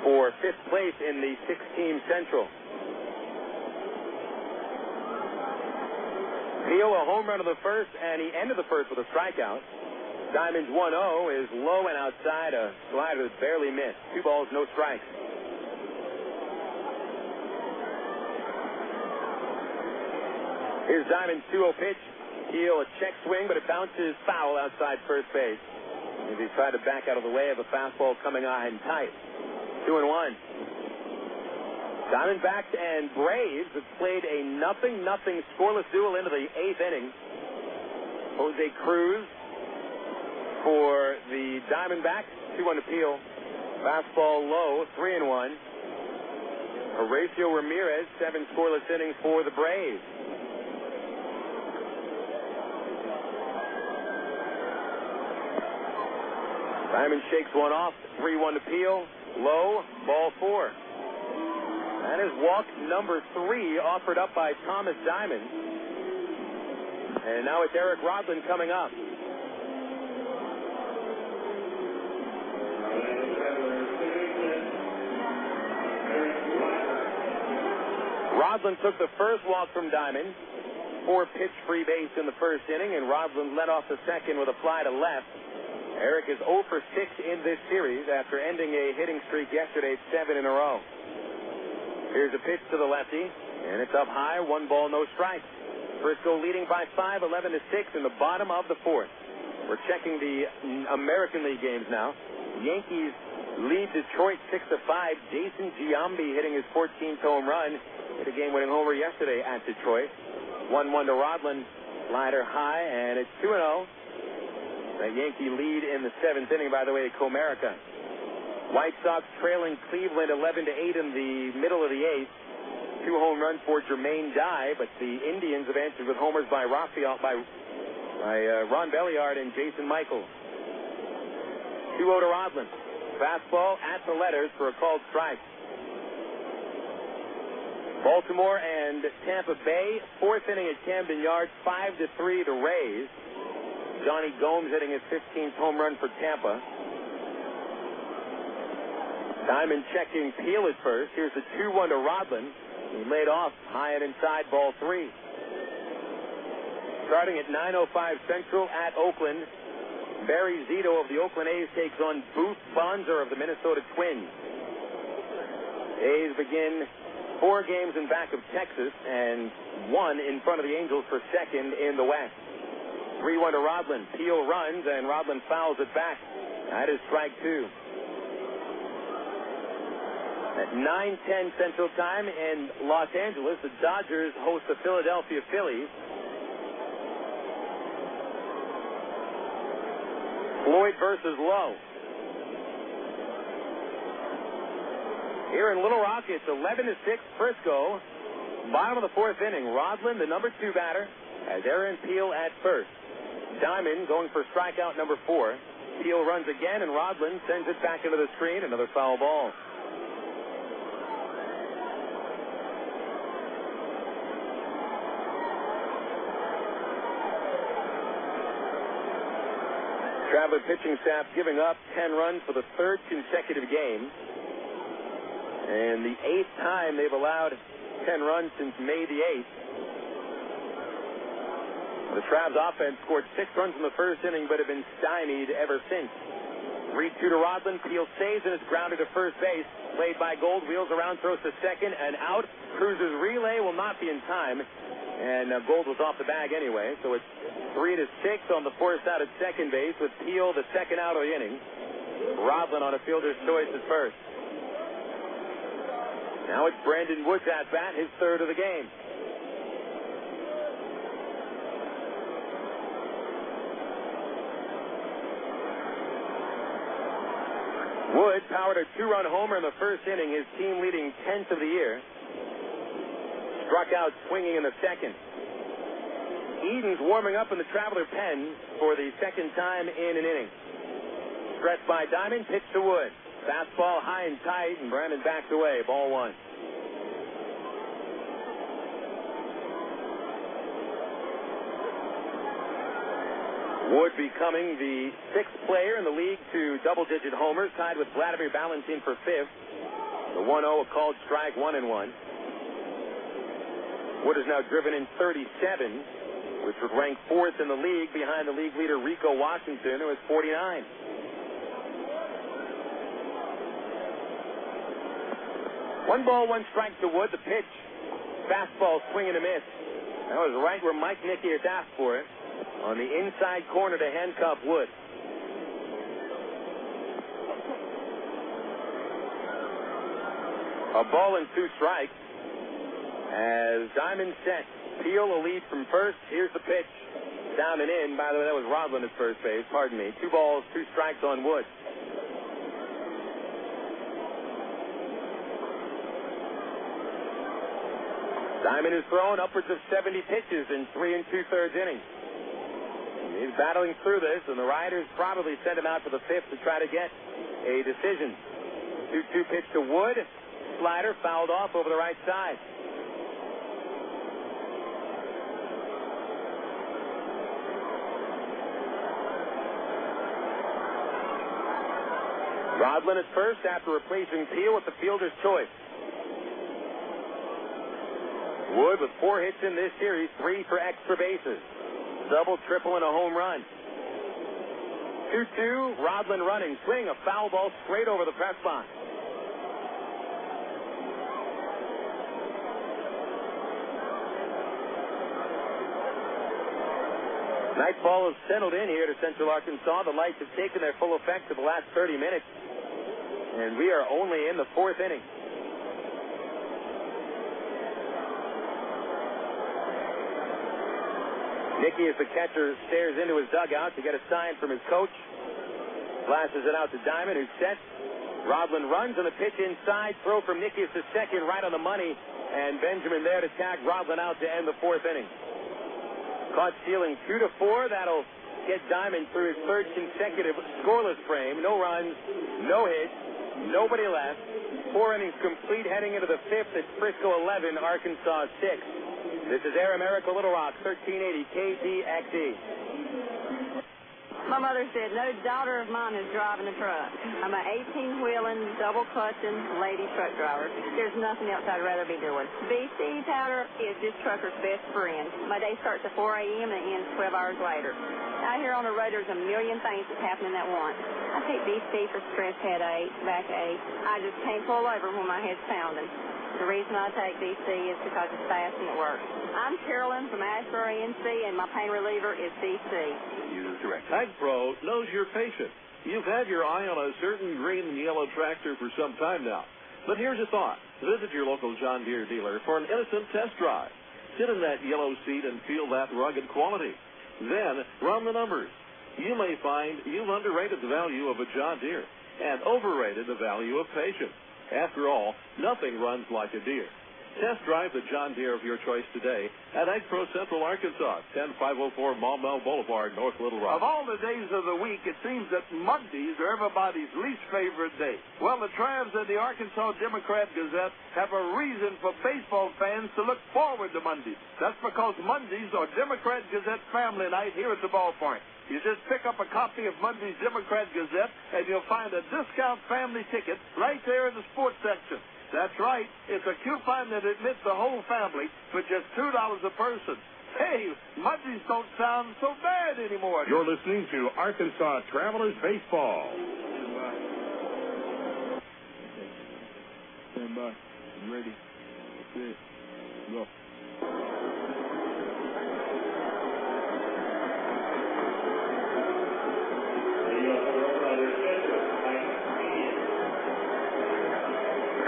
for 5th place in the 6-team Central. Peel a home run of the 1st, and he ended the 1st with a strikeout. Diamond's 1-0 is low and outside, a slider that barely missed. 2 balls, no strikes. Here's Diamond's 2-0 pitch. Heel, a check swing, but it bounces foul outside first base. As he tried to back out of the way of a fastball coming on tight. 2-1. Diamondbacks and Braves have played a 0-0 scoreless duel into the 8th inning. Jose Cruz for the Diamondbacks, 2-1 to Peel. Fastball low, 3-1. Horacio Ramirez, 7 scoreless innings for the Braves. Diamond shakes one off, 3-1 to Peel. Low, ball 4. That is walk number 3 offered up by Thomas Diamond. And now it's Eric Rodland coming up. Rodland took the first walk from Diamond. 4-pitch free base in the 1st inning, and Rodland led off the 2nd with a fly to left. Eric is 0 for 6 in this series after ending a hitting streak yesterday at 7 in a row. Here's a pitch to the lefty, and it's up high, 1 ball, no strikes. Frisco leading by 5, 11-6 in the bottom of the 4th. We're checking the American League games now. The Yankees lead Detroit 6-5. Jason Giambi hitting his 14th home run. Hit a game-winning homer yesterday at Detroit. 1-1 to Rodland. Slider high, and it's 2-0. That Yankee lead in the 7th inning, by the way, to Comerica. White Sox trailing Cleveland 11-8 in the middle of the 8th. 2 home runs for Jermaine Dye, but the Indians have answered with homers by Ron Belliard and Jason Michael. 2-0 to Rodland. Fastball at the letters for a called strike. Baltimore and Tampa Bay, 4th inning at Camden Yards, 5-3 the Rays. Johnny Gomes hitting his 15th home run for Tampa. Diamond checking Peel at first. Here's the 2-1 to Rodland. He laid off high and inside, ball 3. Starting at 9:05 Central at Oakland, Barry Zito of the Oakland A's takes on Booth Bonser of the Minnesota Twins. A's begin 4 games in back of Texas and 1 in front of the Angels for second in the West. 3-1 to Rodland. Peel runs, and Rodland fouls it back. That is strike 2. At 9:10 Central Time in Los Angeles, the Dodgers host the Philadelphia Phillies. Floyd versus Lowe. Here in Little Rock, it's 11-6 Frisco. Bottom of the 4th inning. Rodland, the number 2 batter, has Aaron Peel at first. Diamond going for strikeout number 4. Peel runs again, and Rodland sends it back into the screen. Another foul ball. Traveler pitching staff giving up 10 runs for the 3rd consecutive game. And the 8th time they've allowed 10 runs since May the 8th. The Travs offense scored 6 runs in the 1st inning, but have been stymied ever since. 3-2 to Rodland. Peel saves and is grounded to first base. Played by Gold, wheels around, throws to second, and out. Cruz's relay will not be in time. And Gold was off the bag anyway, so it's 3-6 on the force out at second base with Peel the second out of the inning. Rodland on a fielder's choice at first. Now it's Brandon Wood's at bat, his 3rd of the game. Wood powered a 2-run homer in the 1st inning, his team leading 10th of the year. Struck out swinging in the 2nd. Eden's warming up in the Traveler pen for the 2nd time in an inning. Stretched by Diamond, pitch to Wood. Fastball high and tight, and Brandon backs away. Ball 1. Wood becoming the 6th player in the league to double-digit homers, tied with Vladimir Valentin for 5th. The 1-0, a called strike, 1-1. Wood has now driven in 37, which would rank 4th in the league behind the league leader Rico Washington, who has 49. One ball, 1 strike to Wood. The pitch, fastball, swing and a miss. That was right where Mike Nickeas asked for it, on the inside corner to handcuff Wood. A ball and 2 strikes. As Diamond set, Peel a lead from first. Here's the pitch. Down and in. By the way, that was Rodland at first base. Pardon me. 2 balls, 2 strikes on Wood. Diamond has thrown upwards of 70 pitches in 3 2/3 innings. He's battling through this, and the Riders probably sent him out to the 5th to try to get a decision. 2-2 pitch to Wood. Slider fouled off over the right side. Rodland at first after replacing Peel with the fielder's choice. Wood with 4 hits in this series, 3 for extra bases. Double, triple, and a home run. 2-2, Rodland running. Swing, a foul ball straight over the press box. Nightfall has settled in here to Central Arkansas. The lights have taken their full effect for the last 30 minutes. and we are only in the fourth inning. Nickeas, the catcher, stares into his dugout to get a sign from his coach. Flashes it out to Diamond, who sets. Rodland runs on the pitch inside. Throw from Nickeas to second, right on the money. And Benjamin there to tag Rodland out to end the fourth inning. Caught stealing 2-4. That'll get Diamond through his third consecutive scoreless frame. No runs, no hits, nobody left. 4 innings complete heading into the fifth. It's Frisco 11, Arkansas 6. This is Air America Little Rock, 1380 KDXE. My mother said, no daughter of mine is driving a truck. I'm an 18-wheeling, double-clutching lady truck driver. There's nothing else I'd rather be doing. BC powder is this trucker's best friend. My day starts at 4 a.m. and ends 12 hours later. Out here on the road, there's a million things that's happening at once. I take BC for stress headache, backache. I just can't pull over when my head's pounding. The reason I take BC is because it's fast and it works. I'm Carolyn from Asheboro, NC, and my pain reliever is BC. AgPro knows you're patient. You've had your eye on a certain green and yellow tractor for some time now. But here's a thought. Visit your local John Deere dealer for an innocent test drive. Sit in that yellow seat and feel that rugged quality. Then run the numbers. You may find you've underrated the value of a John Deere and overrated the value of patience. After all, nothing runs like a Deere. Test drive the John Deere of your choice today at AgPro Central Arkansas, 10504 Maumelle Boulevard, North Little Rock. Of all the days of the week, it seems that Mondays are everybody's least favorite day. Well, the Travs and the Arkansas Democrat-Gazette have a reason for baseball fans to look forward to Mondays. That's because Mondays are Democrat-Gazette family night here at the ballpark. You just pick up a copy of Monday's Democrat-Gazette, and you'll find a discount family ticket right there in the sports section. That's right. It's a coupon that admits the whole family for just $2 a person. Hey, Mondays don't sound so bad anymore. You're listening to Arkansas Travelers Baseball. Stand by. Ready. Set. Go.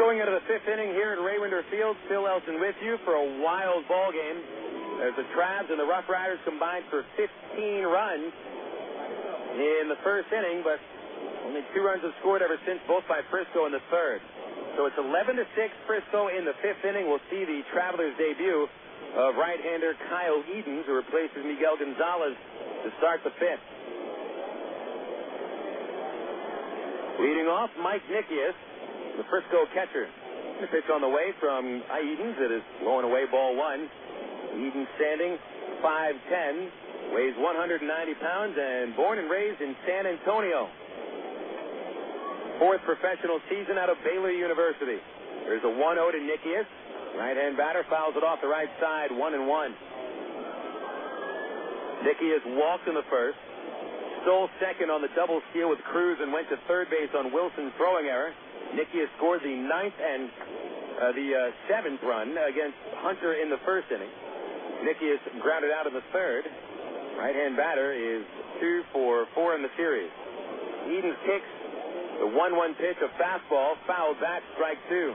Going into the fifth inning here at Raywinder Field, Phil Elson with you for a wild ball game. As the Travs and the RoughRiders combined for 15 runs in the first inning, but only 2 runs have scored ever since, both by Frisco in the third. So it's 11-6 Frisco in the fifth inning. We'll see the Travelers' debut of right-hander Kyle Edens, who replaces Miguel González to start the fifth. Leading off, Mike Nickeas, the Frisco catcher. The pitch on the way from Edens. It is low and away, ball 1. Edens standing 5'10", weighs 190 pounds, and born and raised in San Antonio. 4th professional season out of Baylor University. There's a 1-0 to Nickeas. Right-hand batter fouls it off the right side, 1-1. Nickeas walked in the first, stole second on the double steal with Cruz, and went to third base on Wilson's throwing error. Nickeas scored the 9th and the 7th run against Hunter in the first inning. Nickeas grounded out in the third. Right-hand batter is 2 for 4 in the series. Edens kicks the 1-1 pitch, a fastball, fouled back, strike 2.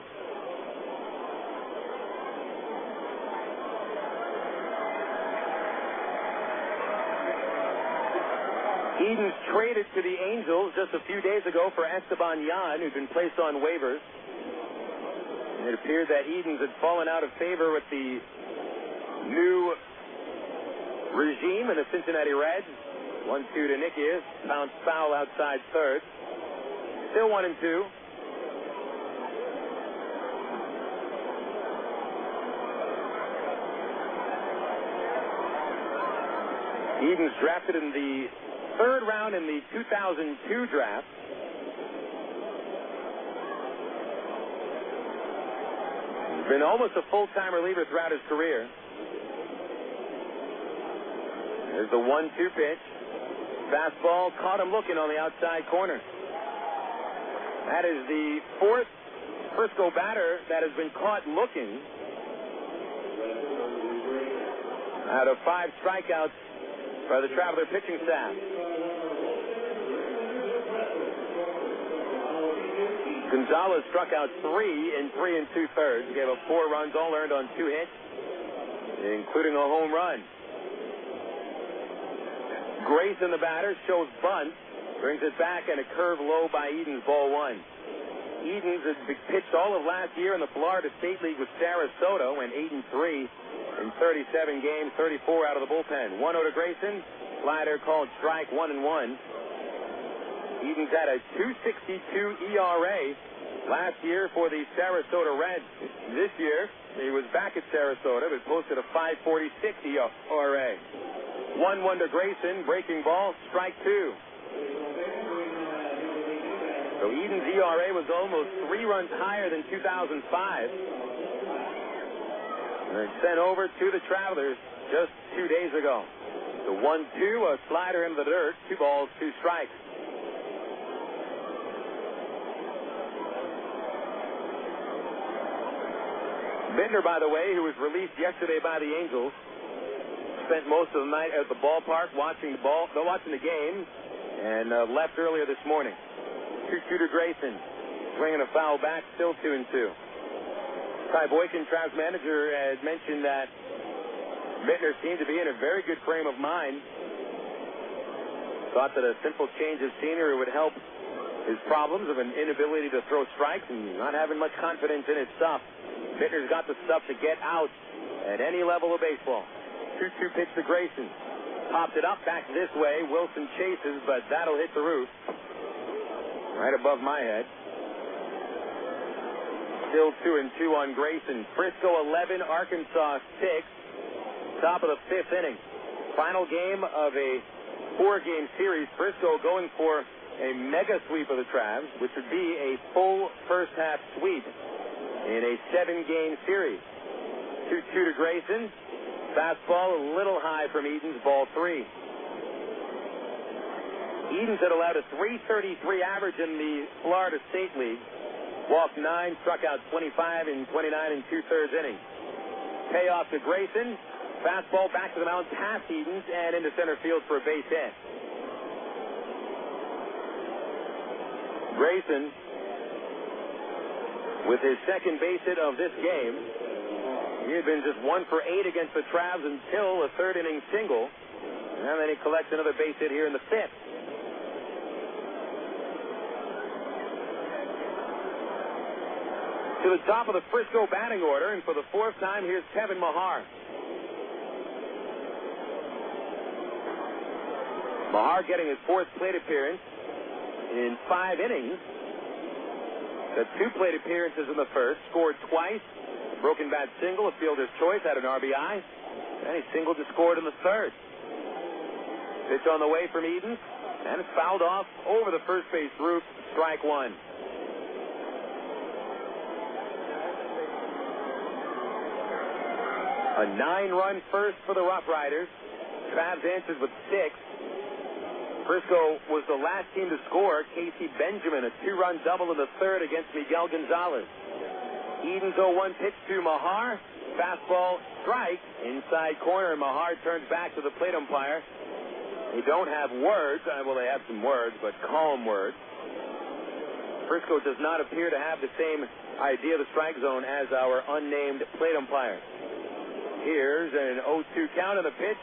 Edens traded to the Angels just a few days ago for Esteban Yan, who'd been placed on waivers. It appeared that Edens had fallen out of favor with the new regime in the Cincinnati Reds. 1-2 to Nickeas. Bounced foul outside third. Still 1-2. Edens drafted in the third round in the 2002 draft. He's been almost a full-time reliever throughout his career. There's the 1-2 pitch. Fastball caught him looking on the outside corner. That is the 4th Frisco batter that has been caught looking out of 5 strikeouts by the Traveler pitching staff. González struck out 3 in 3 2/3. Gave up 4 runs, all earned on 2 hits, including a home run. Grayson, the batter, shows bunt, brings it back, and a curve low by Edens, ball 1. Edens had pitched all of last year in the Florida State League with Sarasota, went 8-3 in 37 games, 34 out of the bullpen. 1-0 to Grayson, slider called strike, 1-1. Edens had a 2.62 ERA last year for the Sarasota Reds. This year, he was back at Sarasota, but posted a 5.46 ERA. 1-1 to Grayson, breaking ball, strike 2. So Edens' ERA was almost 3 runs higher than 2005. And then sent over to the Travelers just 2 days ago. The 1-2, a slider into the dirt, 2 balls, 2 strikes. Bittner, by the way, who was released yesterday by the Angels, spent most of the night at the ballpark watching the game, and left earlier this morning. 2-2 to Grayson. Swinging a foul back, still 2-2. Ty Boykin, Trav's manager, had mentioned that Bittner seemed to be in a very good frame of mind. Thought that a simple change of scenery would help his problems of an inability to throw strikes and not having much confidence in his stuff. Bittner's got the stuff to get out at any level of baseball. 2-2 pitch to Grayson. Popped it up back this way. Wilson chases, but that'll hit the roof. Right above my head. Still 2-2 on Grayson. Frisco 11, Arkansas 6. Top of the 5th inning. Final game of a 4-game series. Frisco going for a mega sweep of the Travs, which would be a full first-half sweep in a 7-game series. 2-2 to Grayson. Fastball a little high from Edens, ball 3. Edens had allowed a .333 average in the Florida State League. Walked 9, struck out 25 in 29 2/3 innings. Payoff to Grayson. Fastball back to the mound past Edens and into center field for a base hit. Grayson, with his second base hit of this game, he had been just 1 for 8 against the Travs until a 3rd inning single. And then he collects another base hit here in the 5th. To the top of the Frisco batting order, and for the 4th time, here's Kevin Mahar. Mahar getting his 4th plate appearance in 5 innings. Got 2 plate appearances in the first, scored twice, broken bat single, a fielder's choice, had an RBI, and he singled and scored in the 3rd. Pitch on the way from Edens, and it's fouled off over the first base roof, strike 1. A 9-run first for the RoughRiders. Travs answered with 6. Frisco was the last team to score. Casey Benjamin, a 2-run double in the 3rd against Miguel González. Edens 0-1 pitch to Mahar. Fastball strike inside corner, and Mahar turns back to the plate umpire. They don't have words. Well, they have some words, but calm words. Frisco does not appear to have the same idea of the strike zone as our unnamed plate umpire. Here's an 0-2 count on the pitch.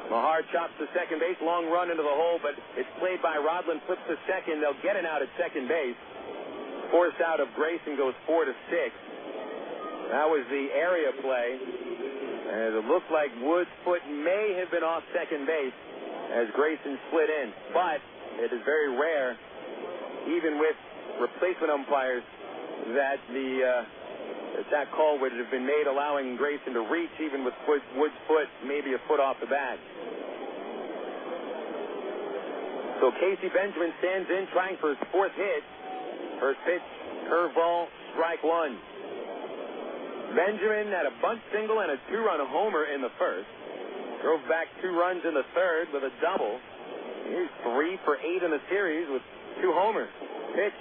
Mahar chops to second base, long run into the hole, but it's played by Rodland, flips to second. They'll get it out at second base. Forced out of Grayson goes 4-6. That was the area play. And it looked like Wood's foot may have been off second base as Grayson slid in. But it is very rare, even with replacement umpires, that that call would have been made allowing Grayson to reach even with Wood's foot maybe a foot off the bag. So Casey Benjamin stands in trying for his 4th hit. First pitch, curveball, strike 1. Benjamin had a bunt single and a 2-run homer in the 1st. Drove back 2 runs in the 3rd with a double. He's 3 for 8 in the series with 2 homers. Pitch,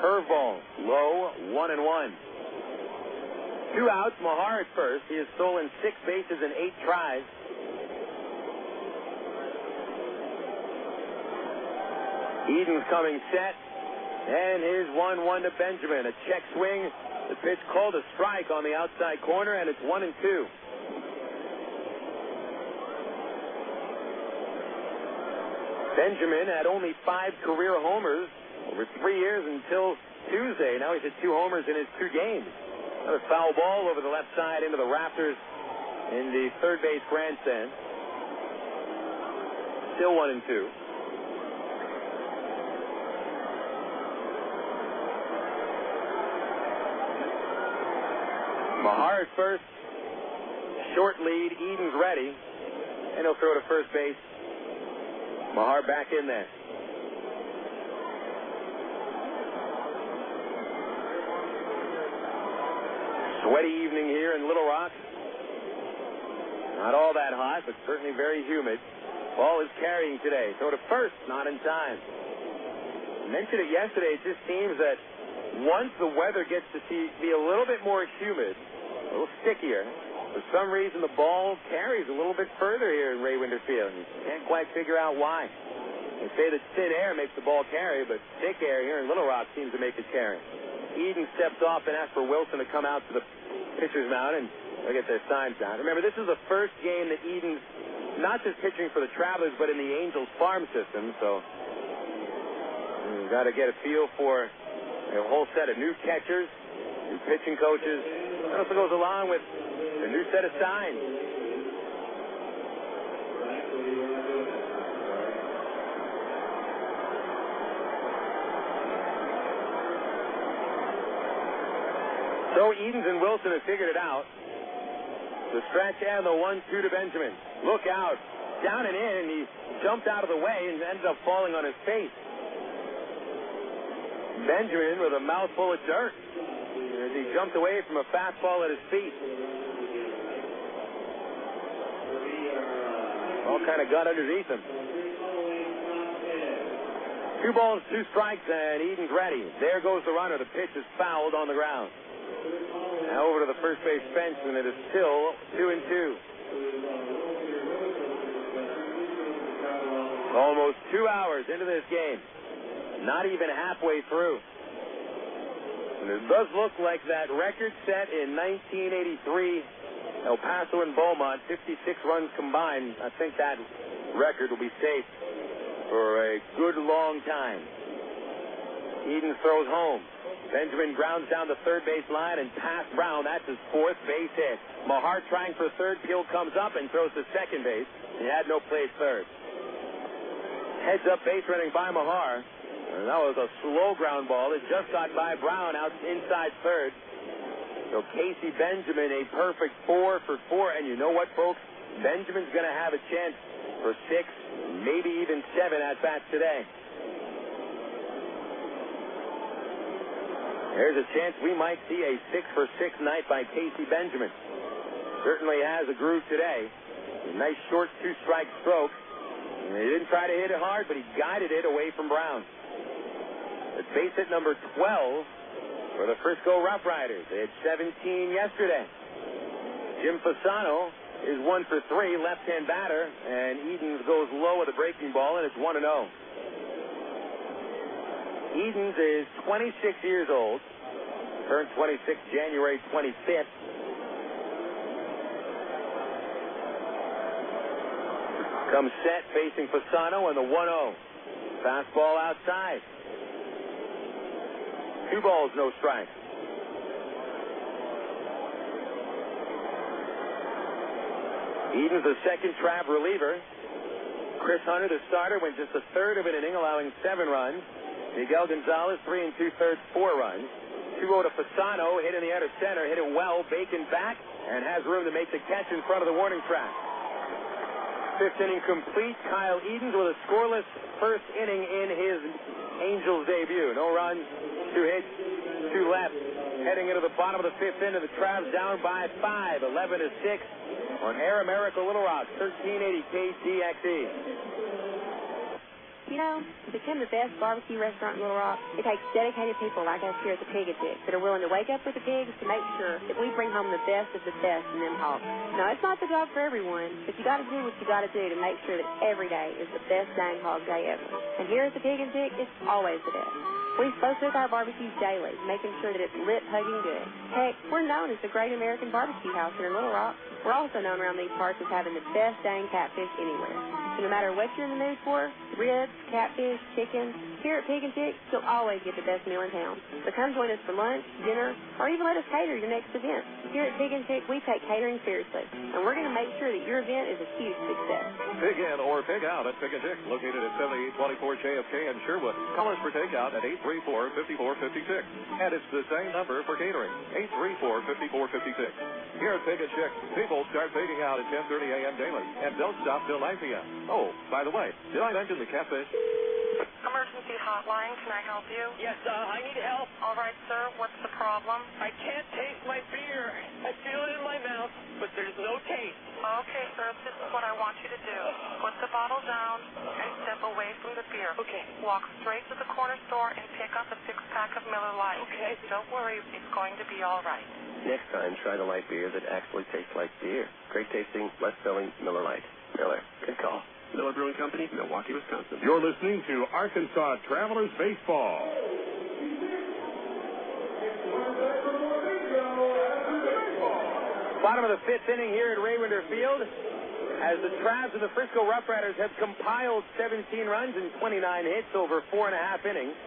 curveball, low, 1-1. 2 outs, Mahar at first. He has stolen 6 bases in 8 tries. Edens coming set. And here's 1-1 to Benjamin. A check swing. The pitch called a strike on the outside corner, and it's 1-2. Benjamin had only 5 career homers over 3 years until Tuesday. Now he's hit 2 homers in his 2 games. Another foul ball over the left side into the rafters in the third base grandstand. Still 1-2. Mahar at first. Short lead. Eden's ready. And he'll throw to first base. Mahar back in there. Sweaty evening here in Little Rock. Not all that hot, but certainly very humid. Ball is carrying today. Throw to first, not in time. I mentioned it yesterday. It just seems that once the weather gets to be a little bit more humid, a little stickier, for some reason the ball carries a little bit further here in Ray Winder Field. You can't quite figure out why. They say that thin air makes the ball carry, but thick air here in Little Rock seems to make it carry. Eden steps off and asks for Wilson to come out to the pitcher's mound, and they'll get their signs down. Remember, this is the first game that Eden's not just pitching for the Travelers, but in the Angels farm system, so you've got to get a feel for a whole set of new catchers, new pitching coaches. That also goes along with a new set of signs. So Edens and Wilson have figured it out. The stretch and the 1-2 to Benjamin. Look out. Down and in. He jumped out of the way and ended up falling on his face. Benjamin with a mouthful of dirt as he jumped away from a fastball at his feet. All kind of got underneath him. 2 balls, 2 strikes, and Eden's ready. There goes the runner. The pitch is fouled on the ground. Now over to the first base fence, and it is still 2-2. Almost 2 hours into this game. Not even halfway through. And it does look like that record set in 1983, El Paso and Beaumont, 56 runs combined. I think that record will be safe for a good long time. Eden throws home. Benjamin grounds down the third base line and past Brown. That's his 4th base hit. Mahar trying for third. Field comes up and throws to second base. He had no play third. Heads up base running by Mahar. And that was a slow ground ball. It just got by Brown out inside third. So Casey Benjamin, a perfect 4 for 4. And you know what, folks? Benjamin's going to have a chance for 6, maybe even 7 at-bats today. There's a chance we might see a 6 for 6 night by Casey Benjamin. Certainly has a groove today. A nice short 2-strike stroke. And he didn't try to hit it hard, but he guided it away from Brown. It's base hit number 12 for the Frisco RoughRiders. They had 17 yesterday. Jim Fasano is 1 for 3, left-hand batter, and Edens goes low with a breaking ball, and it's 1-0. Edens is 26 years old. Turned 26 January 25th. Comes set facing Fasano and the 1-0. Fastball outside. 2 balls, no strike. Edens the second Trav reliever. Chris Hunter, the starter, went just a third of an inning, allowing 7 runs. Miguel González, 3 2/3, 4 runs. 2-0 to Fasano, hit in the outer center, hit it well. Bacon back, and has room to make the catch in front of the warning track. 5th inning complete. Kyle Edens with a scoreless first inning in his Angels debut. No runs, 2 hits, 2 left. Heading into the bottom of the 5th inning, the Travs down by 5, 11-6 on Air America Little Rock, 1380 KTXE. You know, to become the best barbecue restaurant in Little Rock, it takes dedicated people like us here at the Pig and Dick that are willing to wake up with the pigs to make sure that we bring home the best of the best in them hogs. Now, it's not the job for everyone, but you got to do what you got to do to make sure that every day is the best dang hog day ever. And here at the Pig and Dick, it's always the best. We smoke cook our barbecues daily, making sure that it's lip-hugging good. Heck, we're known as the Great American Barbecue House here in Little Rock. We're also known around these parts as having the best dang catfish anywhere. So no matter what you're in the mood for, ribs, catfish, chicken, here at Pig and Chick, you'll always get the best meal in town. So come join us for lunch, dinner, or even let us cater your next event. Here at Pig and Chick, we take catering seriously, and we're going to make sure that your event is a huge success. Pig in or pig out at Pig and Chick, located at 7824 JFK in Sherwood. Call us for takeout at 834-5456. And it's the same number for catering, 834-5456. Here at Pig and Chick, people start pigging out at 10:30 a.m. daily and don't stop till 9 p.m. Oh, by the way, did I mention the catfish? Emergency hotline, can I help you? Yes, I need help. All right, sir, what's the problem? I can't taste my beer. I feel it in my mouth, but there's no taste. Okay, sir, this is what I want you to do. Put the bottle down and step away from the beer. Okay. Walk straight to the corner store and pick up a 6-pack of Miller Lite. Okay. Don't worry, it's going to be all right. Next time, try the light beer that actually tastes like beer. Great tasting, less selling Miller Lite. Miller, good call. Miller Brewing Company, Milwaukee, Wisconsin. You're listening to Arkansas Travelers Baseball. Bottom of the fifth inning here at Raywinder Field, as the Travs of the Frisco RoughRiders have compiled 17 runs and 29 hits over 4.5 innings.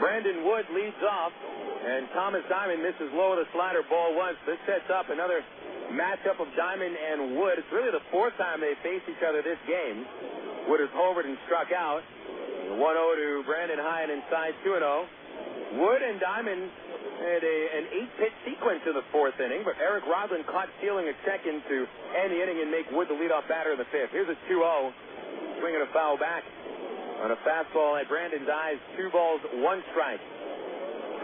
Brandon Wood leads off, and Thomas Diamond misses low with a slider ball once. This sets up another matchup of Diamond and Wood. It's really the fourth time they faced each other this game. Wood has homered and struck out. 1-0 to Brandon Hine inside 2-0. Wood and Diamond had an 8-pitch sequence in the fourth inning, but Eric Rodlin caught stealing a second to end the inning and make Wood the leadoff batter in the fifth. Here's a 2-0. Swinging a foul back on a fastball at Brandon's eyes. 2 balls, 1 strike.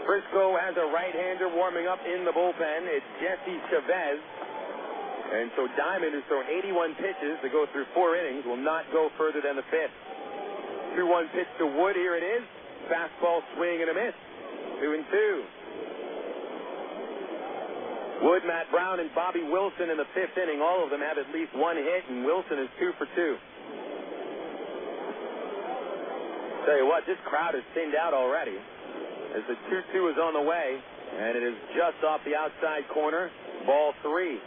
Frisco has a right-hander warming up in the bullpen. It's Jesse Chavez. And so Diamond, who's thrown 81 pitches to go through 4 innings, will not go further than the fifth. 2-1 pitch to Wood. Here it is. Fastball swing and a miss. 2-2. Wood, Matt Brown, and Bobby Wilson in the fifth inning. All of them have at least 1 hit, and Wilson is 2 for 2. Tell you what, this crowd has thinned out already as the 2-2 is on the way, and it is just off the outside corner. Ball 3.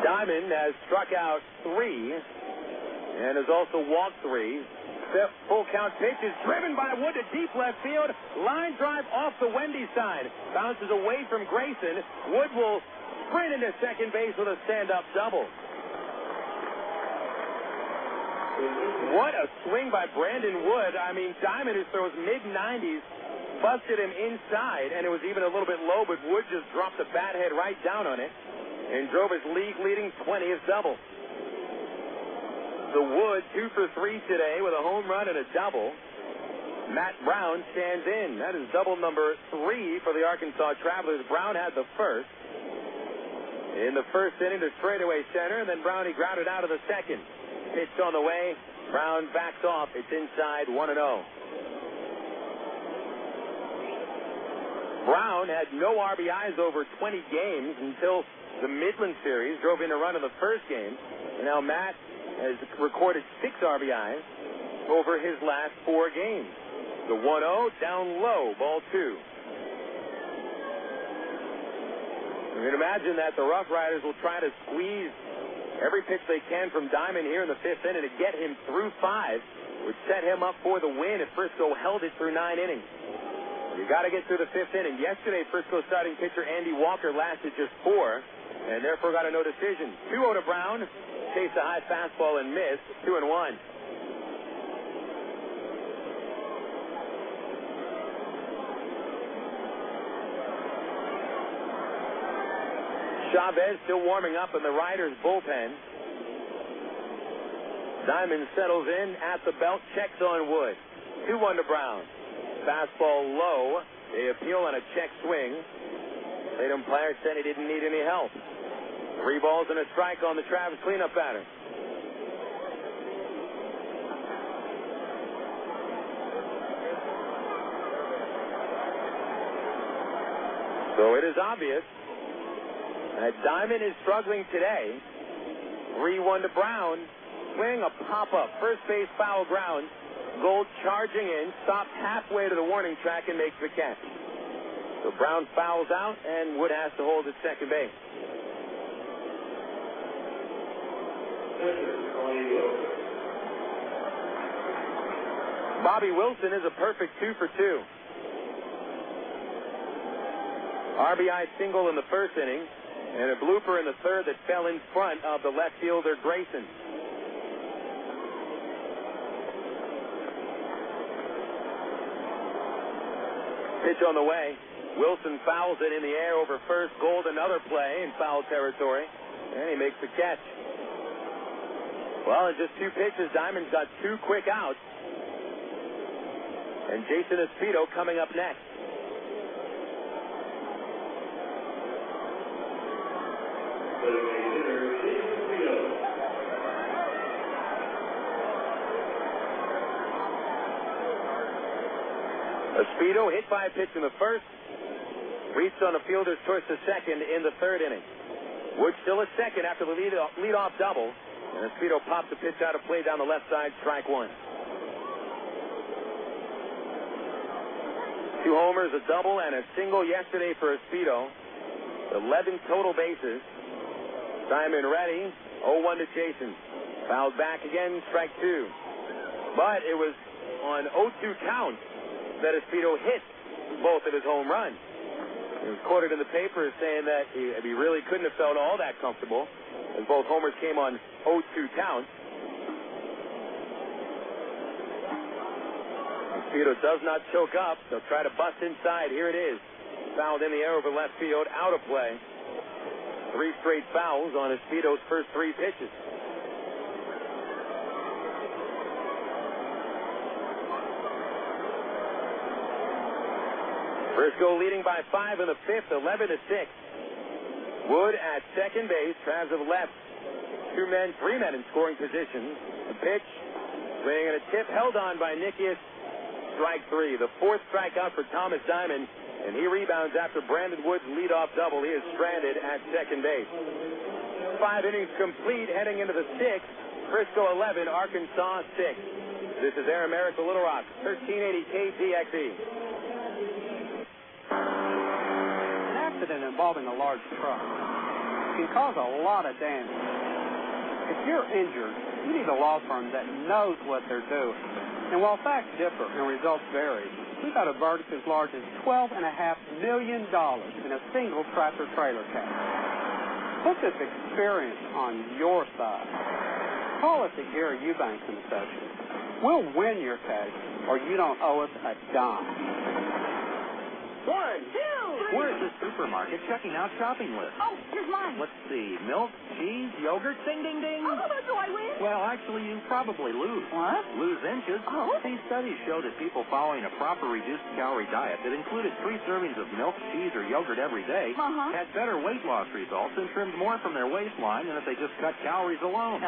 Diamond has struck out 3 and has also walked 3. Full count pitch is driven by Wood to deep left field. Line drive off the Wendy side. Bounces away from Grayson. Wood will sprint into second base with a stand-up double. What a swing by Brandon Wood. I mean, Diamond, who throws mid-90s, busted him inside, and it was even a little bit low, but Wood just dropped the bat head right down on it and drove his league-leading 20th double. The Wood 2 for 3 today with a home run and a double. Matt Brown stands in. That is double number 3 for the Arkansas Travelers. Brown had the first. In the first inning to straightaway center, and then Brownie grounded out of the second. Pitched on the way. Brown backs off. It's inside 1-0. Brown had no RBIs over 20 games until the Midland Series. Drove in a run in the first game. And now Matt has recorded 6 RBIs over his last 4 games. The 1-0 down low, ball 2. You can imagine that the RoughRiders will try to squeeze every pitch they can from Diamond here in the fifth inning to get him through 5, which set him up for the win if Frisco held it through 9 innings. You got to get through the fifth inning. Yesterday, Frisco starting pitcher Andy Walker lasted just 4, and therefore got a no decision. 2-0 to Brown, chased a high fastball and missed. 2-1. Chavez still warming up in the Riders bullpen. Diamond settles in at the belt, checks on Wood. 2-1 to Brown. Fastball low. They appeal on a check swing. Late umpire said he didn't need any help. 3 balls and a strike on the Travis cleanup batter. So it is obvious that Diamond is struggling today. 3-1 to Brown. Swing, a pop-up. First base foul ground. Gold charging in, stops halfway to the warning track and makes the catch. So Brown fouls out, and Wood has to hold at second base. Bobby Wilson is a perfect 2 for 2. RBI single in the first inning, and a blooper in the third that fell in front of the left fielder Grayson. Pitch on the way. Wilson fouls it in the air over first. Gold another play in foul territory, and he makes the catch. Well, in just 2 pitches, Diamond's got 2 quick outs. And Jason Esposito coming up next. Esposito hit by a pitch in the first, reached on the fielder's choice to second in the third inning. Wood still at second after the leadoff double, and Esposito pops the pitch out of play down the left side, strike 1. 2 homers, a double, and a single yesterday for Esposito. 11 total bases. Diamond ready. 0-1 to Jason. Fouled back again, strike 2. But it was on 0-2 count that Esposito hit both of his home runs. He was quoted in the paper as saying that he really couldn't have felt all that comfortable, as both homers came on 0-2 counts. Esposito does not choke up. They'll try to bust inside. Here it is. Fouled in the air over left field, out of play. 3 straight fouls on Esposito's first 3 pitches. Frisco leading by 5 in the 5th, 11 to 6. Wood at second base. Travs have left 3 men in scoring position. A pitch, swing and a tip held on by Nickeas. Strike 3. The 4th strikeout for Thomas Diamond, and he rebounds after Brandon Wood's leadoff double. He is stranded at second base. 5 innings complete, heading into the 6th. Frisco 11, Arkansas 6. This is Air America Little Rock, 1380 KTXE. An accident involving a large truck can cause a lot of damage. If you're injured, you need a law firm that knows what they're doing. And while facts differ and results vary, we got a verdict as large as $12.5 million in a single tractor-trailer case. Put this experience on your side. Call us at Gary Eubanks & Associates. We'll win your case, or you don't owe us a dime. 1, 2, 3. We're at the supermarket checking out shopping lists. Oh, here's mine. Let's see. Milk, cheese, yogurt, ding, ding, ding. Oh, do I win? Well, actually, you probably lose. What? Lose inches. Oh. These studies show that people following a proper reduced-calorie diet that included 3 servings of milk, cheese, or yogurt every day had better weight loss results and trimmed more from their waistline than if they just cut calories alone.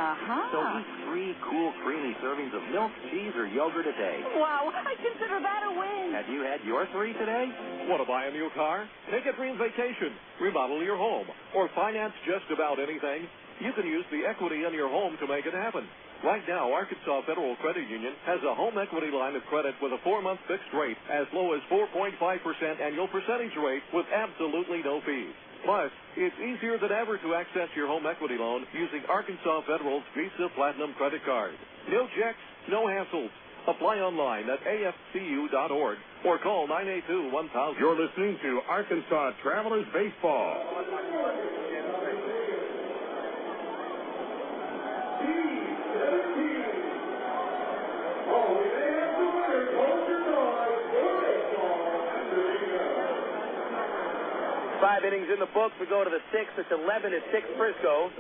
So eat 3 cool, creamy servings of milk, cheese, or yogurt a day. Wow, I consider that a win. Have you had your 3 today? Want to buy a new car? Take a dream vacation, remodel your home, or finance just about anything? You can use the equity in your home to make it happen. Right now, Arkansas Federal Credit Union has a home equity line of credit with a 4-month fixed rate as low as 4.5% annual percentage rate with absolutely no fees. Plus, it's easier than ever to access your home equity loan using Arkansas Federal's Visa Platinum credit card. No checks, no hassles. Apply online at afcu.org or call 982-1000. You're listening to Arkansas Travelers Baseball. Five innings in the books. We go to the 6th. It's 11 to 6 Frisco.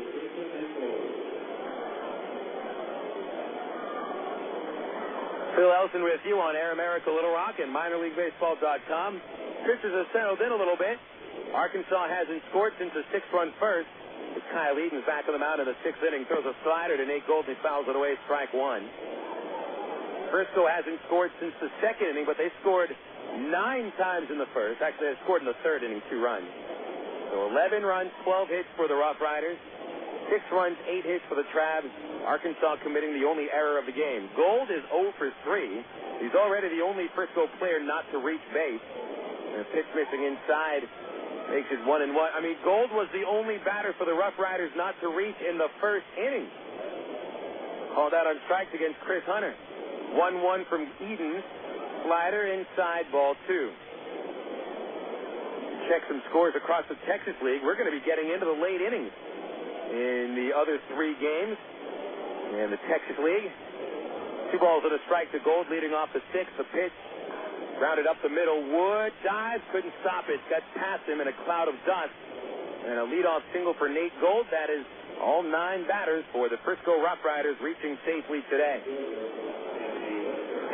Phil Elson with you on Air America Little Rock and minorleaguebaseball.com. Pitchers have settled in a little bit. Arkansas hasn't scored since a 6-run first. It's Kyle Eaton's back on the mound in the 6th inning. Throws a slider to Nate Goldney, fouls it away, strike 1. Frisco hasn't scored since the 2nd inning, but they scored 9 times in the first. Actually, they scored in the 3rd inning, 2 runs. So 11 runs, 12 hits for the RoughRiders. 6 runs, 8 hits for the Travs. Arkansas committing the only error of the game. Gold is 0 for 3. He's already the only Frisco player not to reach base. And a pitch missing inside makes it 1-1. I mean, Gold was the only batter for the RoughRiders not to reach in the first inning. Called out on strikes against Chris Hunter. 1-1 from Eden. Slider inside, ball 2. Check some scores across the Texas League. We're going to be getting into the late innings in the other 3 games in the Texas League. 2 balls and a strike to Gold, leading off the 6th. The pitch rounded up the middle. Wood dives, couldn't stop it. Got past him in a cloud of dust. And a leadoff single for Nate Gold. That is all 9 batters for the Frisco RoughRiders reaching safely today.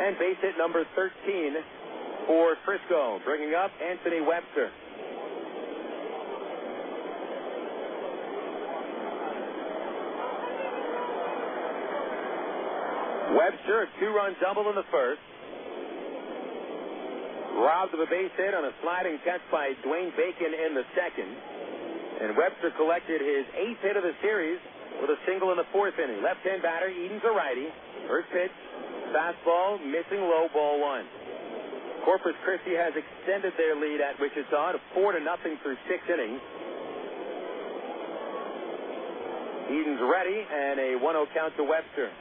And base hit number 13 for Frisco, bringing up Anthony Webster. Webster, a 2-run double in the first. Robbed of a base hit on a sliding catch by Dwayne Bacon in the second. And Webster collected his 8th hit of the series with a single in the 4th inning. Left-hand batter, Eden's a righty. First pitch, fastball, missing low, ball 1. Corpus Christi has extended their lead at Wichita to 4-0 through 6 innings. Eden's ready, and a 1-0 count to Webster.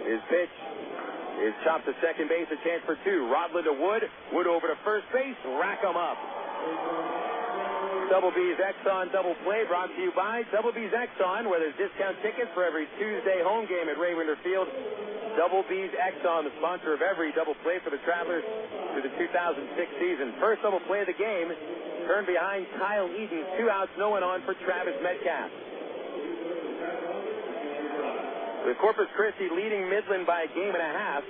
His pitch is chopped to second base, a chance for 2. Rodland to Wood. Wood over to first base. Rack 'em up. Double B's Exxon double play brought to you by Double B's Exxon, where there's discount tickets for every Tuesday home game at Ray Winder Field. Double B's Exxon, the sponsor of every double play for the Travelers through the 2006 season. First double play of the game, turned behind Kyle Eden. 2 outs, no one on for Travis Metcalf. With Corpus Christi leading Midland by a game and a half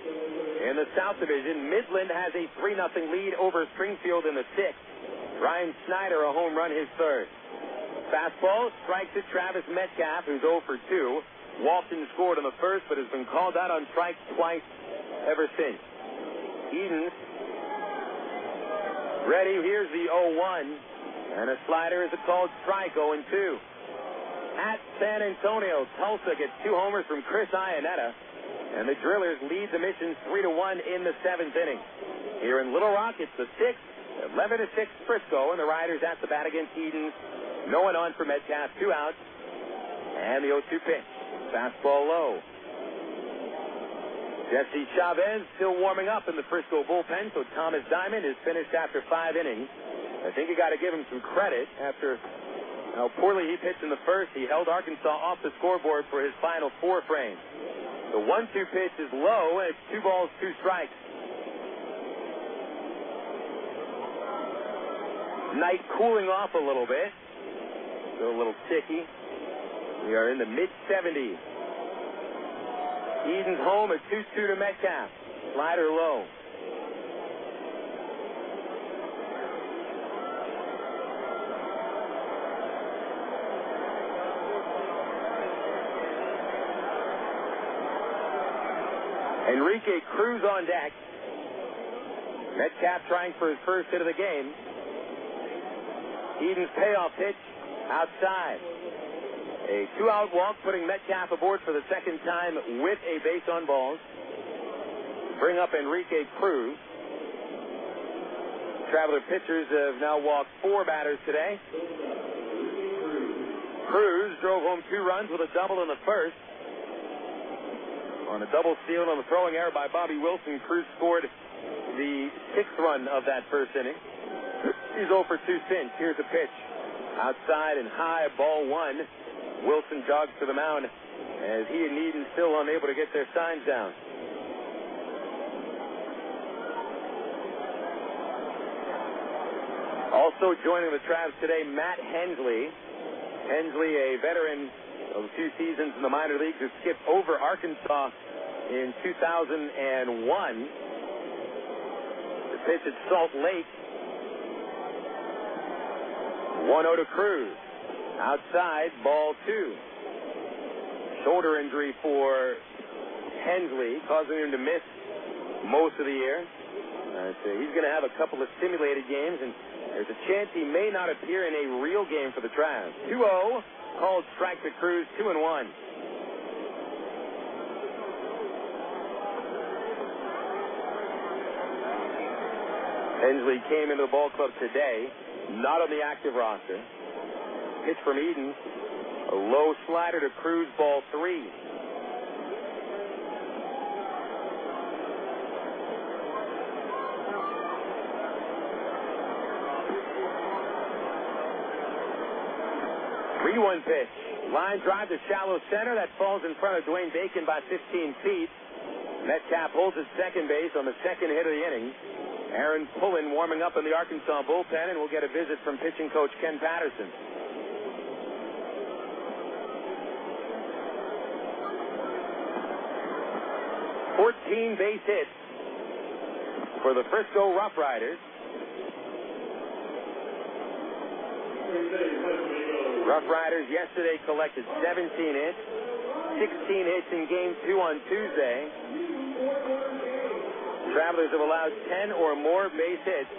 in the South Division, Midland has a 3-0 lead over Springfield in the 6th. Ryan Snyder, a home run, his 3rd. Fastball strikes at Travis Metcalf, who's 0 for 2. Walton scored in the first, but has been called out on strikes twice ever since. Eden ready. Here's the 0-1, and a slider is a called strike, 0-2. At San Antonio, Tulsa gets 2 homers from Chris Iannetta, and the Drillers lead the Missions 3-1 in the 7th inning. Here in Little Rock, it's the 6th, 11-6 Frisco, and the Riders at the bat against Eden. No one on for Metcalf, 2 outs, and the 0-2 pitch. Fastball low. Jesse Chavez still warming up in the Frisco bullpen, so Thomas Diamond is finished after 5 innings. I think you got to give him some credit after how poorly he pitched in the first. He held Arkansas off the scoreboard for his final 4 frames. The 1-2 pitch is low, and it's 2 balls, 2 strikes. Night cooling off a little bit. Still a little sticky. We are in the mid-70s. Eden's home at 2-2 to Metcalf. Slider low. Enrique Cruz on deck. Metcalf trying for his first hit of the game. Eden's payoff pitch outside. A 2-out walk, putting Metcalf aboard for the second time with a base on balls. Bring up Enrique Cruz. Traveler pitchers have now walked 4 batters today. Cruz drove home 2 runs with a double in the first. On a double steal on the throwing error by Bobby Wilson, Cruz scored the 6th run of that first inning. He's 0 for 2 since. Here's a pitch. Outside and high, ball 1. Wilson jogs to the mound as he and Eden still unable to get their signs down. Also joining the Travs today, Matt Hensley. Hensley, a veteran of 2 seasons in the minor leagues, who skipped over Arkansas in 2001. The pitch at Salt Lake. 1-0 to Cruz. Outside, ball 2. Shoulder injury for Hensley, causing him to miss most of the year. He's going to have a couple of simulated games, and there's a chance he may not appear in a real game for the Travs. 2-0, called strike to Cruz, 2-1. Hensley came into the ball club today, not on the active roster. Pitch from Eden, a low slider to Cruz, ball 3. One pitch. Line drive to shallow center. That falls in front of Dwayne Bacon by 15 feet. Metcalf holds at second base on the second hit of the inning. Aaron Pullen warming up in the Arkansas bullpen, and we'll get a visit from pitching coach Ken Patterson. "14 base hits for the Frisco RoughRiders. RoughRiders yesterday collected 17 hits, 16 hits in Game 2 on Tuesday. Travelers have allowed 10 or more base hits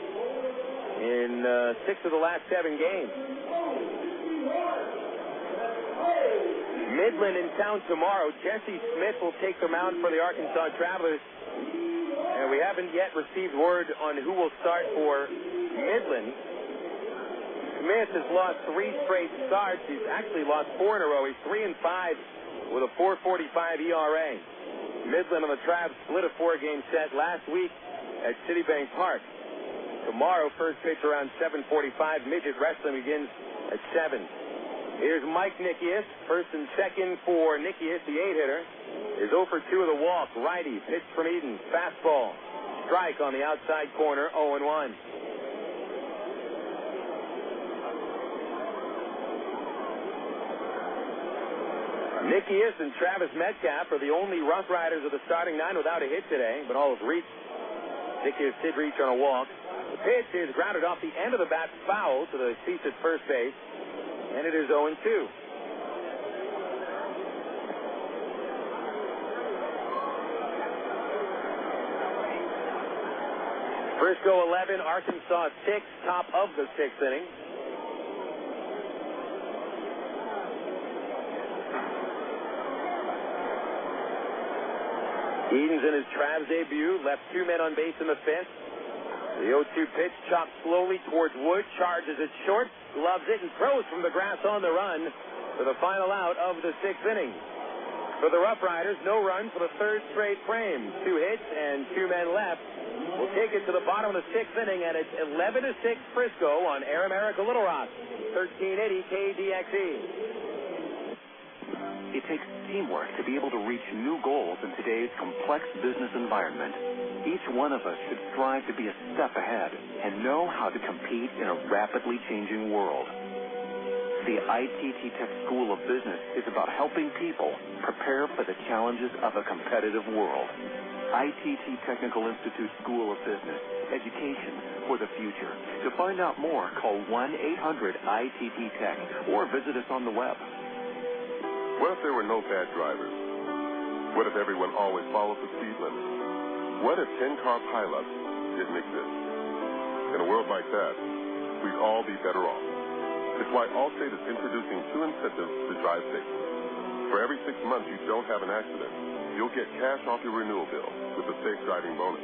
in 6 of the last 7 games. Midland in town tomorrow. Jesse Smith will take the mound for the Arkansas Travelers. And we haven't yet received word on who will start for Midland. Smith has lost 3 straight starts. He's actually lost 4 in a row. He's 3-5 with a 4.45 ERA. Midland and the Travs split a 4-game set last week at Citibank Park. Tomorrow, first pitch around 7:45. Midget wrestling begins at 7. Here's Mike Nickeas. First and second for Nickeas, the 8-hitter. Is 0 for 2 of the walk. Righty, pitch from Eden. Fastball. Strike on the outside corner, 0-1. Nickeas and Travis Metcalf are the only RoughRiders of the starting 9 without a hit today, but all have reached. Nickeas did reach on a walk. The pitch is grounded off the end of the bat, foul to the seats at first base, and it is 0-2. Frisco 11, Arkansas 6, top of the 6th inning. Eden's in his Travs debut, left 2 men on base in the 5th. The 0-2 pitch chopped slowly towards Wood, charges it short, gloves it, and throws from the grass on the run for the final out of the 6th inning. For the RoughRiders, no run for the 3rd straight frame. 2 hits and 2 men left. We'll take it to the bottom of the 6th inning, and it's 11-6 Frisco on Air America Little Rock, 1380 KDXE. It takes teamwork to be able to reach new goals in today's complex business environment. Each one of us should strive to be a step ahead and know how to compete in a rapidly changing world. The ITT Tech School of Business is about helping people prepare for the challenges of a competitive world. ITT Technical Institute School of Business, education for the future. To find out more, call 1-800-ITT-TECH or visit us on the web. What if there were no bad drivers? What if everyone always followed the speed limit? What if 10-car pileups didn't exist? In a world like that, we'd all be better off. It's why Allstate is introducing 2 incentives to drive safe. For every 6 months you don't have an accident, you'll get cash off your renewal bill with the Safe Driving bonus.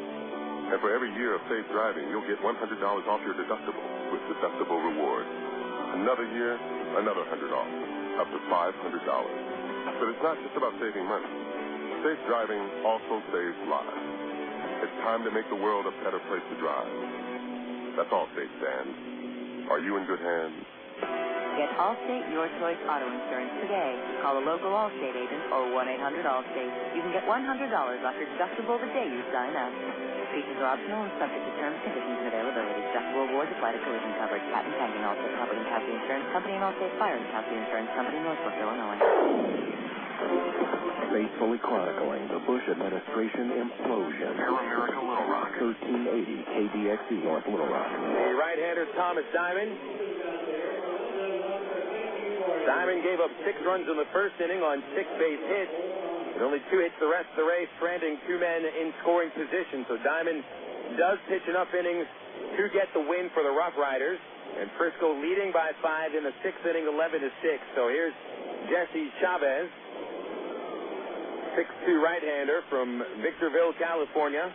And for every year of safe driving, you'll get $100 off your deductible with Deductible Rewards. Another year, another $100 off, up to $500. But it's not just about saving money. Safe driving also saves lives. It's time to make the world a better place to drive. That's Allstate stands. Are you in good hands? Get Allstate Your Choice Auto Insurance today. Call a local Allstate agent or 1-800-ALLSTATE. You can get $100 off your deductible the day you sign up. Features are optional and subject to terms, conditions, and availability. Deductible rewards apply to collision coverage. Patent pending. Allstate Property and Casualty Insurance Company and Allstate Fire and Casualty Insurance Company, Northbrook, Illinois. Faithfully chronicling the Bush administration implosion. Air America Little Rock, 1380 KDXE North Little Rock. The right-hander Thomas Diamond. Diamond gave up 6 runs in the first inning on 6 base hits. And only 2 hits the rest of the race, stranding 2 men in scoring position. So Diamond does pitch enough innings to get the win for the RoughRiders. And Frisco leading by 5 in the 6th inning, 11-6. So here's Jesse Chavez, 6'2" right-hander from Victorville, California,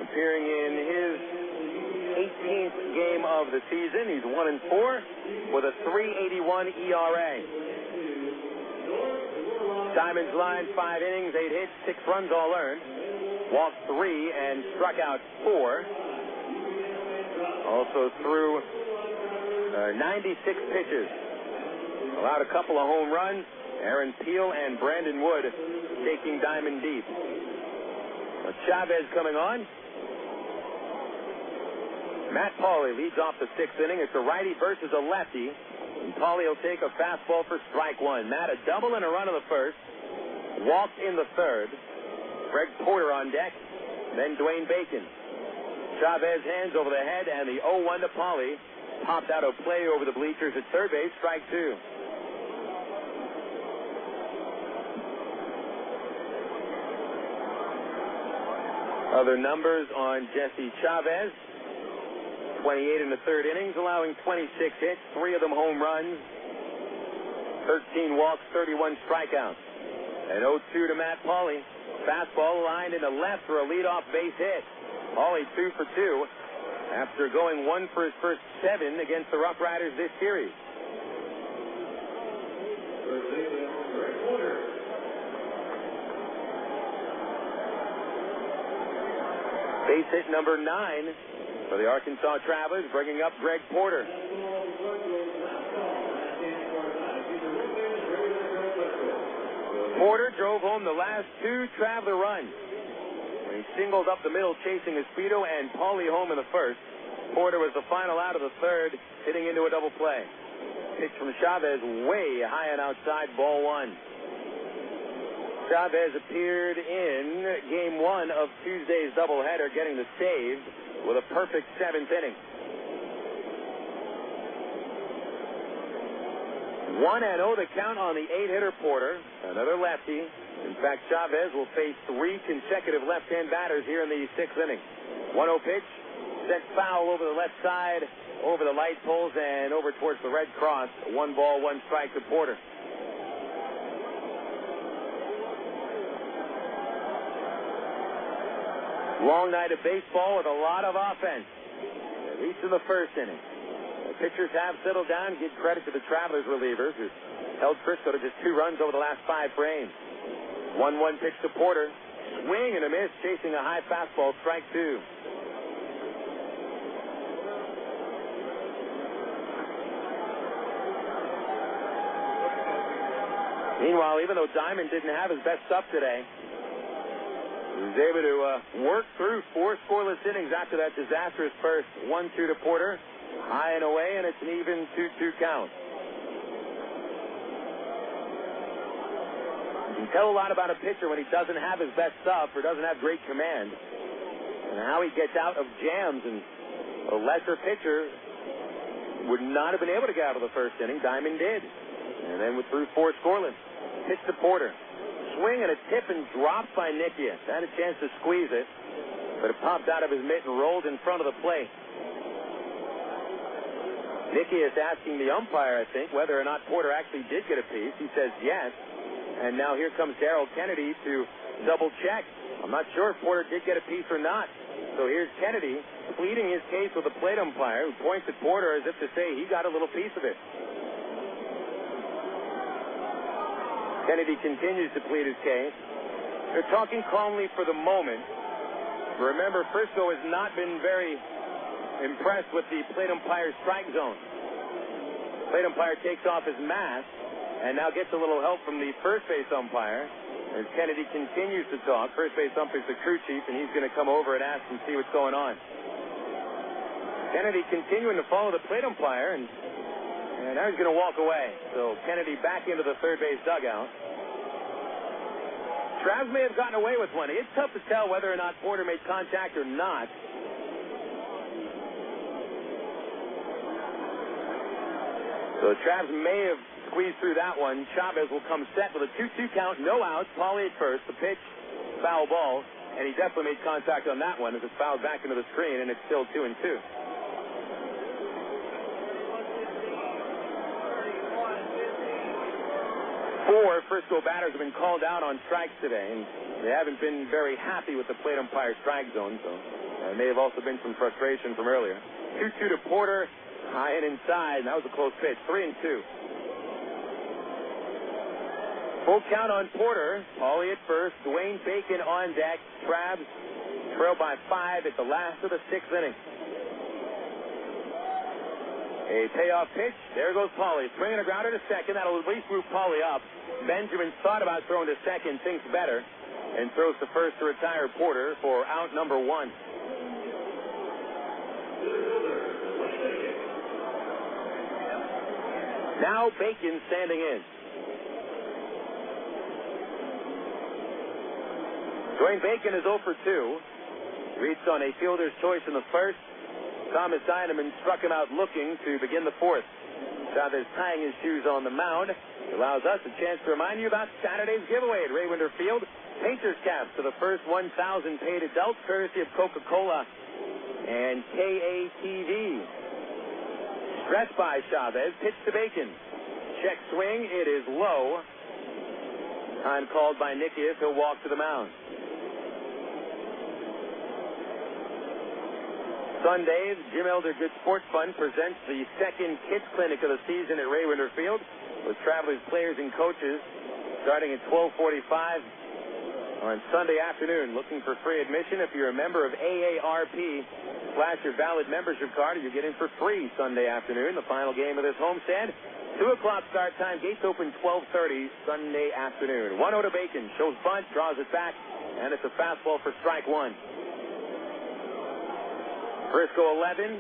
appearing in his 18th game of the season. He's 1-4 with a 3.81 ERA. Diamond's line, 5 innings, 8 hits, 6 runs all earned. Walked 3 and struck out 4. Also threw 96 pitches. Allowed a couple of home runs. Aaron Peel and Brandon Wood taking Diamond deep. Chavez coming on. Matt Pauley leads off the 6th inning. It's a righty versus a lefty. And Pauley will take a fastball for strike 1. Matt, a double and a run in the 1st. Walked in the 3rd. Greg Porter on deck. Then Dwayne Bacon. Chavez hands over the head, and the 0-1 to Pauley. Popped out of play over the bleachers at third base, strike 2. Other numbers on Jesse Chavez. 28 in the 3rd innings, allowing 26 hits, 3 of them home runs, 13 walks, 31 strikeouts. And 0-2 to Matt Pauley. Fastball lined in the left for a leadoff base hit. Pauley 2 for 2 after going 1 for his first 7 against the RoughRiders this series. Base hit number 9 for the Arkansas Travelers, bringing up Greg Porter. Porter drove home the last 2 Traveler runs. He singled up the middle, chasing Espedo and Pauley home in the 1st. Porter was the final out of the 3rd, hitting into a double play. Pitch from Chavez way high and outside, ball 1. Chavez appeared in Game 1 of Tuesday's doubleheader, getting the save with a perfect 7th inning. 1-0 the count on the 8-hitter Porter, another lefty. In fact, Chavez will face 3 consecutive left-hand batters here in the 6th inning. 1-0 pitch, sent foul over the left side, over the light poles, and over towards the Red Cross. 1 ball, 1 strike to Porter. Long night of baseball with a lot of offense, at least in the 1st inning. The pitchers have settled down. Give credit to the Travelers relievers, who held Frisco to just 2 runs over the last 5 frames. 1-1 pitch to Porter. Swing and a miss, chasing a high fastball, strike 2. Meanwhile, even though Diamond didn't have his best stuff today, he was able to work through 4 scoreless innings after that disastrous first. 1-2 to Porter. High and away, and it's an even 2-2 count. You can tell a lot about a pitcher when he doesn't have his best stuff or doesn't have great command, and how he gets out of jams. And a lesser pitcher would not have been able to get out of the 1st inning. Diamond did. And then we threw 4 scoreless. Pitch to Porter. Swing and a tip and dropped by Nickeas. Had a chance to squeeze it, but it popped out of his mitt and rolled in front of the plate. Nickeas asking the umpire, I think, whether or not Porter actually did get a piece. He says yes. And now here comes Darrell Kennedy to double check. I'm not sure if Porter did get a piece or not. So here's Kennedy pleading his case with the plate umpire, who points at Porter as if to say he got a little piece of it. Kennedy continues to plead his case. They're talking calmly for the moment. Remember, Frisco has not been very impressed with the plate umpire's strike zone. Plate umpire takes off his mask and now gets a little help from the first base umpire as Kennedy continues to talk. First base umpire's the crew chief, and he's going to come over and ask and see what's going on. Kennedy continuing to follow the plate umpire, and now he's going to walk away. So Kennedy back into the third base dugout. Travs may have gotten away with one. It's tough to tell whether or not Porter made contact or not. So Travs may have squeezed through that one. Chavez will come set with a 2-2 count, no outs. Pauley at first. The pitch, foul ball. and he definitely made contact on that one as it fouled back into the screen, and it's still 2-2. 4 Frisco batters have been called out on strikes today, and they haven't been very happy with the plate umpire strike zone, so there may have also been some frustration from earlier. 2-2 to Porter, high and inside, and that was a close pitch, 3-2. Full count on Porter. Paulie at first. Dwayne Bacon on deck. Crabs trail by 5 at the last of the 6th inning. A payoff pitch. There goes Paulie. Swinging a grounder to second. That'll at least move Paulie up. Benjamin thought about throwing to second. Thinks better. And throws to first to retire Porter for out number 1. Now Bacon standing in. Dwayne Bacon is 0 for 2. Reached on a fielder's choice in the first. Thomas Heineman struck him out looking to begin the 4th. Chavez tying his shoes on the mound. Allows us a chance to remind you about Saturday's giveaway at Raywinder Field. Painter's caps to the first 1,000 paid adults, courtesy of Coca-Cola and KATV. Stretched by Chavez. Pitch to Bacon. Check swing. It is low. Time called by Nickeas. He'll walk to the mound. Sunday, Jim Elder Good Sports Fund presents the second kids clinic of the season at Raywinder Field with Travelers players and coaches starting at 12:45 on Sunday afternoon. Looking for free admission. If you're a member of AARP, flash your valid membership card and you get in for free Sunday afternoon. The final game of this homestand. 2 o'clock start time. Gates open 12:30 Sunday afternoon. 1-0 to Bacon. Shows bunt, draws it back, and it's a fastball for strike 1. Frisco 11,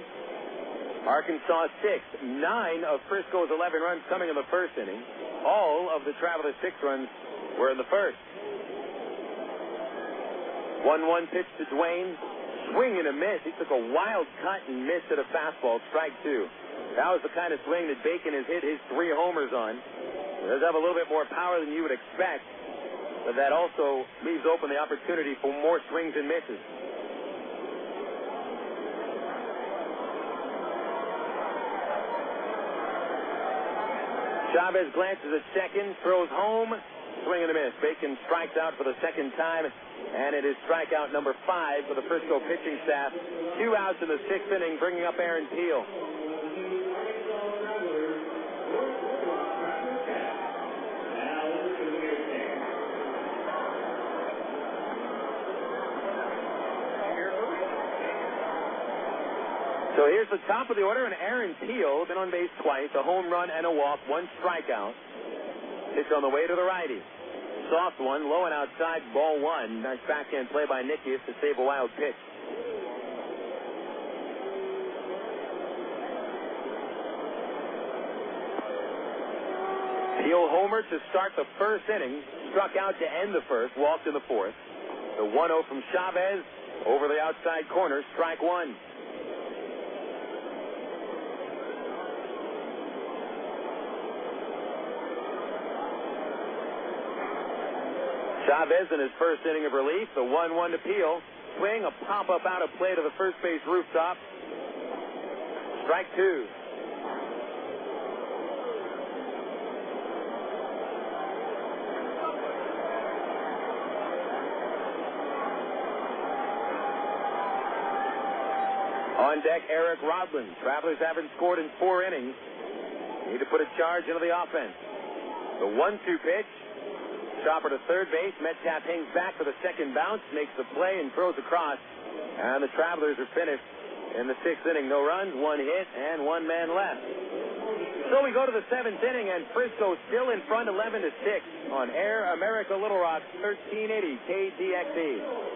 Arkansas 6. 9 of Frisco's 11 runs coming in the first inning. All of the Travelers' 6 runs were in the first. 1-1 pitch to Dwayne. Swing and a miss. He took a wild cut and missed at a fastball. Strike 2. That was the kind of swing that Bacon has hit his 3 homers on. It does have a little bit more power than you would expect, but that also leaves open the opportunity for more swings and misses. Chavez glances at second, throws home, swing and a miss. Bacon strikes out for the second time, and it is strikeout number 5 for the Frisco pitching staff. 2 outs in the 6th inning, bringing up Aaron Peel. So here's the top of the order, and Aaron Peel been on base twice, a home run and a walk, 1 strikeout. Pitch on the way to the righty. Soft one, low and outside, ball 1. Nice backhand play by Nickeas to save a wild pitch. Peel homer to start the first inning, struck out to end the first, walked in the 4th. The 1-0 from Chavez over the outside corner, strike 1. Chavez in his first inning of relief. The 1-1 to Peel. Swing, a pop-up out of play to the first base rooftop. Strike 2. On deck, Eric Rodland. Travelers haven't scored in 4 innings. Need to put a charge into the offense. The 1-2 pitch. Chopper to third base. Metcalf hangs back for the second bounce, makes the play, and throws across. And the Travelers are finished in the 6th inning. No runs, 1 hit, and 1 man left. So we go to the 7th inning, and Frisco still in front, 11-6 on Air America Little Rock, 1380 KTXE.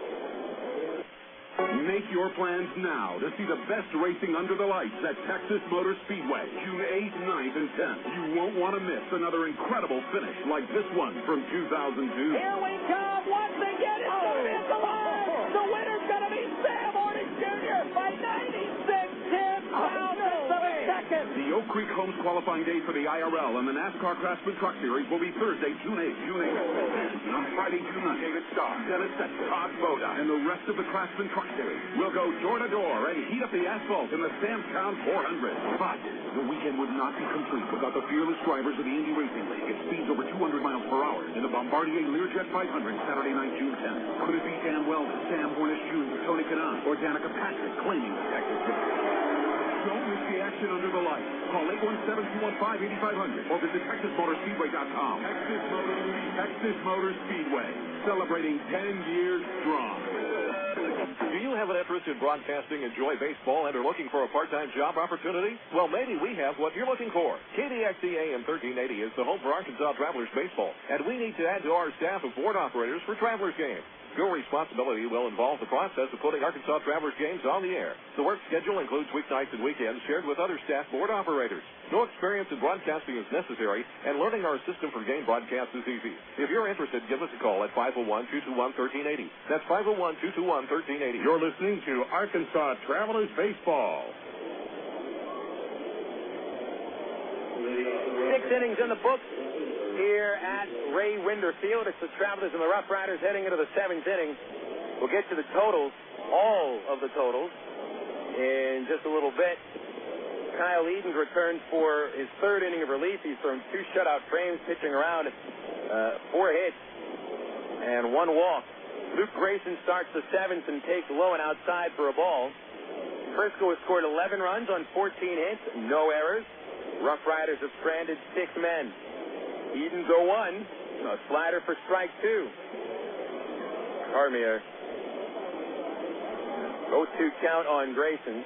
Make your plans now to see the best racing under the lights at Texas Motor Speedway, June 8th, 9th, and 10th. You won't want to miss another incredible finish like this one from 2002. Here we come once again. It's going to be the line. The winner's going to be Sam Hornick Jr. by 96 10 pounds. second. The Oak Creek Homes qualifying day for the IRL and the NASCAR Craftsman Truck Series will be Thursday, June 8th. And on Friday, June 9th, David Starr, Dennis Setzer, Todd Boda, and the rest of the Craftsman Truck Series will go door to door and heat up the asphalt in the Samstown 400. But the weekend would not be complete without the fearless drivers of the Indy Racing League at speeds over 200 miles per hour in the Bombardier Learjet 500 Saturday night, June 10th. Could it be Dan Weldon, Sam Hornish Jr., Tony Kanaan, or Danica Patrick claiming the Texas victory? Don't miss the action under the lights. Call 817-215-8500 or visit TexasMotorspeedway.com. Texas Motor Speedway, celebrating 10 years strong. Do you have an interest in broadcasting, enjoy baseball, and are looking for a part-time job opportunity? Well, maybe we have what you're looking for. KDXE AM 1380 is the home for Arkansas Travelers baseball, and we need to add to our staff of board operators for Travelers games. Your responsibility will involve the process of putting Arkansas Travelers games on the air. The work schedule includes weeknights and weekends shared with other staff board operators. No experience in broadcasting is necessary, and learning our system for game broadcasts is easy. If you're interested, give us a call at 501-221-1380. That's 501-221-1380. You're listening to Arkansas Travelers Baseball. 6 innings in the books here at Ray Winder Field. It's the Travelers and the RoughRiders heading into the 7th inning. We'll get to the totals, all of the totals, in just a little bit. Kyle Edens returns for his 3rd inning of relief. He's thrown 2 shutout frames, pitching around 4 hits and 1 walk. Luke Grayson starts the 7th and takes low and outside for a ball. Frisco has scored 11 runs on 14 hits, no errors. RoughRiders have stranded 6 men. Edens 0-1, a slider for strike 2. Pardon me, 0-2 count on Grayson.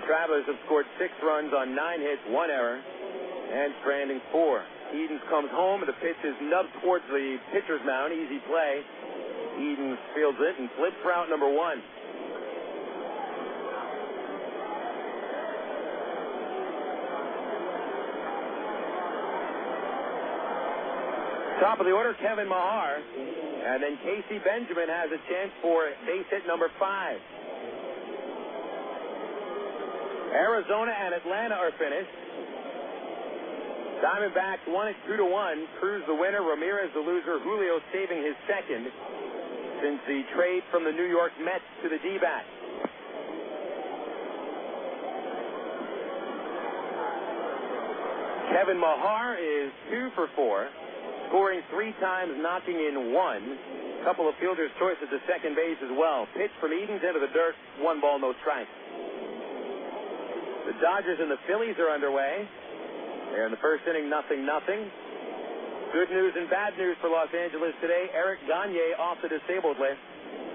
Travelers have scored 6 runs on 9 hits, 1 error, and stranding 4. Edens comes home, and the pitch is nubbed towards the pitcher's mound. Easy play. Edens fields it and flips route number 1. Top of the order, Kevin Mahar. And then Casey Benjamin has a chance for base hit number 5. Arizona and Atlanta are finished. Diamondbacks won it 2-1. Cruz the winner, Ramirez the loser. Julio saving his 2nd since the trade from the New York Mets to the D-backs. Kevin Mahar is 2 for 4. Scoring 3 times, knocking in 1. A couple of fielder's choice at the second base as well. Pitch from Edens into the dirt. 1 ball, no strike. The Dodgers and the Phillies are underway. They're in the first inning, 0-0. Good news and bad news for Los Angeles today. Eric Gagne off the disabled list.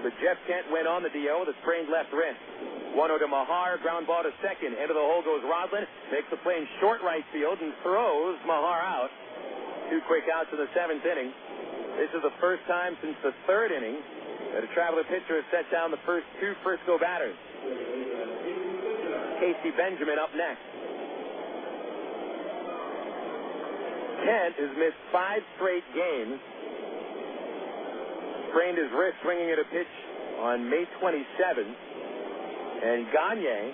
But Jeff Kent went on the DL with a sprained left wrist. 1-0 to Mahar. Ground ball to second. Into the hole goes Rodlin. Makes the play in short right field and throws Mahar out. 2 quick outs in the 7th inning. This is the first time since the 3rd inning that a Traveler pitcher has set down the first 2 Frisco batters. Casey Benjamin up next. Kent has missed 5 straight games. Sprained his wrist swinging at a pitch on May 27th. And Gagne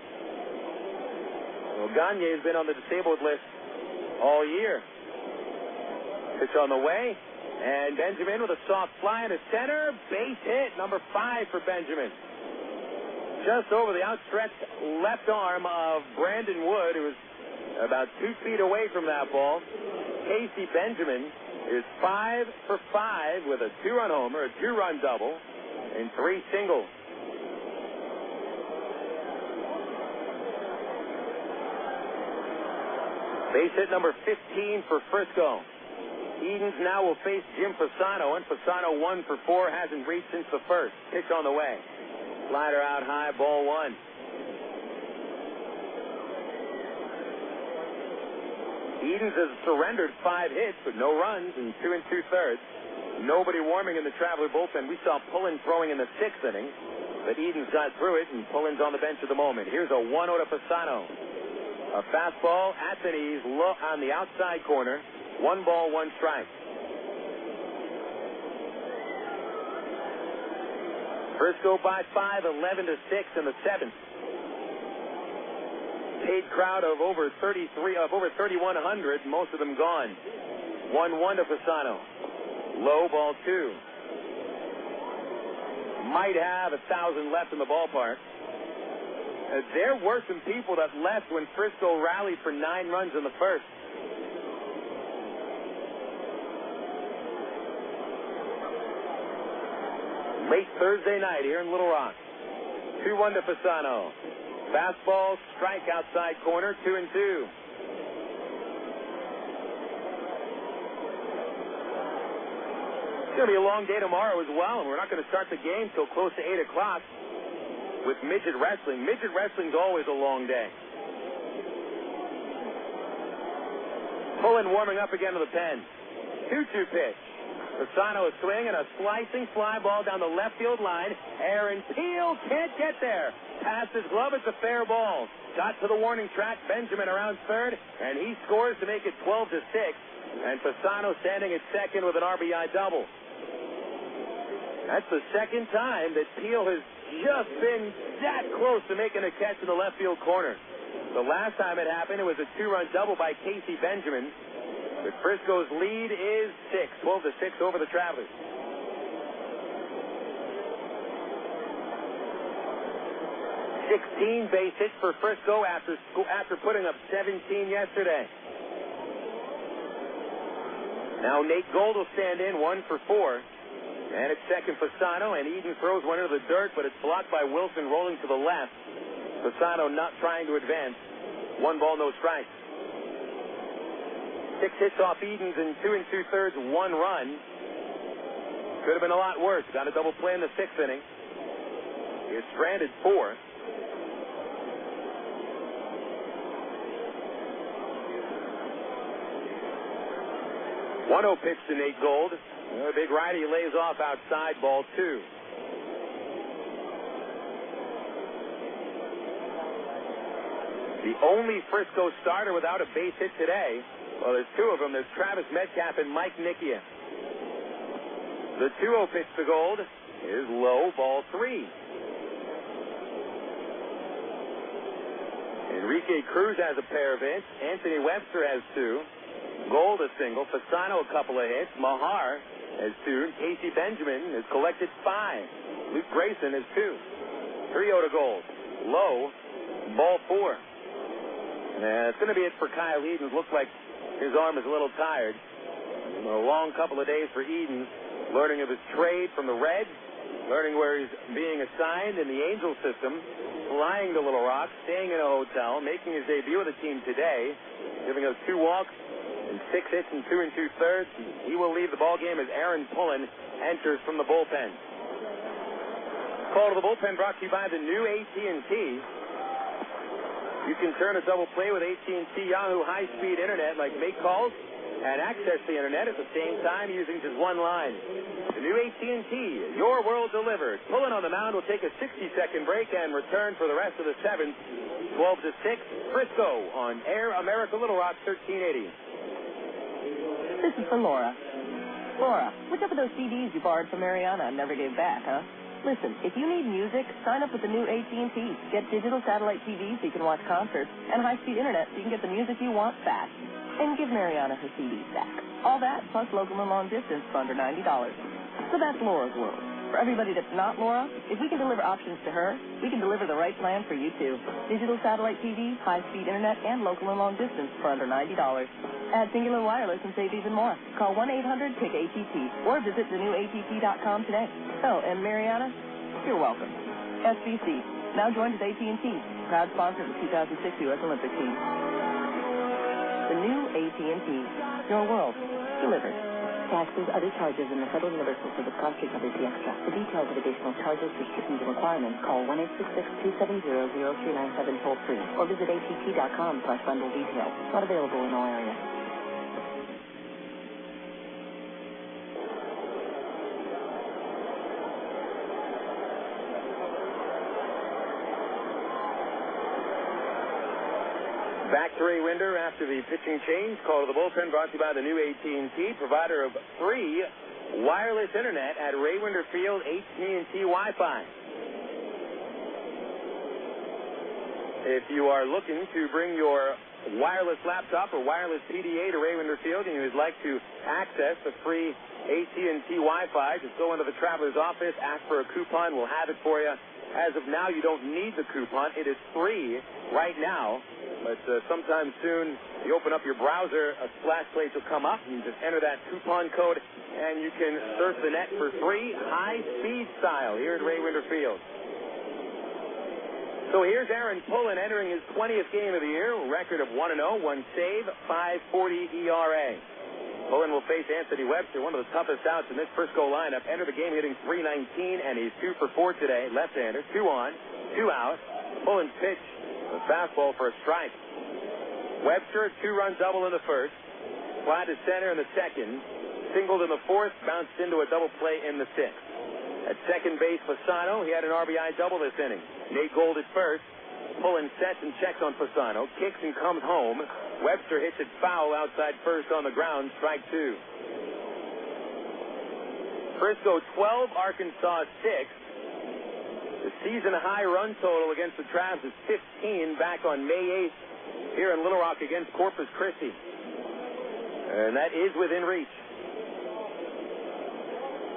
has been on the disabled list all year. Pitch on the way, and Benjamin with a soft fly into center. Base hit, number 5 for Benjamin. Just over the outstretched left arm of Brandon Wood, who was about 2 feet away from that ball. Casey Benjamin is 5 for 5 with a 2-run homer, a 2-run double, and 3 singles. Base hit number 15 for Frisco. Edens now will face Jim Fasano, and Fasano 1 for 4, hasn't reached since the 1st. Pitch on the way. Slider out high, ball 1. Edens has surrendered 5 hits, but no runs in 2 2/3. Nobody warming in the Traveler bullpen. We saw Pullen throwing in the 6th inning, but Edens got through it, and Pullen's on the bench at the moment. Here's a 1-0 to Fasano. A fastball at the knees, low on the outside corner. 1 ball, 1 strike. Frisco by 5, 11-6 in the 7th. Paid crowd of over 3,100, most of them gone. 1-1 to Fasano. Low, ball 2. Might have 1,000 left in the ballpark. There were some people that left when Frisco rallied for 9 runs in the first. Late Thursday night here in Little Rock. 2-1 to Fasano. Fastball, strike outside corner, 2-2. It's going to be a long day tomorrow as well, and we're not going to start the game till close to 8 o'clock with midget wrestling. Midget wrestling's always a long day. Pullen warming up again to the pen. 2-2 pitch. Fasano is swinging a slicing fly ball down the left field line. Aaron Peel can't get there. Past his glove, it's a fair ball. Got to the warning track, Benjamin around third, and he scores to make it 12-6. And Fasano standing at second with an RBI double. That's the second time that Peel has just been that close to making a catch in the left field corner. The last time it happened, it was a 2-run double by Casey Benjamin. But Frisco's lead is 12-6 over the Travelers. 16 base hits for Frisco after putting up 17 yesterday. Now Nate Gold will stand in, 1 for 4. And it's second Fasano, and Eden throws one into the dirt, but it's blocked by Wilson rolling to the left. Fasano not trying to advance. 1 ball, no strikes. 6 hits off Edens in 2 2/3, 1 run. Could have been a lot worse. Got a double play in the 6th inning. He's stranded 4. One-0 pitch to Nate Gold. A big righty lays off outside, ball 2. The only Frisco starter without a base hit today. Well, there's 2 of them. There's Travis Metcalf and Mike Nickeas. The 2-0 pitch to Gold is low, ball 3. Enrique Cruz has a pair of hits. Anthony Webster has 2. Gold a single. Fasano a couple of hits. Mahar has 2. Casey Benjamin has collected 5. Luke Grayson has 2. 3-0 to Gold. Low, ball 4. It's going to be it for Kyle Edens. Looks like his arm is a little tired. A long couple of days for Edens, learning of his trade from the Reds, learning where he's being assigned in the Angel system, flying to Little Rock, staying in a hotel, making his debut with the team today, giving us 2 walks and 6 hits in 2 2/3. He will leave the ball game as Aaron Pullen enters from the bullpen. Call to the bullpen brought to you by the new AT&T. You can turn a double play with AT&T Yahoo high-speed internet, like make calls and access the internet at the same time using just 1 line. The new AT&T, your world delivered. Pullen on the mound will take a 60-second break and return for the rest of the 7th. 12-6, Frisco on Air America Little Rock 1380. This is for Laura. Laura, what's up with those CDs you borrowed from Mariana and never gave back, huh? Listen, if you need music, sign up with the new AT&T. Get digital satellite TV so you can watch concerts, and high-speed internet so you can get the music you want fast. And give Mariana her CDs back. All that, plus local and long distance for under $90. So that's Laura's world. For everybody that's not Laura, if we can deliver options to her, we can deliver the right plan for you, too. Digital satellite TV, high-speed internet, and local and long distance for under $90. Add Singular Wireless and save even more. Call 1-800-PICK-ATT or visit thenewatt.com today. Oh, and Mariana, you're welcome. SBC, now joined with AT&T, proud sponsor of the 2006 U.S. Olympic team. The new AT&T, your world, delivered. Taxes, other charges, and the Federal Universal Service Cost recovers the extra. For details of additional charges, restrictions, and requirements, call 1-866-270-0397 toll-free or visit att.com/bundle details. Not available in all areas. Back to Ray Winder after the pitching change. Call to the bullpen brought to you by the new AT&T, provider of free wireless internet at Ray Winder Field, AT&T Wi-Fi. If you are looking to bring your wireless laptop or wireless PDA to Raymond Field and you would like to access the free AT&T Wi-Fi, just go into the Traveler's office, ask for a coupon, we'll have it for you. As of now, you don't need the coupon. It is free right now, but sometime soon, you open up your browser, a splash page will come up, and you just enter that coupon code, and you can surf the net for free, high-speed style here at Raymond Field. So here's Aaron Pullen entering his 20th game of the year, a record of 1-0, 1 save, 5.40 ERA. Pullen will face Anthony Webster, one of the toughest outs in this Frisco lineup. Entered the game hitting .319, and he's 2 for 4 today. Left-hander, 2 on, 2 out. Pullen's pitch, a fastball for a strike. Webster, 2-run double in the first. Fly to center in the second. Singled in the fourth, bounced into a double play in the sixth. At second base, Fasano, he had an RBI double this inning. Nate Gold at first. Pullen sets and checks on Fasano, kicks and comes home. Webster hits it foul outside first on the ground, strike 2. Frisco 12, Arkansas 6. The season-high run total against the Travs is 15 back on May 8th here in Little Rock against Corpus Christi. And that is within reach.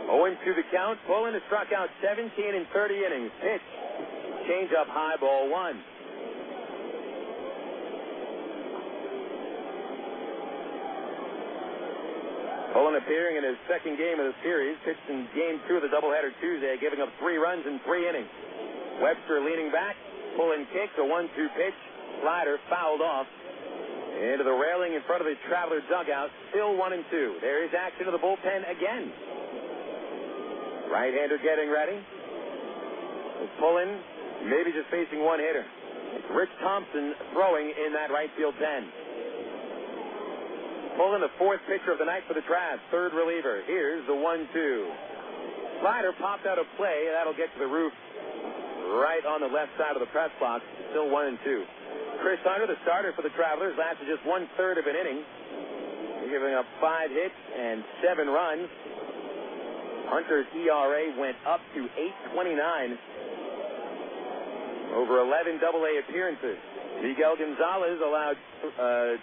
0-2 the count. Pullen has struck out 17 in 30 innings. Pitch. Change up high, ball 1. Pullen appearing in his second game of the series, pitched in game 2 of the doubleheader Tuesday, giving up 3 runs in 3 innings. Webster leaning back, Pullen kicks, a 1-2 pitch, slider fouled off into the railing in front of the Traveler dugout. Still 1-2. There is action to the bullpen again. Right-hander getting ready. Pullen maybe just facing one hitter. It's Rich Thompson throwing in that right field pen. Pullen, the 4th pitcher of the night for the Travs, 3rd reliever. Here's the 1-2. Slider popped out of play. That'll get to the roof right on the left side of the press box. Still 1-2. Chris Hunter, the starter for the Travelers, lasted just 1/3 of an inning. They're giving up 5 hits and 7 runs. Hunter's ERA went up to 8.29 over 11 AA appearances. Miguel González allowed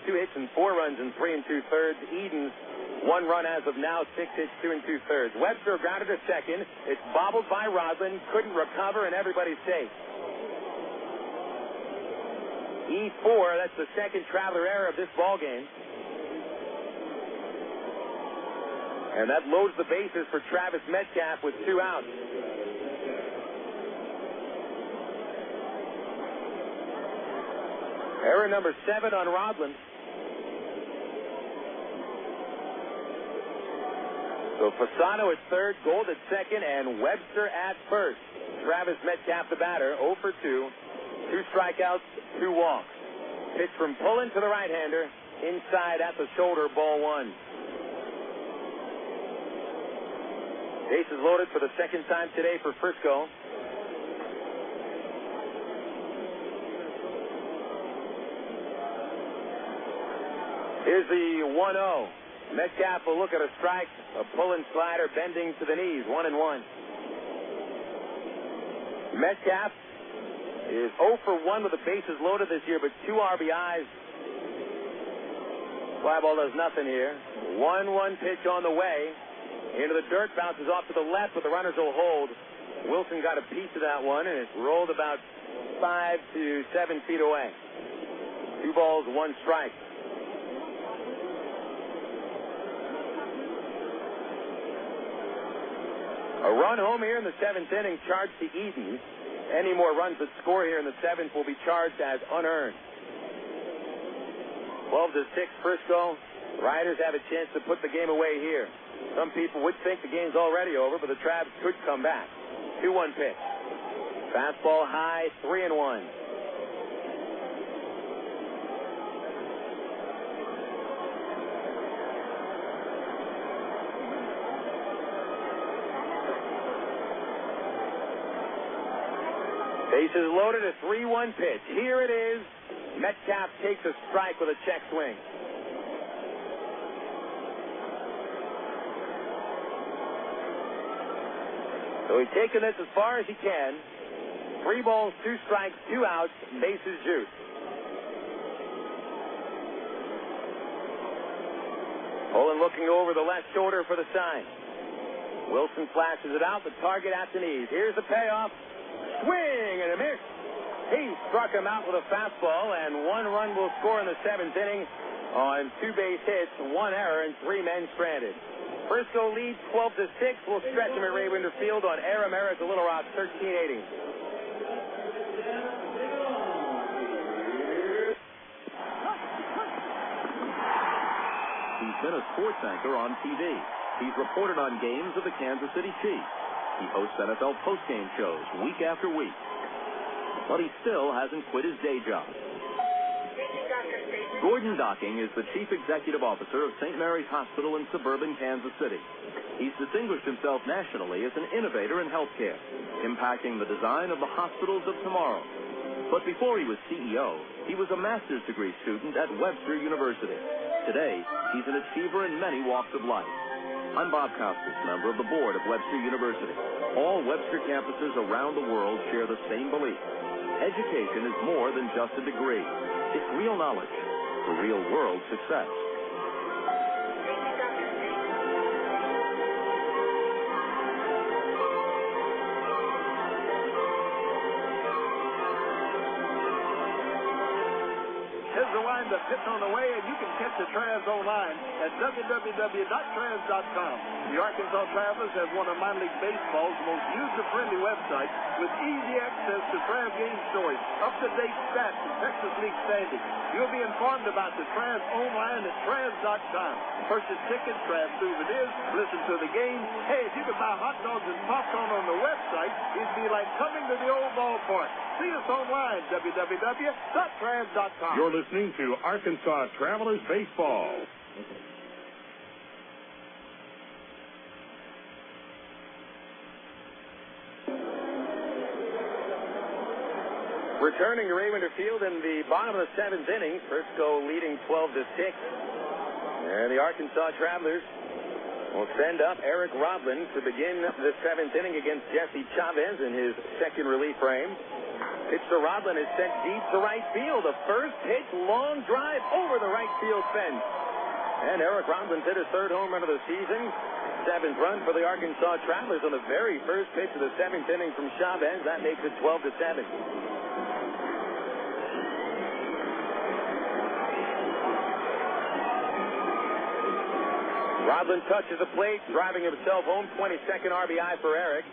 2 hits and 4 runs in 3 2/3. Edens, 1 run as of now, 6 hits, 2 2/3. Webster grounded to second. It's bobbled by Roslin, couldn't recover, and everybody's safe. E4, that's the second Traveler error of this ball game. And that loads the bases for Travis Metcalf with 2 outs. Error number 7 on Rodlin. So Fasano at third, Gold at second, and Webster at first. Travis Metcalf the batter, 0 for 2. 2 strikeouts, 2 walks. Pitch from Pullen to the right-hander, inside at the shoulder, ball 1. Bases loaded for the second time today for Frisco. Here's the 1-0. Metcalf will look at a strike. A Pullen slider bending to the knees. 1-1. Metcalf is 0 for 1 with the bases loaded this year, but 2 RBIs. Fly ball does nothing here. 1-1 pitch on the way. Into the dirt, bounces off to the left, but the runners will hold. Wilson got a piece of that one, and it rolled about 5 to 7 feet away. 2 balls, 1 strike. A run home here in the 7th inning, charged to Edens. Any more runs that score here in the 7th will be charged as unearned. 12-6 Frisco. Riders have a chance to put the game away here. Some people would think the game's already over, but the Travs could come back. 2-1 pitch. Fastball high, 3-1. Bases loaded, a 3-1 pitch. Here it is. Metcalf takes a strike with a check swing. So he's taken this as far as he can. 3 balls, 2 strikes, 2 outs, bases juiced. Olin looking over the left shoulder for the sign. Wilson flashes it out, the target at the knees. Here's the payoff. Swing and a miss. He struck him out with a fastball, and 1 run will score in the 7th inning on 2 base hits, 1 error, and 3 men stranded. Frisco leads 12-6. We'll stretch them at Ray Winder Field on Air America Little Rock 1380. He's been a sports anchor on TV. He's reported on games of the Kansas City Chiefs. He hosts NFL postgame shows week after week. But he still hasn't quit his day job. Gordon Docking is the Chief Executive Officer of St. Mary's Hospital in suburban Kansas City. He's distinguished himself nationally as an innovator in healthcare, impacting the design of the hospitals of tomorrow. But before he was CEO, he was a master's degree student at Webster University. Today, he's an achiever in many walks of life. I'm Bob Costas, member of the board of Webster University. All Webster campuses around the world share the same belief. Education is more than just a degree. It's real knowledge for real-world success. Here's the wind-up hitting on the way, and you can catch the Travs online at www.travs.com. The Arkansas Travelers have one of minor league baseball's most user-friendly websites with easy access to Travs game stories, up-to-date stats, and Texas League standings. You'll be informed about the Travs online at Travs.com. Purchase tickets, Travs souvenirs, listen to the game. Hey, if you could buy hot dogs and popcorn on the website, it'd be like coming to the old ballpark. See us online, www.Travs.com. You're listening to Arkansas Travelers Baseball. Returning to Ray Winder Field in the bottom of the 7th inning, Frisco leading 12-6. And the Arkansas Travelers will send up Eric Rodlin to begin the 7th inning against Jesse Chavez in his second relief frame. Pitch to Rodlin is sent deep to right field. A first pitch, long drive over the right field fence. And Eric Rodlin hit his 3rd home run of the season. 7th run for the Arkansas Travelers on the very first pitch of the 7th inning from Chavez. That makes it 12-7. Rodlin touches the plate, driving himself home. 22nd RBI for Eric.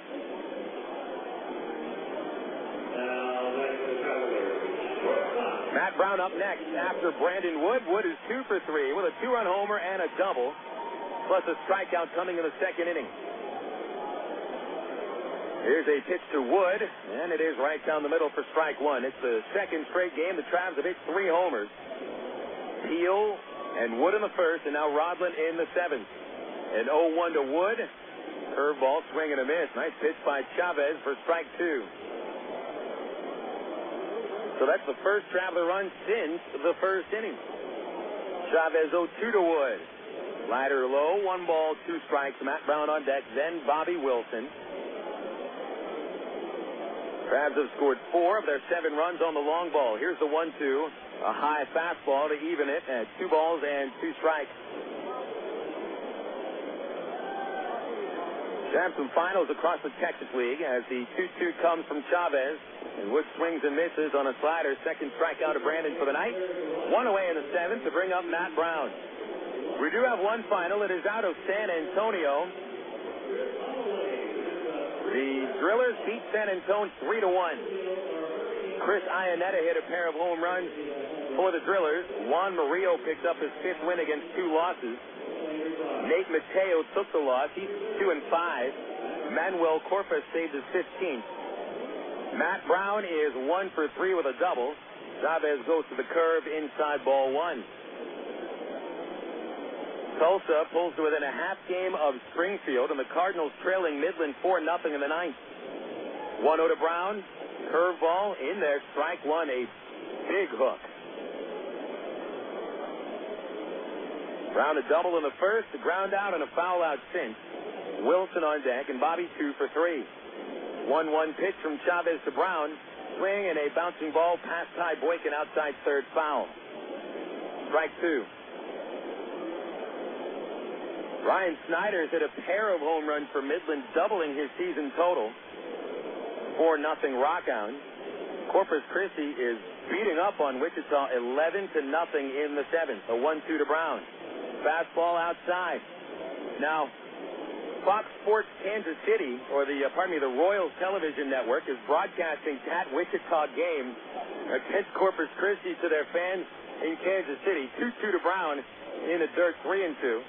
Matt Brown up next after Brandon Wood. Wood is 2 for 3 with a 2-run homer and a double, plus a strikeout coming in the 2nd inning. Here's a pitch to Wood, and it is right down the middle for strike 1. It's the 2nd straight game the Travs have hit 3 homers. Peel and Wood in the 1st, and now Rodlin in the 7th. An 0-1 to Wood. Curveball, swing and a miss. Nice pitch by Chavez for strike 2. So that's the first Traveler run since the 1st inning. Chavez 0-2 to Wood. Slider low, 1 ball, 2 strikes. Matt Brown on deck, then Bobby Wilson. Travs have scored 4 of their 7 runs on the long ball. Here's the 1-2. A high fastball to even it at 2 balls and 2 strikes. Champs and finals across the Texas League as the 2-2 comes from Chavez. And Wood swings and misses on a slider. 2nd strikeout of Brandon for the night. 1 away in the 7th to bring up Matt Brown. We do have one final. It is out of San Antonio. The Drillers beat San Antonio 3-1. Chris Iannetta hit a pair of home runs for the Drillers. Juan Murillo picked up his 5th win against 2 losses. Nate Mateo took the loss. He's 2-5. Manuel Corpus saved his 15th. Matt Brown is 1 for 3 with a double. Chavez goes to the curve inside ball 1. Tulsa pulls to within a half game of Springfield, and the Cardinals trailing Midland 4-0 in the 9th. 1-0 to Brown. Curveball in there. Strike 1. A big hook. Brown a double in the 1st, a ground out and a foul out since. Wilson on deck, and Bobby 2 for 3. 1-1 pitch from Chavez to Brown. Swing and a bouncing ball past Ty Boykin outside third, foul. Strike 2. Ryan Snyder's hit a pair of home runs for Midland, doubling his season total. 4-0 Rockhound. Corpus Christi is beating up on Wichita 11-0 in the 7th. A 1-2 to Brown. Fastball outside. Now, Fox Sports Kansas City, or the Royals Television Network, is broadcasting that Wichita game against Corpus Christi to their fans in Kansas City. 2-2 to Brown in the dirt, 3-2.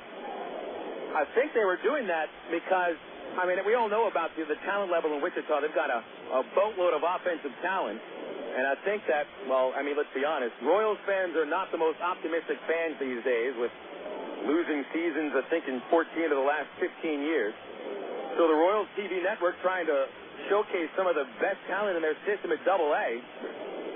I think they were doing that because, we all know about the talent level in Wichita. They've got a boatload of offensive talent. And I think that, let's be honest, Royals fans are not the most optimistic fans these days, with losing seasons, I think, in 14 of the last 15 years. So the Royals TV network trying to showcase some of the best talent in their system at Double-A.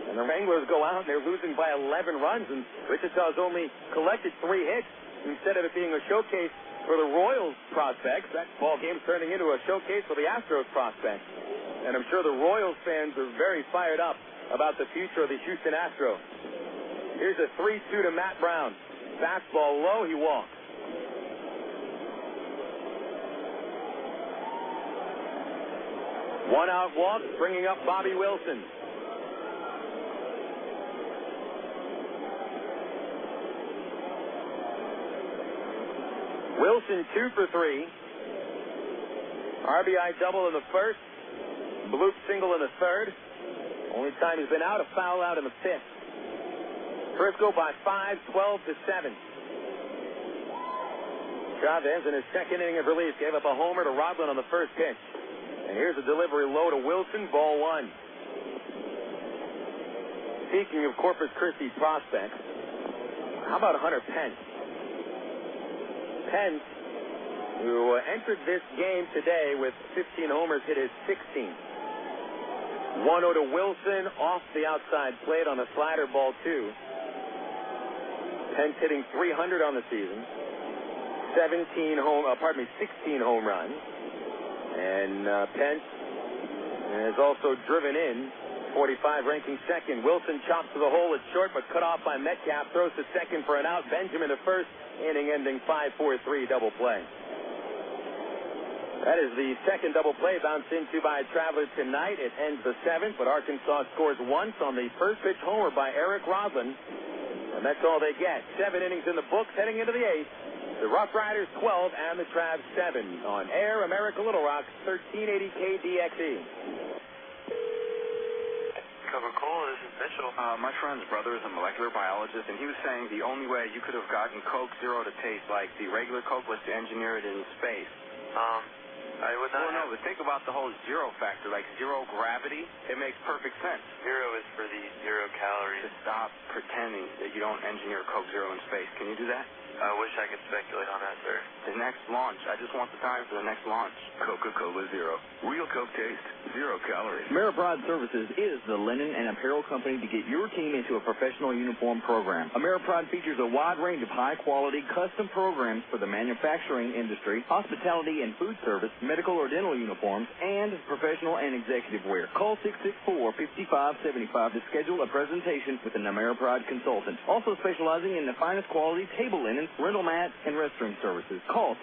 And the Wranglers go out and they're losing by 11 runs, and Wichita's only collected 3 hits instead of it being a showcase for the Royals prospects. That ball game's turning into a showcase for the Astros prospects. And I'm sure the Royals fans are very fired up about the future of the Houston Astros. Here's a 3-2 to Matt Brown. Fastball low, he walks. One out walk, bringing up Bobby Wilson. Wilson 2 for 3. RBI double in the first. Bloop single in the third. Only time he's been out, a foul out in the 5th. Frisco by 5, 12-7. Chavez in his second inning of relief gave up a homer to Rodland on the first pitch. And here's a delivery low to Wilson, ball 1. Speaking of Corpus Christi prospects, how about Hunter Pence? Pence, who entered this game today with 15 homers, hit his 16th. 1-0 to Wilson, off the outside plate on a slider, ball 2. Pence hitting 300 on the season. 16 home runs. And Pence has also driven in 45, ranking second. Wilson chops to the hole at short, but cut off by Metcalf. Throws to second for an out. Benjamin to first. Inning ending 5-4-3 double play. That is the second double play bounced into by Travelers tonight. It ends the 7th, but Arkansas scores once on the first pitch homer by Eric Rodland. And that's all they get. 7 innings in the books heading into the 8th. The RoughRiders 12 and the Travs 7. On air, America Little Rock, 1380 KDXE. Coca-Cola, this is Mitchell. My friend's brother is a molecular biologist, and he was saying the only way you could have gotten Coke Zero to taste like the regular Coke was to engineer it in space. I would not. Well, no, but think about the whole zero factor, like zero gravity. It makes perfect sense. Zero is for the 0 calories. To stop pretending that you don't engineer Coke Zero in space. Can you do that? I wish I could speculate on that, sir. The next launch. I just want the time for the next launch. Coca-Cola Zero. Real Coke taste. 0 calories. Ameripride Services is the linen and apparel company to get your team into a professional uniform program. Ameripride features a wide range of high-quality custom programs for the manufacturing industry, hospitality and food service, medical or dental uniforms, and professional and executive wear. Call 664-5575 to schedule a presentation with an Ameripride consultant. Also specializing in the finest quality table linen, rental mat, and restroom services. Call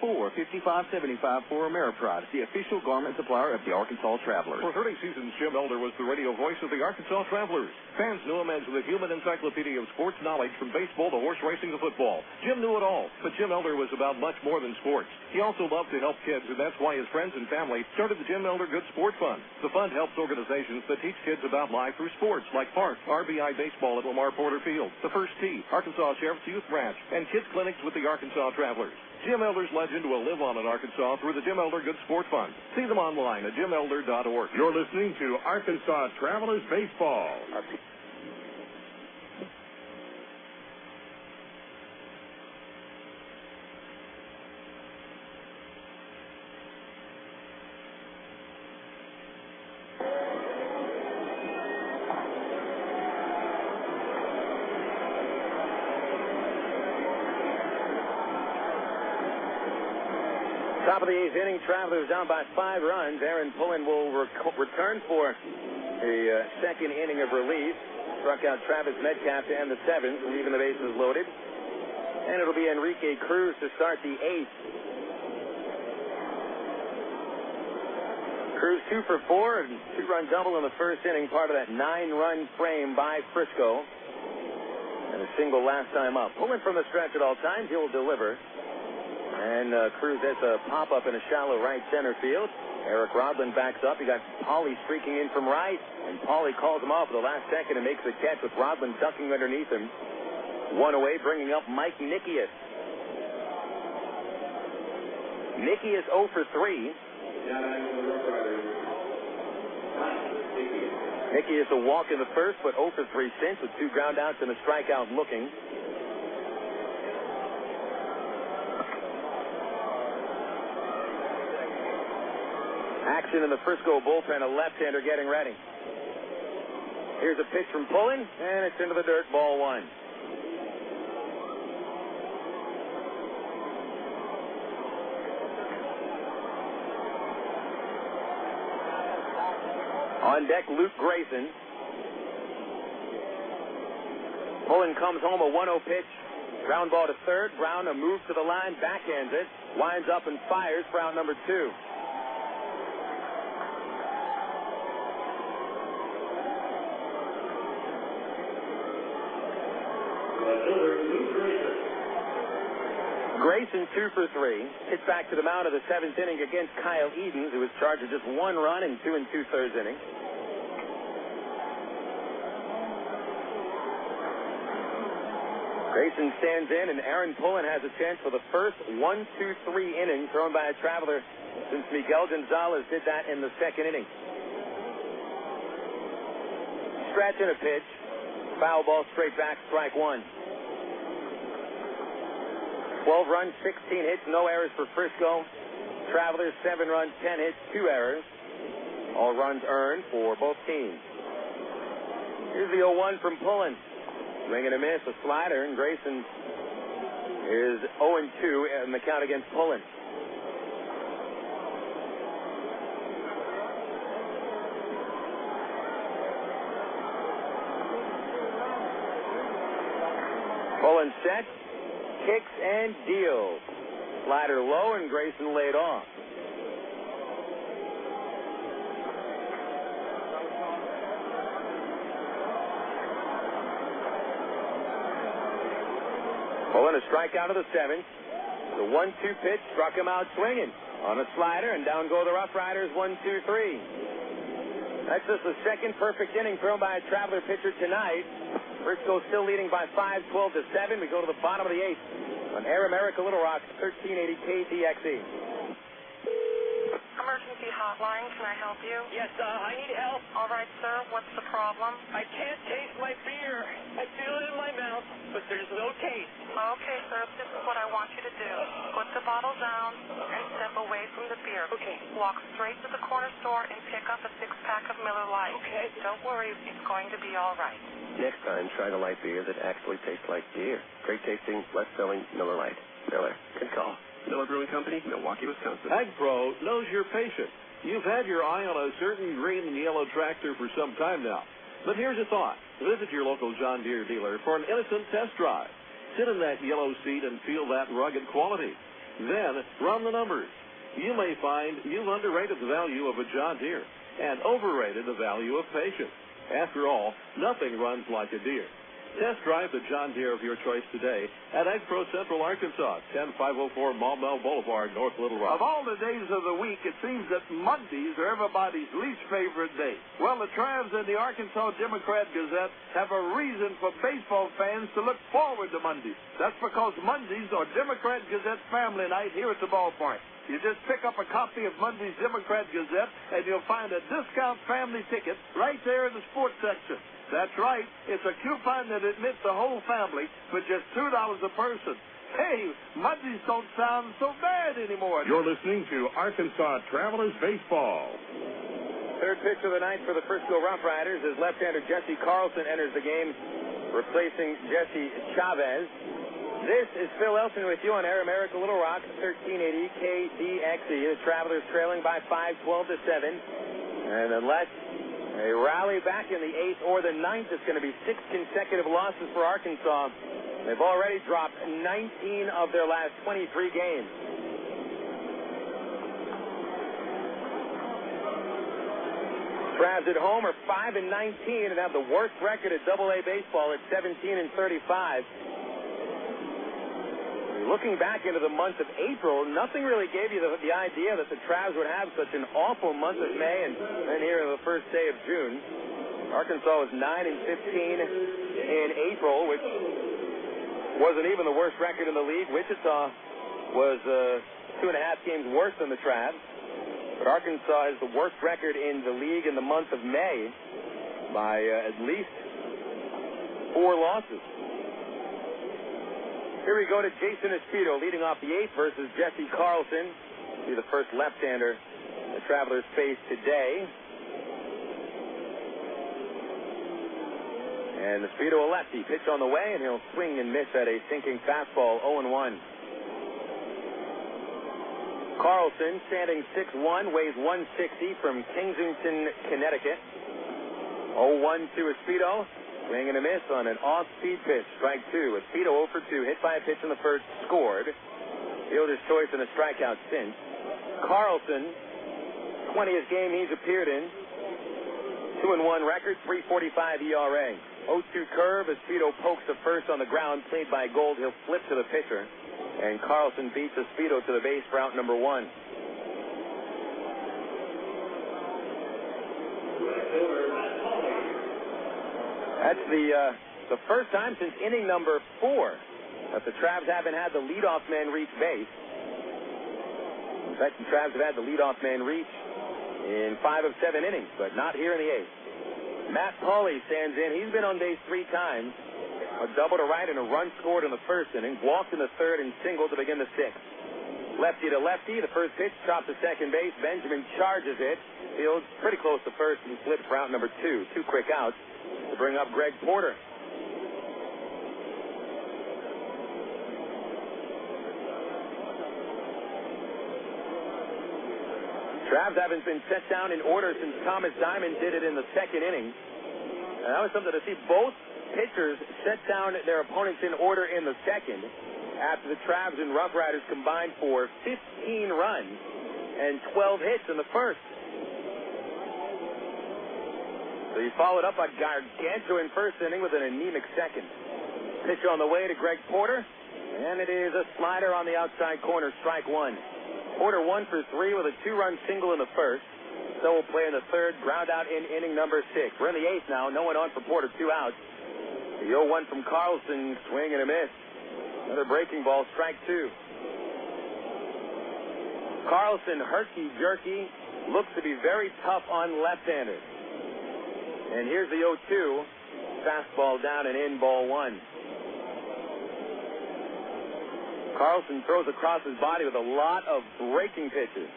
664-5575 for Ameripride, the official garment supplier of the Arkansas Travelers. For 30 seasons, Jim Elder was the radio voice of the Arkansas Travelers. Fans knew him as the human encyclopedia of sports knowledge from baseball to horse racing to football. Jim knew it all, but Jim Elder was about much more than sports. He also loved to help kids, and that's why his friends and family started the Jim Elder Good Sport Fund. The fund helps organizations that teach kids about life through sports, like Park, RBI Baseball at Lamar Porter Field, the First Tee, Arkansas Sheriff's Youth Branch, and kids clinics with the Arkansas Travelers. Jim Elder's legend will live on in Arkansas through the Jim Elder Good Sport Fund. See them online at jimelder.org. You're listening to Arkansas Travelers Baseball. Top of the 8th inning, Travelers down by 5 runs. Aaron Pullen will return for the second inning of relief. Struck out Travis Metcalf to end the 7th, leaving the bases loaded. And it'll be Enrique Cruz to start the 8th. Cruz 2 for 4, and 2-run double in the first inning, part of that 9-run frame by Frisco. And a single last time up. Pulling from the stretch at all times, he'll deliver. And Cruz has a pop-up in a shallow right center field. Eric Rodlin backs up. You got Pauly streaking in from right, and Pauly calls him off at the last second and makes the catch with Rodlin ducking underneath him. One away, bringing up Mike Nickeas. Nickeas 0 for 3. Nickeas a walk in the first, but 0 for 3 since, with 2 ground outs and a strikeout looking. Action in the Frisco bullpen, a left-hander getting ready. Here's a pitch from Pullen, and it's into the dirt, ball 1. On deck, Luke Grayson. Pullen comes home, a 1-0 pitch. Ground ball to third. Brown a move to the line, backhands it. Winds up and fires for out number 2. Grayson 2 for 3. Hits back to the mound of the 7th inning against Kyle Edens, who was charged with just 1 run in 2 2/3 innings. Grayson stands in, and Aaron Pullen has a chance for the first 1-2-3 inning thrown by a Traveler since Miguel González did that in the 2nd inning. Stretch and a pitch. Foul ball straight back, strike 1. 12 runs, 16 hits, no errors for Frisco. Travelers, 7 runs, 10 hits, 2 errors. All runs earned for both teams. Here's the 0-1 from Pullen. Swing and a miss, a slider, and Grayson is 0-2 in the count against Pullen. Pullen set. Kicks and deals. Slider low, and Grayson laid off. Pulling a strikeout of the 7th. The 1-2 pitch struck him out swinging on a slider, and down go the RoughRiders 1-2-3. That's just the second perfect inning thrown by a Traveler pitcher tonight. Frisco still leading by 5, 12-7. We go to the bottom of the 8th on Air America Little Rock, 1380 KTXE. Emergency hotline, can I help you? Yes, I need help. All right, sir, what's the problem? I can't taste my beer. I feel it in my mouth, but there's no taste. Okay, sir, this is what I want you to do. Put the bottle down and step away from the beer. Okay. Walk straight to the corner store and pick up a 6-pack of Miller Lite. Okay. Don't worry, it's going to be all right. Next time, try the light beer that actually tastes like beer. Great tasting, less filling Miller Lite. Miller can call. Miller Brewing Company, Milwaukee, Wisconsin. AgPro knows you're patient. You've had your eye on a certain green and yellow tractor for some time now. But here's a thought. Visit your local John Deere dealer for an innocent test drive. Sit in that yellow seat and feel that rugged quality. Then run the numbers. You may find you've underrated the value of a John Deere and overrated the value of patience. After all, nothing runs like a Deere. Test drive the John Deere of your choice today at AgPro Central Arkansas, 10504 Maumelle Boulevard, North Little Rock. Of all the days of the week, it seems that Mondays are everybody's least favorite day. Well, the Travs and the Arkansas Democrat-Gazette have a reason for baseball fans to look forward to Mondays. That's because Mondays are Democrat-Gazette family night here at the ballpark. You just pick up a copy of Monday's Democrat-Gazette, and you'll find a discount family ticket right there in the sports section. That's right. It's a coupon that admits the whole family for just $2 a person. Hey, Mondays don't sound so bad anymore. You're listening to Arkansas Travelers Baseball. Third pitch of the night for the Frisco RoughRiders as left-hander Jesse Carlson enters the game, replacing Jesse Chavez. This is Phil Elson with you on Air America Little Rock, 1380 KDXE. The Travelers trailing by 5, 12-7. And unless they rally back in the 8th or the 9th, it's going to be 6 consecutive losses for Arkansas. They've already dropped 19 of their last 23 games. Travs at home are 5-19 and have the worst record at AA baseball at 17-35. Looking back into the month of April, nothing really gave you the idea that the Travs would have such an awful month of May and then here in the first day of June. Arkansas was 9-15 in April, which wasn't even the worst record in the league. Wichita was 2.5 games worse than the Travs. But Arkansas has the worst record in the league in the month of May by at least 4 losses. Here we go to Jason Espito leading off the 8th versus Jesse Carlson. He'll be the first left-hander the Travelers face today. And Espito a lefty. Pitch on the way, and he'll swing and miss at a sinking fastball, 0-1. Carlson, standing 6'1", weighs 160 from Kensington, Connecticut. 0-1 to Espito. Swing and a miss on an off-speed pitch. Strike 2. Espito 0 for 2. Hit by a pitch in the first. Scored. Fielder's choice and a strikeout since. Carlson, 20th game he's appeared in. 2-1 record, 3.45 ERA. 0-2 curve. Espito pokes the first on the ground. Played by Gold. He'll flip to the pitcher. And Carlson beats Espito to the base for out number 1. That's the first time since inning number 4 that the Travs haven't had the leadoff man reach base. In fact, the Travs have had the leadoff man reach in 5 of 7 innings, but not here in the 8th. Matt Pauley stands in. He's been on base 3 times. A double to right and a run scored in the first inning. Walked in the 3rd and single to begin the 6th. Lefty to lefty. The first pitch chopped to second base. Benjamin charges it. Fields pretty close to first and flips for out number 2. 2 quick outs to bring up Greg Porter. Travs haven't been set down in order since Thomas Diamond did it in the 2nd inning. And that was something to see. Both pitchers set down their opponents in order in the 2nd after the Travs and RoughRiders combined for 15 runs and 12 hits in the 1st. So he followed up a gargantuan first inning with an anemic 2nd. Pitch on the way to Greg Porter, and it is a slider on the outside corner, strike 1. Porter 1 for 3 with a 2-run single in the 1st. So will play in the 3rd, ground out in inning number 6. We're in the 8th now, no one on for Porter, 2 outs. The 0-1 from Carlson, swing and a miss. Another breaking ball, strike 2. Carlson, herky-jerky, looks to be very tough on left-handers. And here's the 0-2. Fastball down and in, ball 1. Carlson throws across his body with a lot of breaking pitches.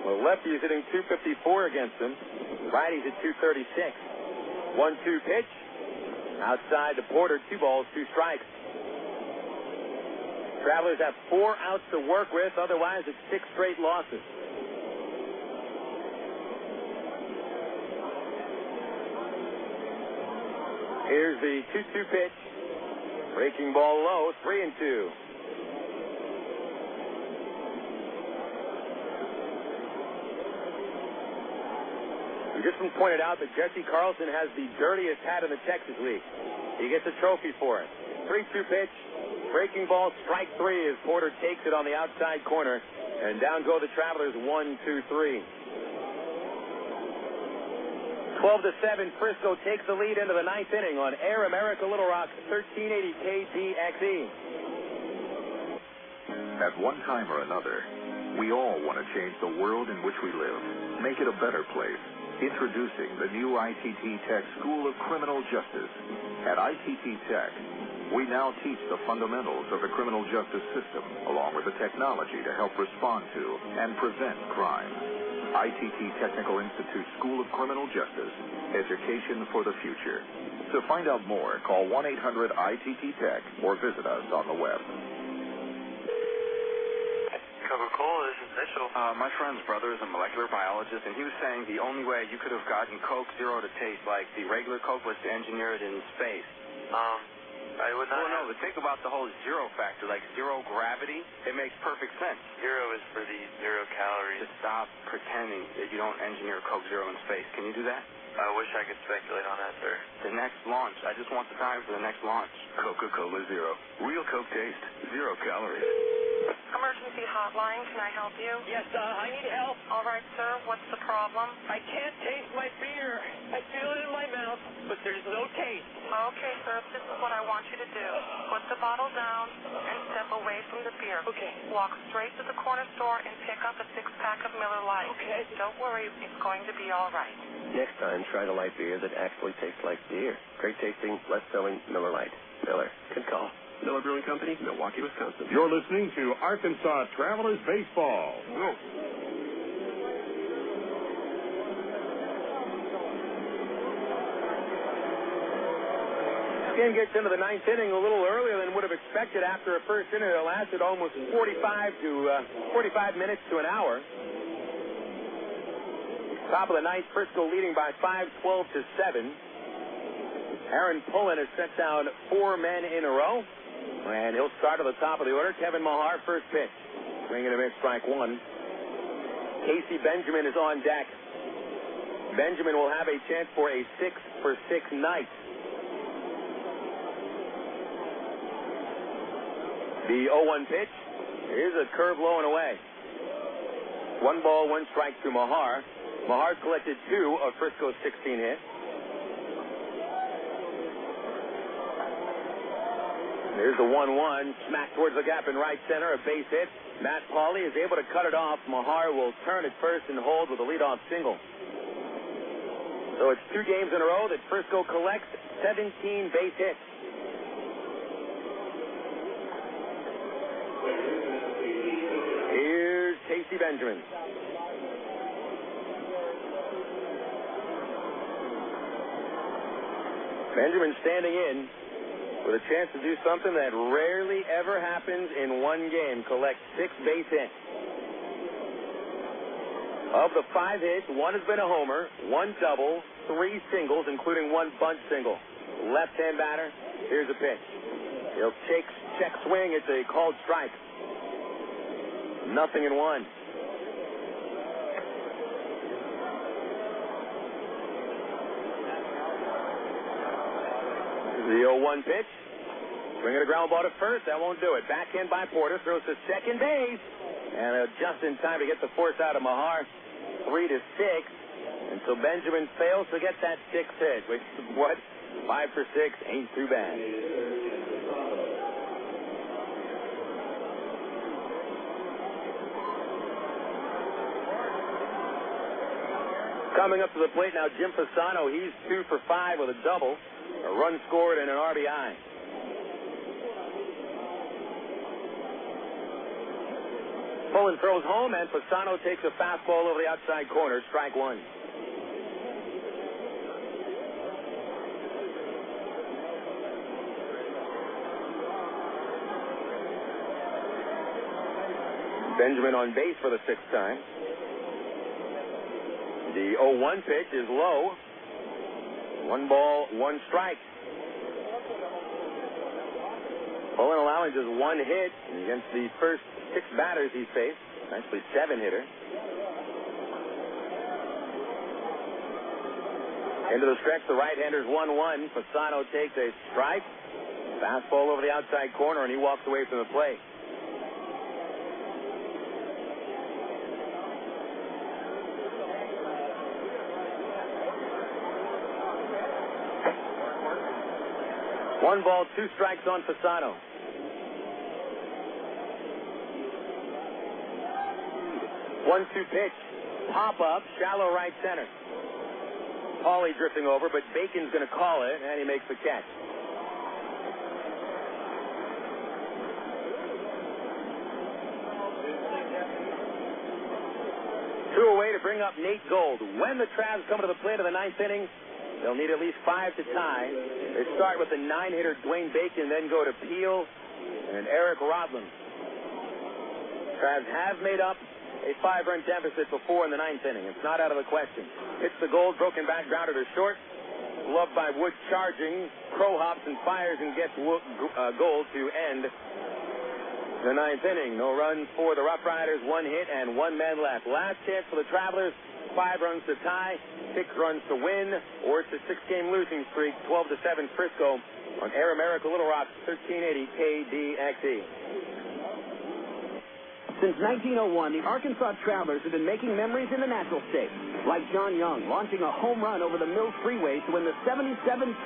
Well, lefty is hitting 254 against him. Righty's at 236. 1-2 pitch. Outside to Porter, 2 balls, 2 strikes. Travelers have 4 outs to work with. Otherwise, it's 6 straight losses. Here's the 2-2 pitch. Breaking ball low, 3-2. We just pointed out that Jesse Carlson has the dirtiest hat in the Texas League. He gets a trophy for it. 3-2 pitch. Breaking ball, strike 3 as Porter takes it on the outside corner. And down go the Travelers, 1-2-3. 12-7, Frisco takes the lead into the 9th inning on Air America Little Rock, 1380 KDXE. At one time or another, we all want to change the world in which we live, make it a better place. Introducing the new ITT Tech School of Criminal Justice. At ITT Tech, we now teach the fundamentals of the criminal justice system, along with the technology to help respond to and prevent crime. ITT Technical Institute School of Criminal Justice. Education for the future. To find out more, call 1-800-ITT-TECH or visit us on the web. Coca-Cola, this is Mitchell. My friend's brother is a molecular biologist, and he was saying the only way you could have gotten Coke Zero to taste like the regular Coke was to engineer it in space. I would not. Well, no, but think about the whole zero factor, like zero gravity. It makes perfect sense. Zero is for the 0 calories. Just stop pretending that you don't engineer Coke Zero in space. Can you do that? I wish I could speculate on that, sir. The next launch. I just want the time for the next launch. Coca-Cola Zero. Real Coke taste. 0 calories. Emergency hotline, can I help you? Yes, I need help. All right, sir, what's the problem? I can't taste my beer. I feel it in my mouth, but there's no taste. Okay, sir, this is what I want you to do. Put the bottle down and step away from the beer. Okay. Walk straight to the corner store and pick up a 6-pack of Miller Lite. Okay. Don't worry, it's going to be all right. Next time, try the light beer that actually tastes like beer. Great tasting, less filling Miller Lite. Miller. Good call. Miller Brewing Company, Milwaukee, Wisconsin. You're listening to Arkansas Travelers Baseball. Go. This game gets into the 9th inning a little earlier than would have expected after a first inning that lasted almost 45 minutes to an hour. Top of the 9th, Frisco leading by 5, 12-7. Aaron Pullen has sent down 4 men in a row, and he'll start at the top of the order. Kevin Mahar, first pitch. Swing and a miss, strike 1. Casey Benjamin is on deck. Benjamin will have a chance for a 6-for-6 night. The 0-1 pitch is a curve low and away. 1 ball, 1 strike to Mahar. Mahar collected 2 of Frisco's 16 hits. There's the 1-1, smack towards the gap in right center, a base hit. Matt Pauley is able to cut it off. Mahar will turn at first and hold with a leadoff single. So it's 2 games in a row that Frisco collects 17 base hits. Here's Casey Benjamin. Benjamin standing in with a chance to do something that rarely ever happens in one game. Collect 6 base hits. Of the 5 hits, 1 has been a homer, 1 double, 3 singles, including 1 bunt single. Left-hand batter, here's a pitch. He'll check swing. It's a called strike. 0-1. The 0-1 pitch. Swinging a ground ball to first. That won't do it. Backhand by Porter. Throws to second base. And just in time to get the force out of Mahar. 3-6. And so Benjamin fails to get that 6th hit. Which is what? 5 for 6 ain't too bad. Coming up to the plate now, Jim Fasano. He's 2 for 5 with a double. A run scored and an RBI. Pullen throws home, and Fasano takes a fastball over the outside corner. Strike 1. Benjamin on base for the 6th time. The 0-1 pitch is low. 1 ball, 1 strike. Pullen allowing just 1 hit against the first 6 batters he's faced. Actually 7-hitter. Into the stretch, the right-hander's 1-1. Fasano takes a strike. Fastball over the outside corner, and he walks away from the plate. One ball, 2 strikes on Fasano. 1-2 pitch. Pop up, shallow right center. Pauley drifting over, but Bacon's going to call it, and he makes the catch. Two away to bring bring up Nate Gold. When the Travs come to the plate of the ninth inning, they'll need at least 5 to tie. They start with the 9-hitter Dwayne Bacon, then go to Peel and Eric Rodland. Travs have made up a 5-run deficit before in the ninth inning. It's not out of the question. Hits the Gold, broken back, grounder to short. Gloved by Wood charging. Crow hops and fires and gets Gold to end the ninth inning. No runs for the RoughRiders, 1 hit and 1 man left. Last chance for the Travelers, 5 runs to tie, 6 runs to win, or it's a 6-game losing streak, 12-7 Frisco on Air America Little Rock, 1380 KDXE. Since 1901, the Arkansas Travelers have been making memories in the natural state, like John Young launching a home run over the Mills Freeway to win the '77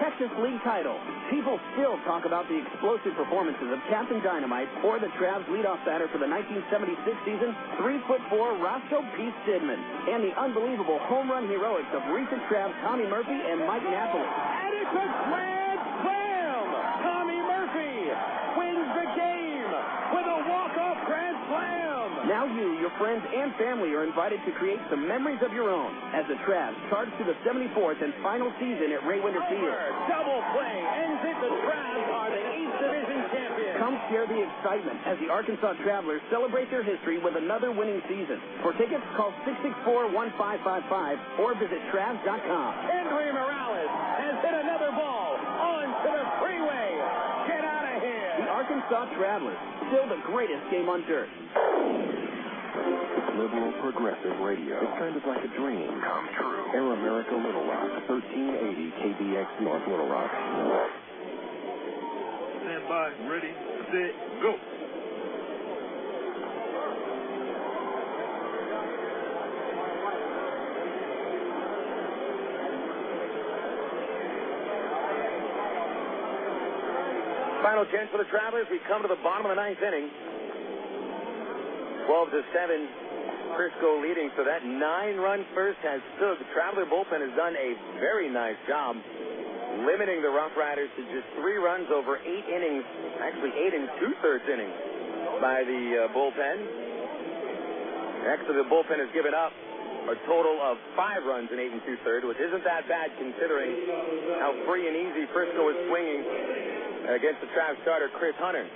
Texas League title. People still talk about the explosive performances of Captain Dynamite or the Travs leadoff batter for the 1976 season, 3'4" Roscoe P. Stidman, and the unbelievable home run heroics of recent Travs Tommy Murphy and Mike Napoli. And it's a grand slam! Tommy Murphy wins the game with a walk-off grand slam! Now you, your friends, and family are invited to create some memories of your own as the Travs charge to the 74th and final season at Ray Winter Field. Double play ends it. The Travs are the East Division champions. Come share the excitement as the Arkansas Travelers celebrate their history with another winning season. For tickets, call 664-1555 or visit Travs.com. Henry Morales has hit another ball onto the freeway. Get out of here. The Arkansas Travelers, still the greatest game on dirt. Liberal progressive radio. It's kind of like a dream come true. Air America Little Rock, 1380 KDX North Little Rock. Stand by, ready, set, go. Final chance for the Travelers. We come to the bottom of the ninth inning. 12-7. Frisco leading, so that 9-run first has stood. The Traveler bullpen has done a very nice job limiting the RoughRiders to just 3 runs over 8 innings, actually 8 2/3 innings by the bullpen. Actually, the bullpen has given up a total of 5 runs in 8 2/3, which isn't that bad considering how free and easy Frisco is swinging against the Travs starter Chris Hunter.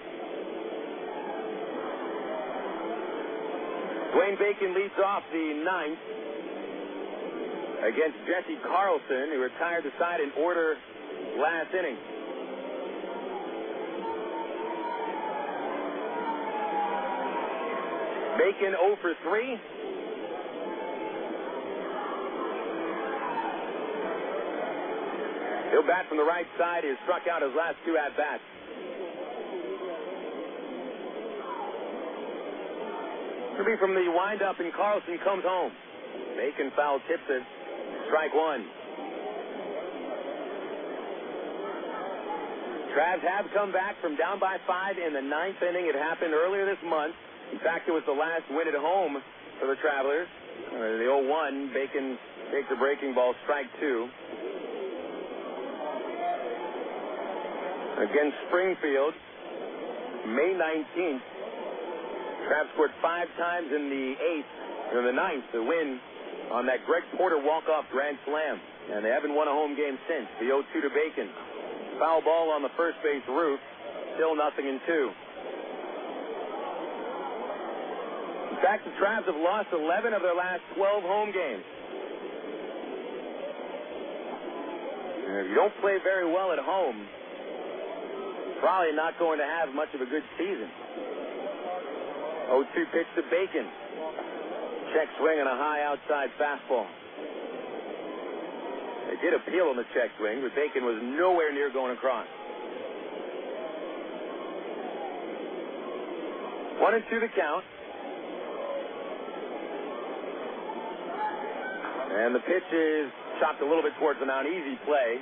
Dwayne Bacon leads off the ninth against Jesse Carlson, who retired the side in order last inning. Bacon 0 for 3. He'll bat from the right side. He has struck out his last 2 at-bats. Be from the windup, and Carlson comes home. Bacon foul tips it. Strike 1. Travs have come back from down by 5 in the ninth inning. It happened earlier this month. In fact, it was the last win at home for the Travelers. The 0-1, Bacon takes a breaking ball, strike 2. Against Springfield, May 19th. Travs scored 5 times in the ninth to win on that Greg Porter walk-off grand slam. And they haven't won a home game since. The 0-2 to Bacon. Foul ball on the first base roof. Still 0-2. In fact, the Travs have lost 11 of their last 12 home games. And if you don't play very well at home, you're probably not going to have much of a good season. 0-2 pitch to Bacon. Check swing and a high outside fastball. They did appeal on the check swing, but Bacon was nowhere near going across. 1-2 the count. And the pitch is chopped a little bit towards the mound. Easy play.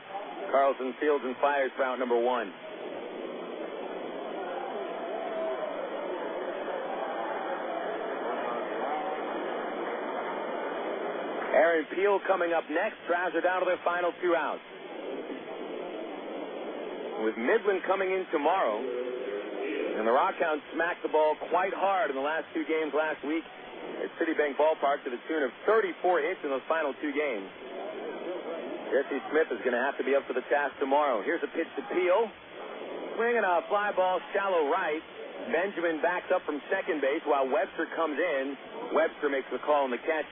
Carlson fields and fires for out number 1. Aaron Peel coming up next. Travs are down to their final 2 outs. With Midland coming in tomorrow, and the Rockhounds smacked the ball quite hard in the last 2 games last week, at Citibank Ballpark to the tune of 34 hits in those final two games. Jesse Smith is going to have to be up for the task tomorrow. Here's a pitch to Peel. Swing and a fly ball shallow right. Benjamin backs up from second base while Webster comes in. Webster makes the call on the catch,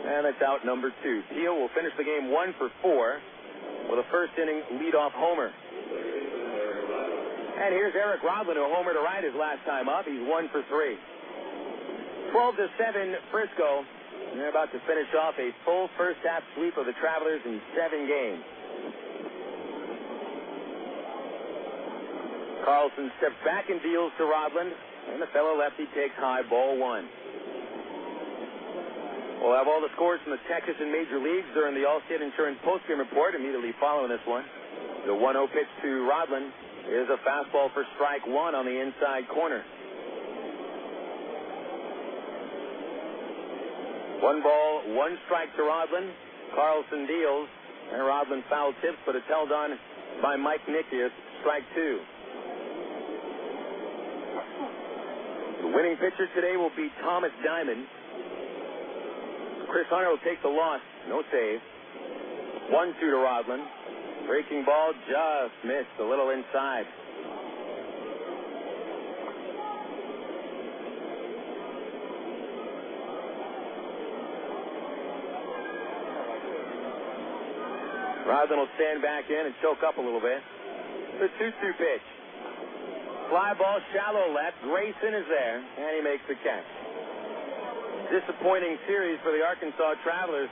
and that's out number 2. Peel will finish the game 1 for 4 with a first-inning leadoff homer. And here's Eric Rodlin, who homered to right his last time up. He's 1 for 3. 12-7 Frisco. And they're about to finish off a full first-half sweep of the Travelers in 7 games. Carlson steps back and deals to Rodland, and the fellow lefty takes high, ball 1. We'll have all the scores from the Texas and Major Leagues during the Allstate Insurance postgame report immediately following this one. The 1-0 pitch to Rodland is a fastball for strike 1 on the inside corner. 1 ball, 1 strike to Rodland. Carlson deals, and Rodland foul tips, but it's held on by Mike Nickeas, strike 2. The winning pitcher today will be Thomas Diamond. Chris Hunter will take the loss. No save. 1-2 to Rodland. Breaking ball just missed a little inside. Rodland will stand back in and choke up a little bit. The 2-2 pitch. Fly ball shallow left. Grayson is there, and he makes the catch. Disappointing series for the Arkansas Travelers.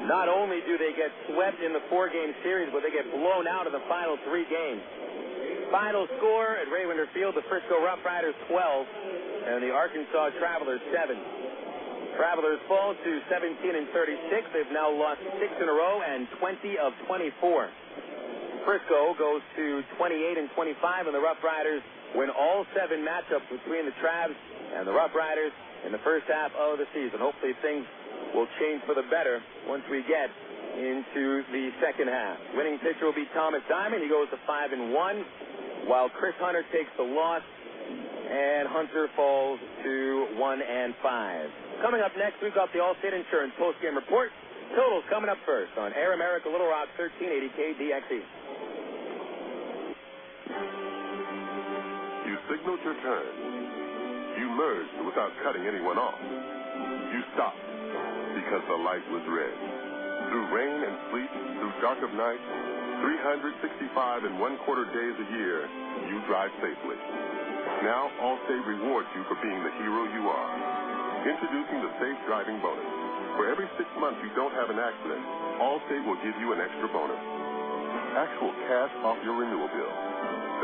Not only do they get swept in the 4-game series, but they get blown out in the final 3 games. Final score at Raylander Field, the Frisco RoughRiders 12 and the Arkansas Travelers 7. Travelers fall to 17-36. They've now lost 6 in a row and 20 of 24. Frisco goes to 28-25, and the RoughRiders win all 7 matchups between the Travs and the RoughRiders in the first half of the season. Hopefully things will change for the better once we get into the second half. Winning pitcher will be Thomas Diamond. He goes to 5-1, while Chris Hunter takes the loss, and Hunter falls to 1-5. Coming up next, we've got the Allstate Insurance postgame report. Totals coming up first on Air America Little Rock 1380 KDXE. You signaled your turn. You merged without cutting anyone off. You stopped because the light was red. Through rain and sleet, through dark of night, 365 and 1/4 days a year, you drive safely. Now Allstate rewards you for being the hero you are. Introducing the Safe Driving Bonus. For every 6 months you don't have an accident, Allstate will give you an extra bonus. Actual cash off your renewal bill.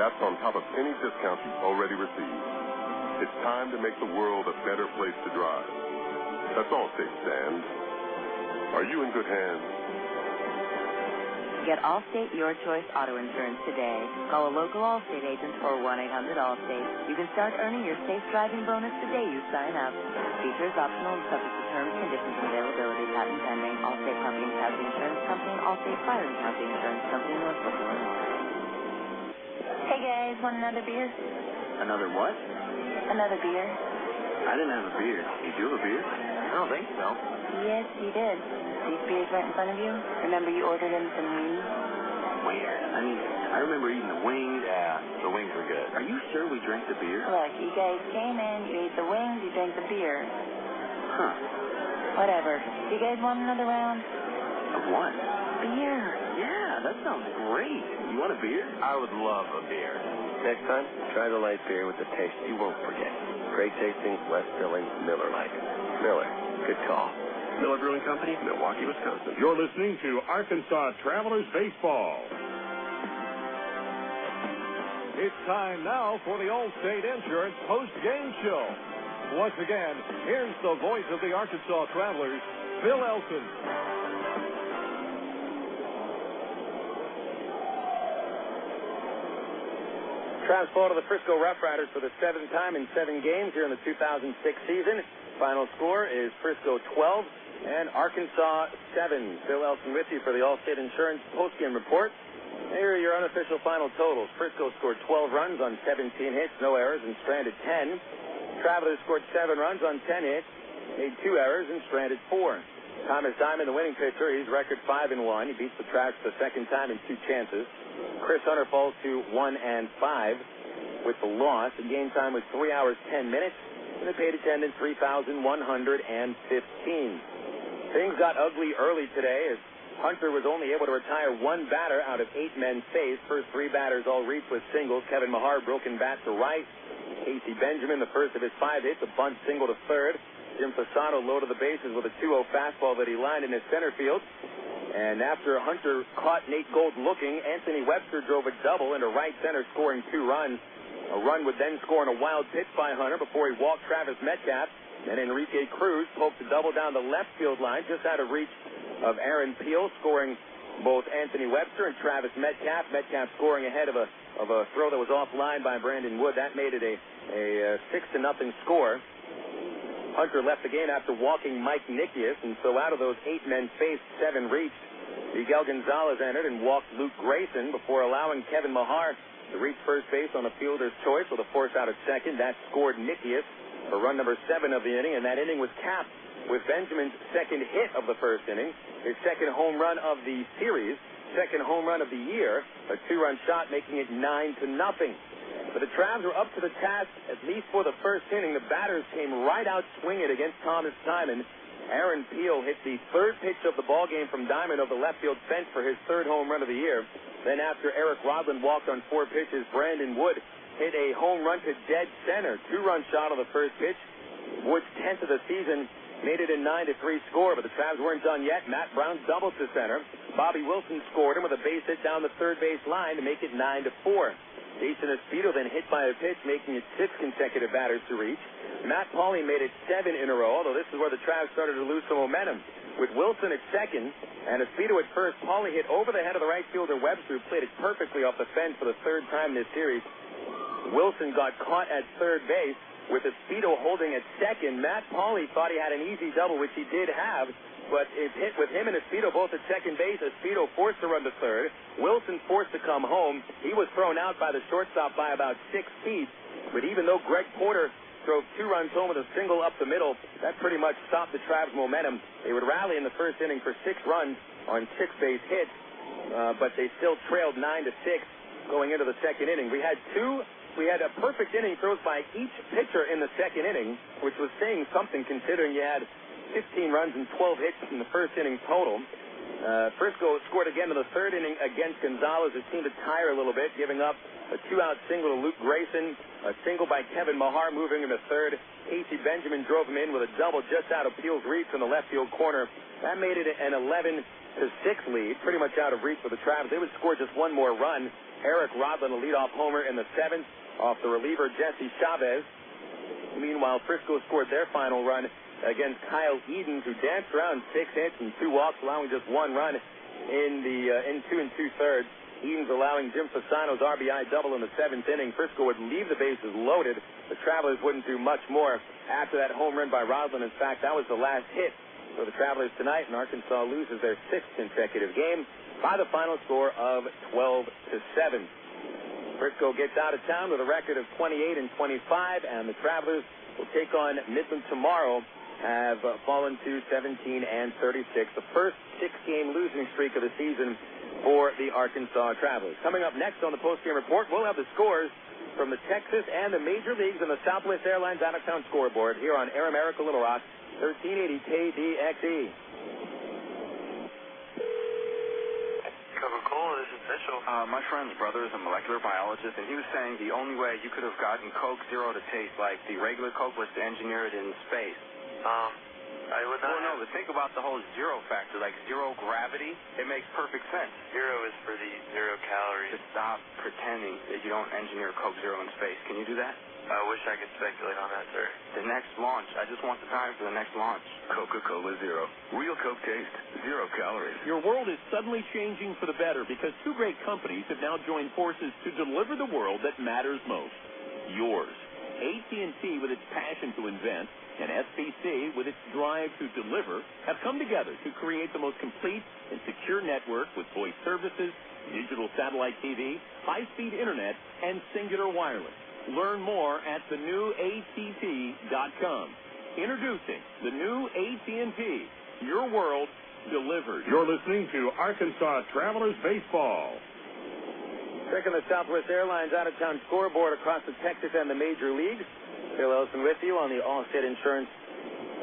That's on top of any discounts you've already received. It's time to make the world a better place to drive. That's Allstate stands. Are you in good hands? Get Allstate Your Choice Auto Insurance today. Call a local Allstate agent for 1-800-ALLSTATE. You can start earning your safe driving bonus the day you sign up. Features optional and subject to terms, conditions, and availability. Patent pending. Allstate Property and Casualty Insurance Company and Allstate Fire and Casualty Insurance Company, Northbrook, Illinois. Hey guys, want another beer? Another what? Another beer? I didn't have a beer. You do have a beer? I don't think so. Yes, you did. These beers right in front of you? Remember you ordered in some wings? Where? I mean, I remember eating the wings. Yeah, the wings were good. Are you sure we drank the beer? Look, you guys came in, you ate the wings, you drank the beer. Huh. Whatever. Do you guys want another round? Of what? Beer. Yeah, that sounds great. You want a beer? I would love a beer. Next time, try the light beer with the taste you won't forget. Great tasting, less filling, Miller Lite. Miller, good call. Miller Brewing Company, Milwaukee, Wisconsin. You're listening to Arkansas Travelers Baseball. It's time now for the Allstate Insurance post-game show. Once again, here's the voice of the Arkansas Travelers, Bill Elson. Travs fall to the Frisco RoughRiders for the 7th time in 7 games here in the 2006 season. Final score is Frisco 12 and Arkansas 7. Bill Elson with you for the Allstate Insurance postgame report. Here are your unofficial final totals. Frisco scored 12 runs on 17 hits, no errors, and stranded 10. Travelers scored 7 runs on 10 hits, made 2 errors, and stranded 4. Thomas Diamond, the winning pitcher, he's record 5-1. He beats the Travs the second time in 2 chances. Chris Hunter falls to 1-5 with the loss. The game time was 3 hours, 10 minutes, and the paid attendance 3,115. Things got ugly early today as Hunter was only able to retire 1 batter out of 8 men faced. First 3 batters all reached with singles. Kevin Mahar broken bat to right. Casey Benjamin, the first of his 5 hits, a bunt single to third. Jim Fasano loaded the bases with a 2-0 fastball that he lined in his center field. And after Hunter caught Nate Gold looking, Anthony Webster drove a double into right center, scoring 2 runs. A run would then score on a wild pitch by Hunter before he walked Travis Metcalf. And Enrique Cruz poked a double down the left field line, just out of reach of Aaron Peel, scoring both Anthony Webster and Travis Metcalf. Metcalf scoring ahead of a throw that was offline by Brandon Wood. That made it a 6-0 score. Hunter left the game after walking Mike Nickeas, and so out of those 8 men faced, 7 reached. Miguel González entered and walked Luke Grayson before allowing Kevin Mahar to reach first base on a fielder's choice with a force out at second. That scored Nickeas for run number 7 of the inning, and that inning was capped with Benjamin's second hit of the first inning, his second home run of the series, second home run of the year, a 2-run shot, making it 9-0. But the Travs were up to the task, at least for the first inning. The batters came right out swinging against Thomas Diamond. Aaron Peel hit the 3rd pitch of the ballgame from Diamond over the left field fence for his 3rd home run of the year. Then after Eric Rodland walked on 4 pitches, Brandon Wood hit a home run to dead center. 2-run shot on the first pitch. Wood's 10th of the season made it a 9-3 score, but the Travs weren't done yet. Matt Brown doubled to center. Bobby Wilson scored him with a base hit down the third base line to make it 9-4. Jason Espino then hit by a pitch, making it 6 consecutive batters to reach. Matt Pauley made it 7 in a row, although this is where the Travs started to lose some momentum. With Wilson at second and Espino at first, Pauley hit over the head of the right fielder Webster, who played it perfectly off the fence for the 3rd time this series. Wilson got caught at third base with Espino holding at second. Matt Pauley thought he had an easy double, which he did have, but it hit with him and Espino both at second base. Espino forced to run to third. Wilson forced to come home. He was thrown out by the shortstop by about 6 feet, but even though Greg Porter drove 2 runs home with a single up the middle, that pretty much stopped the Travs' momentum. They would rally in the first inning for 6 runs on 6 base hits, but they still trailed 9-6 going into the second inning. We had a perfect inning throws by each pitcher in the second inning, which was saying something considering you had 15 runs and 12 hits in the first inning total. Frisco scored again in the 3rd inning against González, who seemed to tire a little bit, giving up a 2-out single to Luke Grayson, a single by Kevin Mahar moving him to third. Casey Benjamin drove him in with a double just out of Peel's reach from the left field corner. That made it an 11-6 lead, pretty much out of reach for the Travs. They would score just 1 more run. Eric Rodland, a leadoff homer in the 7th off the reliever Jesse Chavez. Meanwhile, Frisco scored their final run against Kyle Eden, who danced around 6 hits and 2 walks, allowing just 1 run in 2 2/3. Eden's allowing Jim Fasano's RBI double in the 7th inning. Frisco would leave the bases loaded. The Travelers wouldn't do much more after that home run by Rodland. In fact, that was the last hit for the Travelers tonight, and Arkansas loses their 6th consecutive game by the final score of 12-7. Frisco gets out of town with a record of 28-25, and the Travelers will take on Midland tomorrow, have fallen to 17-36, the first 6-game losing streak of the season for the Arkansas Travelers. Coming up next on the postgame report, we'll have the scores from the Texas and the Major Leagues and the Southwest Airlines out-of-town scoreboard here on Air America Little Rock, 1380 KDXE. Coca-Cola, this is Mitchell. My friend's brother is a molecular biologist, and he was saying the only way you could have gotten Coke Zero to taste like the regular Coke was to engineer it in space. I would not. Well, no, but think about the whole zero factor, like zero gravity. It makes perfect sense. Zero is for the 0 calories. Just stop pretending that you don't engineer Coke Zero in space. Can you do that? I wish I could speculate on that, sir. The next launch. I just want the time for the next launch. Coca-Cola Zero. Real Coke taste. 0 calories. Your world is suddenly changing for the better because 2 great companies have now joined forces to deliver the world that matters most. Yours. AT&T, with its passion to invent, and SBC, with its drive to deliver, have come together to create the most complete and secure network with voice services, digital satellite TV, high-speed internet, and singular wireless. Learn more at thenewatt.com. Introducing the new AT&T. Your world delivered. You're listening to Arkansas Travelers Baseball. Checking the Southwest Airlines out-of-town scoreboard across the Texas and the major leagues. Bill Ellison with you on the Allstate Insurance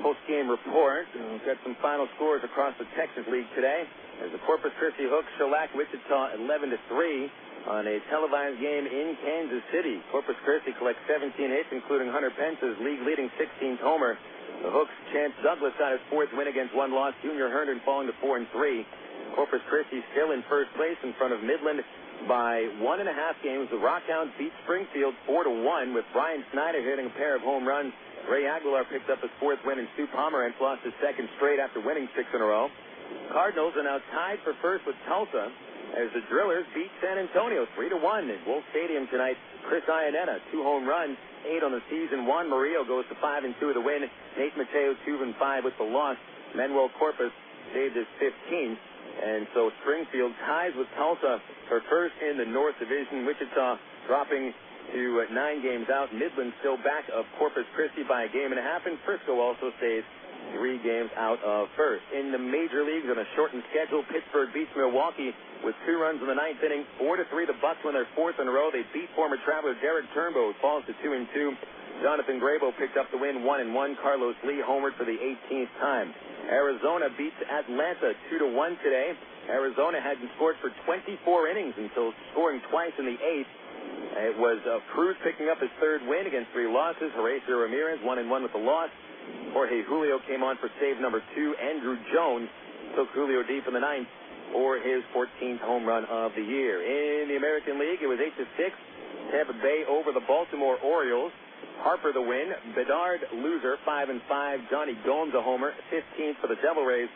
post-game report. We've got some final scores across the Texas League today. As the Corpus Christi Hooks shellac Wichita 11-3 on a televised game in Kansas City. Corpus Christi collects 17 hits, including Hunter Pence's league-leading 16th homer. The Hooks' Chance Douglas got his fourth win against one loss. Junior Herndon falling to 4-3. Corpus Christi still in first place in front of Midland by 1.5 games. The Rockhounds beat Springfield 4-1 with Brian Snyder hitting a pair of home runs. Ray Aguilar picked up his fourth win, and Stu Pomerantz lost his second straight after winning 6 in a row. Cardinals are now tied for first with Tulsa as the Drillers beat San Antonio 3-1 at Wolf Stadium tonight. Chris Iannetta, 2 home runs, 8 on the season. Juan Murillo goes to 5-2 with the win. Nate Mateo 2-5 with the loss. Manuel Corpus saved his 15th. And so Springfield ties with Tulsa for first in the North Division. Wichita dropping to 9 games out. Midland still back of Corpus Christi by a game and a half. And Frisco also stays 3 games out of first. In the major leagues on a shortened schedule, Pittsburgh beats Milwaukee with 2 runs in the 9th inning. 4-3, the Bucks win their 4th in a row. They beat former Traveler Derek Turnbow, who falls to 2-2. Jonathan Grabo picked up the win 1-1. Carlos Lee homered for the 18th time. Arizona beats Atlanta 2-1 today. Arizona hadn't scored for 24 innings until scoring twice in the 8th. It was Cruz picking up his 3rd win against 3 losses. Horacio Ramirez 1-1 with the loss. Jorge Julio came on for save number 2. Andrew Jones took Julio deep in the 9th for his 14th home run of the year. In the American League, it was 8-6. Tampa Bay over the Baltimore Orioles. Harper the win. Bedard loser, 5-5. Johnny Gomes a homer, 15th for the Devil Rays.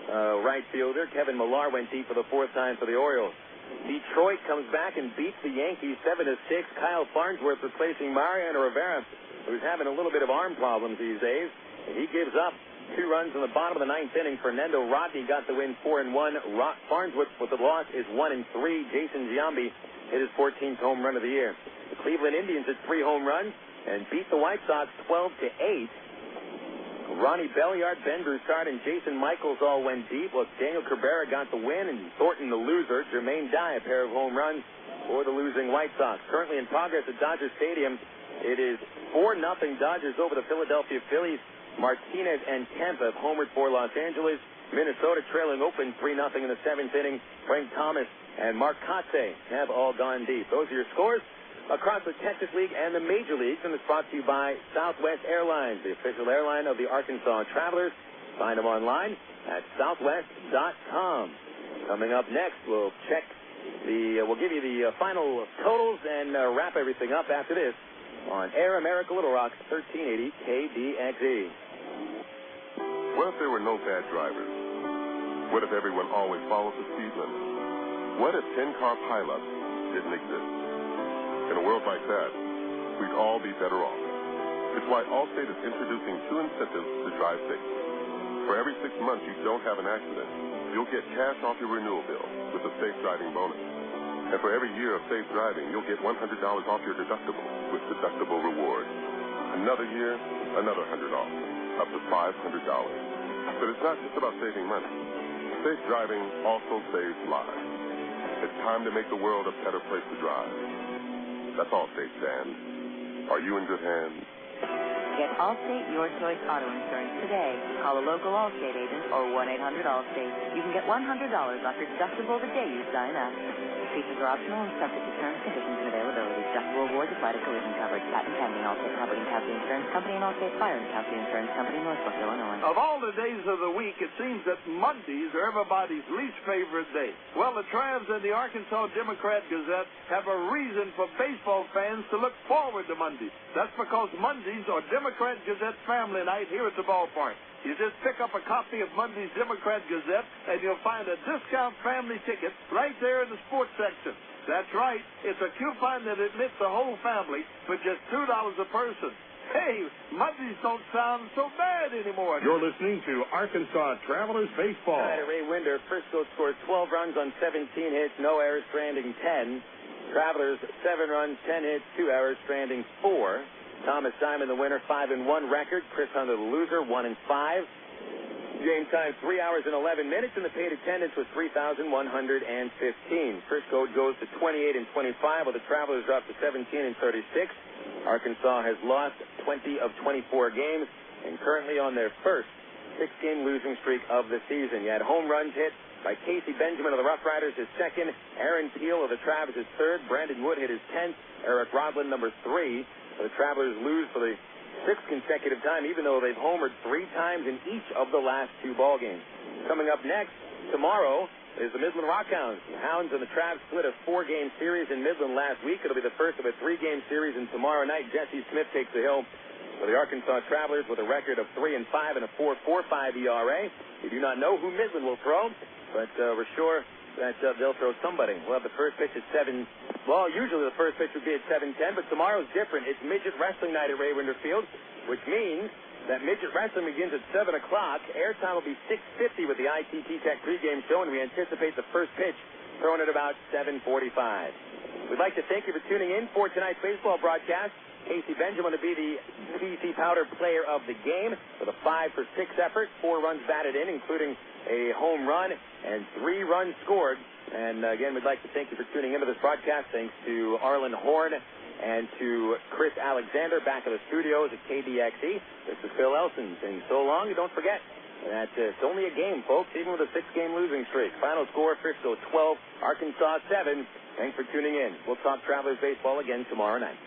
Right fielder Kevin Mahar went deep for the 4th time for the Orioles. Detroit comes back and beats the Yankees 7-6. Kyle Farnsworth replacing Mariano Rivera, who's having a little bit of arm problems these days. And he gives up 2 runs in the bottom of the 9th inning. Fernando Rodney got the win 4-1. Farnsworth with the loss is 1-3. Jason Giambi hit his 14th home run of the year. The Cleveland Indians hit 3 home runs and beat the White Sox 12-8. Ronnie Belliard, Ben Broussard, and Jason Michaels all went deep. Well, Daniel Cabrera got the win, and Thornton the loser. Jermaine Dye, a pair of home runs for the losing White Sox. Currently in progress at Dodger Stadium, it is 4-0 Dodgers over the Philadelphia Phillies. Martinez and Kemp have homered for Los Angeles. Minnesota trailing Oakland 3-0 in the 7th inning. Frank Thomas and Mark Kotsay have all gone deep. Those are your scores across the Texas League and the Major Leagues, and it's brought to you by Southwest Airlines, the official airline of the Arkansas Travelers. Find them online at southwest.com. Coming up next, we'll give you the final totals and wrap everything up after this on Air America Little Rock, 1380 KDXE. What if there were no bad drivers? What if everyone always follows the speed limit? What if 10-car pileups didn't exist? In a world like that, we'd all be better off. It's why Allstate is introducing 2 incentives to drive safe. For every 6 months you don't have an accident, you'll get cash off your renewal bill with a safe driving bonus. And for every year of safe driving, you'll get $100 off your deductible with deductible reward. Another year, another $100 off, up to $500. But it's not just about saving money. Safe driving also saves lives. It's time to make the world a better place to drive. That's Allstate, Dan. Are you in good hands? Get Allstate Your Choice Auto Insurance today. Call a local Allstate agent or 1-800-ALLSTATE. You can get $100 off your deductible the day you sign up. Features are optional and subject to terms, conditions, and availability. Deductible awards apply to collision coverage. Patent pending. Allstate Property and Casualty Insurance Company and Allstate Fire and Casualty Insurance Company, Northbrook, Illinois. Of all the days of the week, it seems that Mondays are everybody's least favorite day. Well, the Travs and the Arkansas Democrat-Gazette have a reason for baseball fans to look forward to Mondays. That's because Mondays are Democrat-Gazette family night here at the ballpark. You just pick up a copy of Monday's Democrat-Gazette, and you'll find a discount family ticket right there in the sports section. That's right. It's a coupon that admits the whole family for just $2 a person. Hey, Mondays don't sound so bad anymore. You're listening to Arkansas Travelers Baseball. Ray Winder, Frisco scored 12 runs on 17 hits, no errors, stranding 10. Travelers, 7 runs, 10 hits, 2 errors, stranding 4. Thomas Simon, the winner, 5-1 record. Chris Hunter, the loser, 1-5. Game time, 3 hours and 11 minutes, and the paid attendance was 3,115. Frisco goes to 28-25, while the Travelers drop to 17-36. Arkansas has lost 20 of 24 games, and currently on their first 6-game losing streak of the season. You had home runs hit by Casey Benjamin of the RoughRiders, his second. Aaron Peel of the Travs, his third. Brandon Wood hit his 10th. Eric Rodlin, number 3. The Travelers lose for the 6th consecutive time, even though they've homered 3 times in each of the last 2 ball games. Coming up next, tomorrow, is the Midland Rockhounds. The Hounds and the Travs split a 4-game series in Midland last week. It'll be the first of a 3-game series, and tomorrow night, Jesse Smith takes the hill for the Arkansas Travelers with a record of 3-5 and a 4.45 ERA. We do not know who Midland will throw, but we're sure that they'll throw somebody. We'll have the first pitch at 7. Well, usually the first pitch would be at 7:10, but tomorrow's different. It's midget wrestling night at Ray Winder Field, which means that midget wrestling begins at 7 o'clock. Airtime will be 6:50 with the ITT Tech pregame show, and we anticipate the first pitch thrown at about 7:45. We'd like to thank you for tuning in for tonight's baseball broadcast. Casey Benjamin to be the PC Powder player of the game with a 5-for-6 effort, 4 runs batted in, including a home run and 3 runs scored. And again, we'd like to thank you for tuning into this broadcast. Thanks to Arlen Horn and to Chris Alexander back at the studios at KDXE. This is Phil Elson saying so long. And don't forget that it's only a game, folks, even with a 6-game losing streak. Final score, Frisco 12, Arkansas 7. Thanks for tuning in. We'll talk Travelers baseball again tomorrow night.